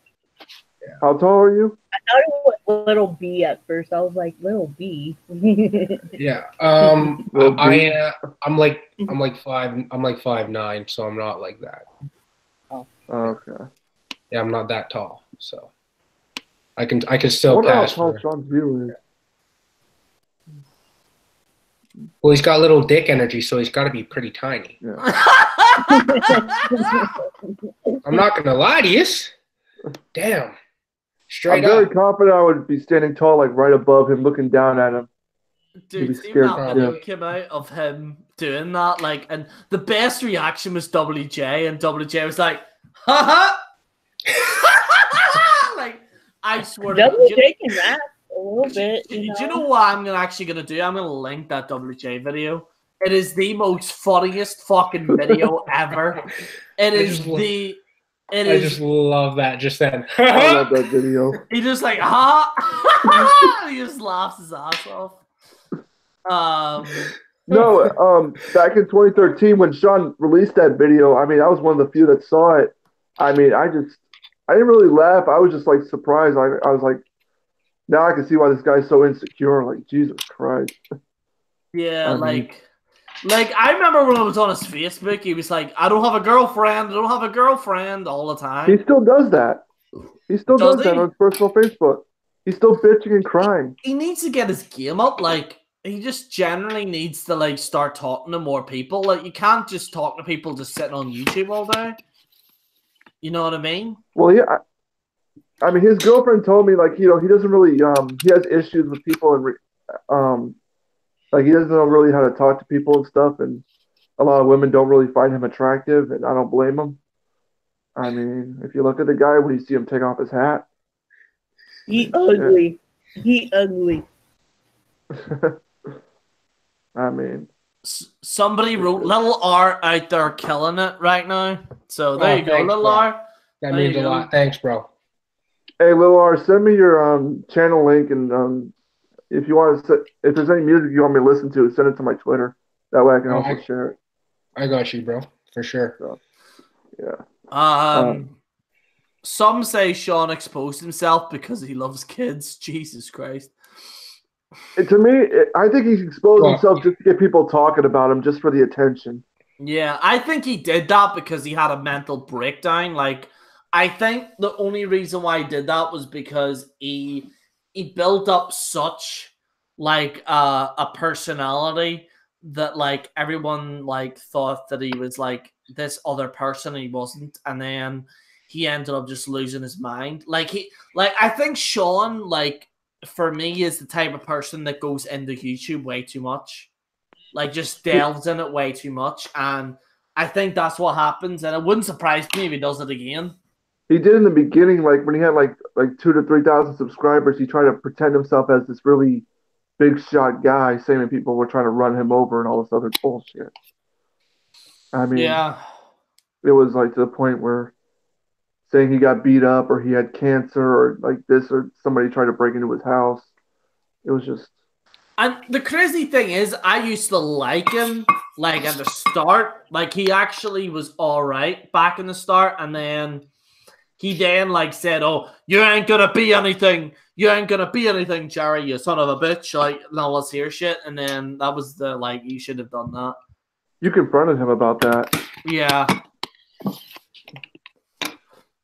Yeah. How tall are you? I thought it was little B at first. I was like, little B. Yeah. Little B? I'm like 5'9", so I'm not like that. Oh. Okay. Yeah, I'm not that tall, so I can still What pass how tall for. Sean's view is? Well, he's got little dick energy, so he's got to be pretty tiny. Yeah. I'm not gonna lie to you. Damn. I'm Straight very up. confident I would be standing tall, like right above him, looking down at him. Dude, be see scared, that video yeah. came out of him doing that, like, and the best reaction was WJ, and WJ was like, haha! Like, I swear to God. WJ can rap a little bit. Do you know what I'm actually going to do? I'm going to link that WJ video. It is the most funniest fucking video ever. It is the... It I is. just love that just then. I love that video. He just like, ha! He just laughs his ass off. No, back in 2013 when Sean released that video, I mean, I was one of the few that saw it. I mean, I didn't really laugh. I was just like surprised. I was like, now I can see why this guy's so insecure. Like, Jesus Christ. Yeah, like I remember when I was on his Facebook, he was like, I don't have a girlfriend all the time. He still does that. He still does that on his personal Facebook. He's still bitching and crying. He needs to get his game up. Like, he just generally needs to like start talking to more people. Like, you can't just talk to people just sitting on YouTube all day. You know what I mean? Well, yeah. I mean, his girlfriend told me like, he doesn't really he has issues with people and like he doesn't know really how to talk to people and stuff, and a lot of women don't really find him attractive, and I don't blame him. I mean, if you look at the guy when you see him take off his hat, he ugly. Yeah. He ugly. I mean, somebody wrote Little R out there killing it right now. So there you go, thanks, Little bro. R. That means a lot. Thanks, bro. Hey, Lil R, send me your channel link, and if you want to, if there's any music you want me to listen to, send it to my Twitter. That way I can also share it. I got you, bro, for sure. So, yeah. Some say Sean exposed himself because he loves kids. Jesus Christ. To me, I think he's exposed himself just to get people talking about him, just for the attention. Yeah, I think he did that because he had a mental breakdown. Like, I think the only reason why he did that was because he built up such like a personality that like everyone like thought that he was like this other person and he wasn't, and then he ended up just losing his mind. I think Sean, like, for me, is the type of person that goes into YouTube way too much, like just delves in it way too much, and I think that's what happens, and it wouldn't surprise me if he does it again. He did in the beginning, like when he had like 2,000 to 3,000 subscribers. He tried to pretend himself as this really big shot guy, saying that people were trying to run him over and all this other bullshit. I mean, yeah, it was like to the point where saying he got beat up or he had cancer or like this, or somebody tried to break into his house. It was just. And the crazy thing is, I used to like him, like at the start. Like, he actually was all right back in the start, and then he then like said, "Oh, you ain't gonna be anything. You ain't gonna be anything, Gerry, you son of a bitch." Like, no, let's hear shit. And then that was the like, you should have done that. You confronted him about that. Yeah.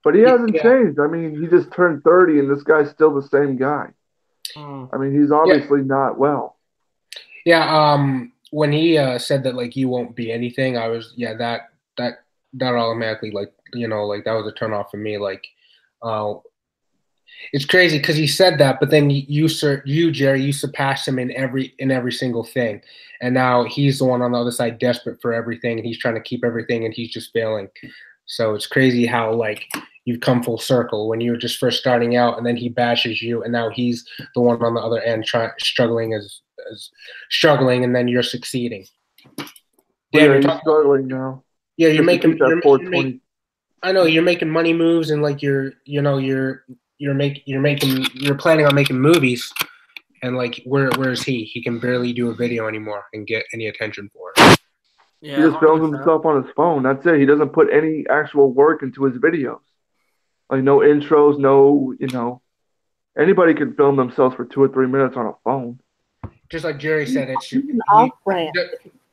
But he hasn't changed. I mean, he just turned 30 and this guy's still the same guy. I mean, he's obviously not well. Yeah, when he said that like you won't be anything, I was that automatically like like that was a turn off for me. Like, it's crazy because he said that, but then you Gerry, you surpassed him in every single thing, and now he's the one on the other side, desperate for everything, and he's trying to keep everything, and he's just failing. So it's crazy how like you've come full circle when you were just first starting out, and then he bashes you, and now he's the one on the other end struggling, and then you're succeeding. Yeah, he's struggling now. Yeah, you're making that 420. I know you're making money moves, and like you're planning on making movies, and like where's he? He can barely do a video anymore and get any attention for it. Yeah, he just films 100%. himself on his phone. That's it. He doesn't put any actual work into his videos. Like no intros, no, anybody can film themselves for 2 or 3 minutes on a phone. Just like Gerry said,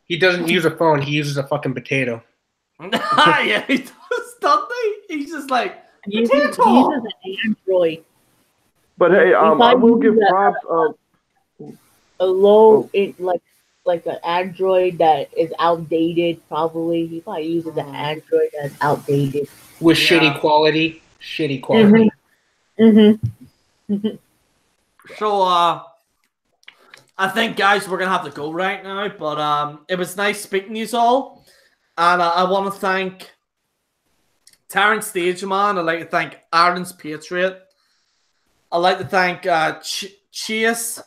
he doesn't use a phone. He uses a fucking potato. Yeah, he does, doesn't he? He's just like, he uses an Android. But hey, I will give props. A low, like an Android that is outdated. Probably he probably uses an Android that's outdated with shitty quality. Shitty quality. So, I think, guys, we're gonna have to go right now. But it was nice speaking to you all, and I want to thank Terrence Stageman. I'd like to thank Ireland's Patriot. I'd like to thank Chase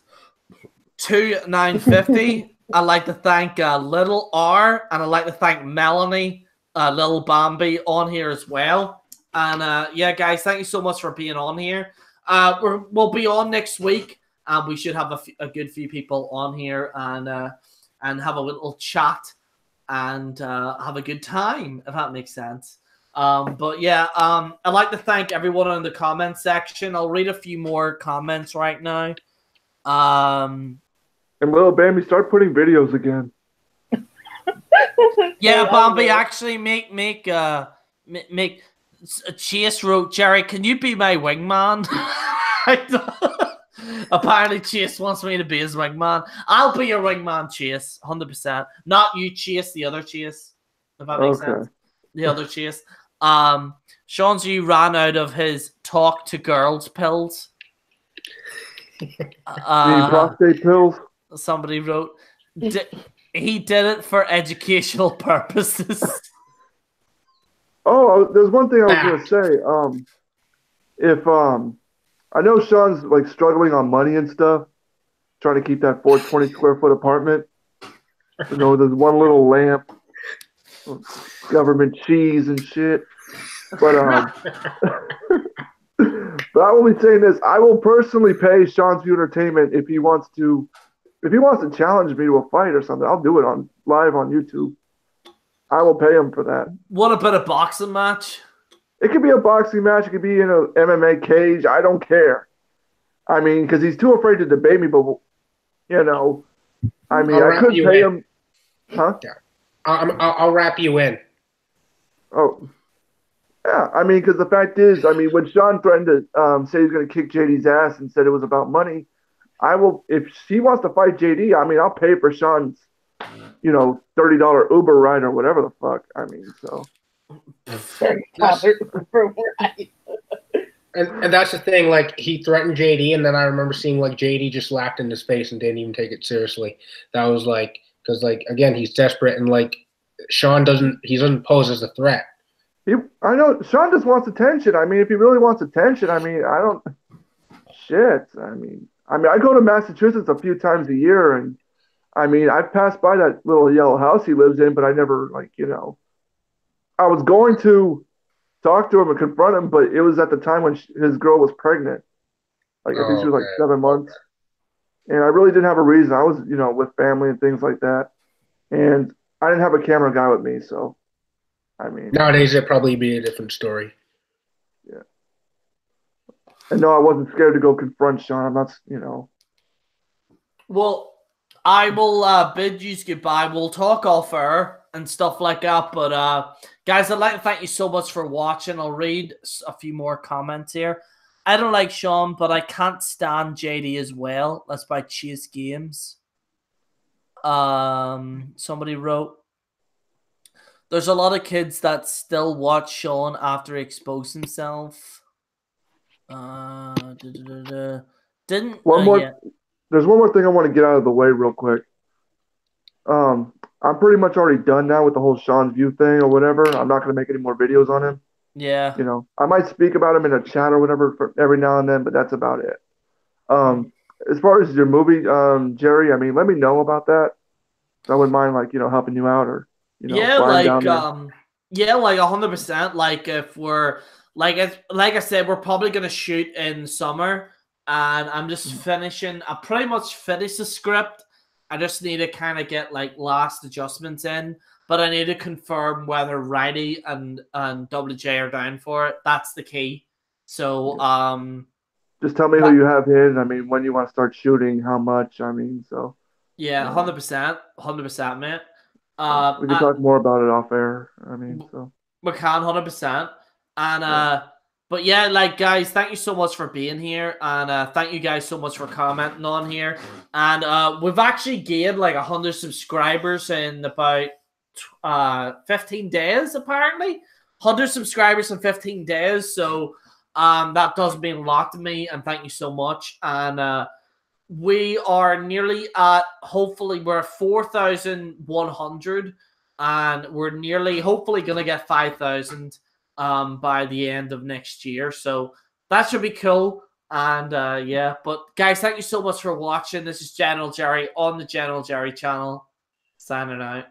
2950. I'd like to thank Little R, and I'd like to thank Melanie, Little Bambi, on here as well. And yeah, guys, thank you so much for being on here. We'll be on next week, and we should have a good few people on here and have a little chat and have a good time, if that makes sense. But yeah, I'd like to thank everyone in the comment section. I'll read a few more comments right now. And Little Bambi, start putting videos again. Yeah, Bambi, actually make Chase wrote, Gerry, can you be my wingman? Apparently Chase wants me to be his wingman. I'll be your wingman, Chase, 100%. Not you, Chase, the other Chase, if that makes sense. The other Chase. Sean's you ran out of his talk to girls pills. Prostate pills. Somebody wrote, he did it for educational purposes. Oh, there's one thing I was gonna say. If I know Sean's like struggling on money and stuff, trying to keep that 420 square foot apartment. There's one little lamp, government cheese and shit. But but I will be saying this: I will personally pay Sean's View Entertainment if he wants to challenge me to a fight or something. I'll do it live on YouTube. I will pay him for that. What about a boxing match? It could be a boxing match. It could be in an MMA cage. I don't care. I mean, because he's too afraid to debate me. But I mean, I could pay him. Huh? Yeah. I'll wrap you in. Oh. Yeah, I mean, because the fact is, I mean, when Sean threatened to say he's going to kick JD's ass and said it was about money, I will. If he wants to fight JD, I mean, I'll pay for Sean's, $30 Uber ride or whatever the fuck. I mean, so. And that's the thing. Like, he threatened JD, and then I remember seeing like JD just laughed in his face and didn't even take it seriously. That was like, because like again, he's desperate, and like Sean doesn't pose as a threat. I know Sean just wants attention. I mean, if he really wants attention, I mean, I don't. Shit. I mean, I go to Massachusetts a few times a year, and I mean, I've passed by that little yellow house he lives in, but I never, I was going to talk to him and confront him, but it was at the time when his girl was pregnant. Like, I think she was like 7 months. And I really didn't have a reason. I was, with family and things like that. And I didn't have a camera guy with me, so, I mean. Nowadays, it'd probably be a different story. Yeah. And no, I wasn't scared to go confront Sean. I'm not, you know. Well, I will bid you goodbye. We'll talk off air and stuff like that. But guys, I'd like to thank you so much for watching. I'll read a few more comments here. I don't like Sean, but I can't stand JD as well. That's by Chase Games. Somebody wrote, there's a lot of kids that still watch Sean after he exposed himself. Didn't One more. yeah. There's one more thing I want to get out of the way real quick. I'm pretty much already done now with the whole Sean's View thing or whatever. I'm not going to make any more videos on him. Yeah. You know, I might speak about him in a chat or whatever for every now and then, but that's about it. As far as your movie, Gerry, I mean, let me know about that. I wouldn't mind, like, you know, helping you out or, you know, yeah, flying like down there. yeah, like 100%. Like if we're like I said, we're probably gonna shoot in summer, and I'm just finishing. I pretty much finished the script. I just need to kind of get like last adjustments in, but I need to confirm whether Riley and WJ are down for it. That's the key. So Just tell me who you have in. I mean, when you want to start shooting, how much. I mean, so. yeah, You know, 100%, mate. we can talk more about it off air. I mean, so. We can 100%. And but yeah, like guys, thank you so much for being here, and thank you guys so much for commenting on here. And we've actually gained like 100 subscribers in about 15 days, apparently. 100 subscribers in 15 days. So that does mean a lot to me, and thank you so much. And we are nearly at, hopefully we're at 4,100, and we're nearly hopefully gonna get 5,000 by the end of next year. So that should be cool. And yeah, but guys, thank you so much for watching. This is General Gerry on the General Gerry channel, signing out.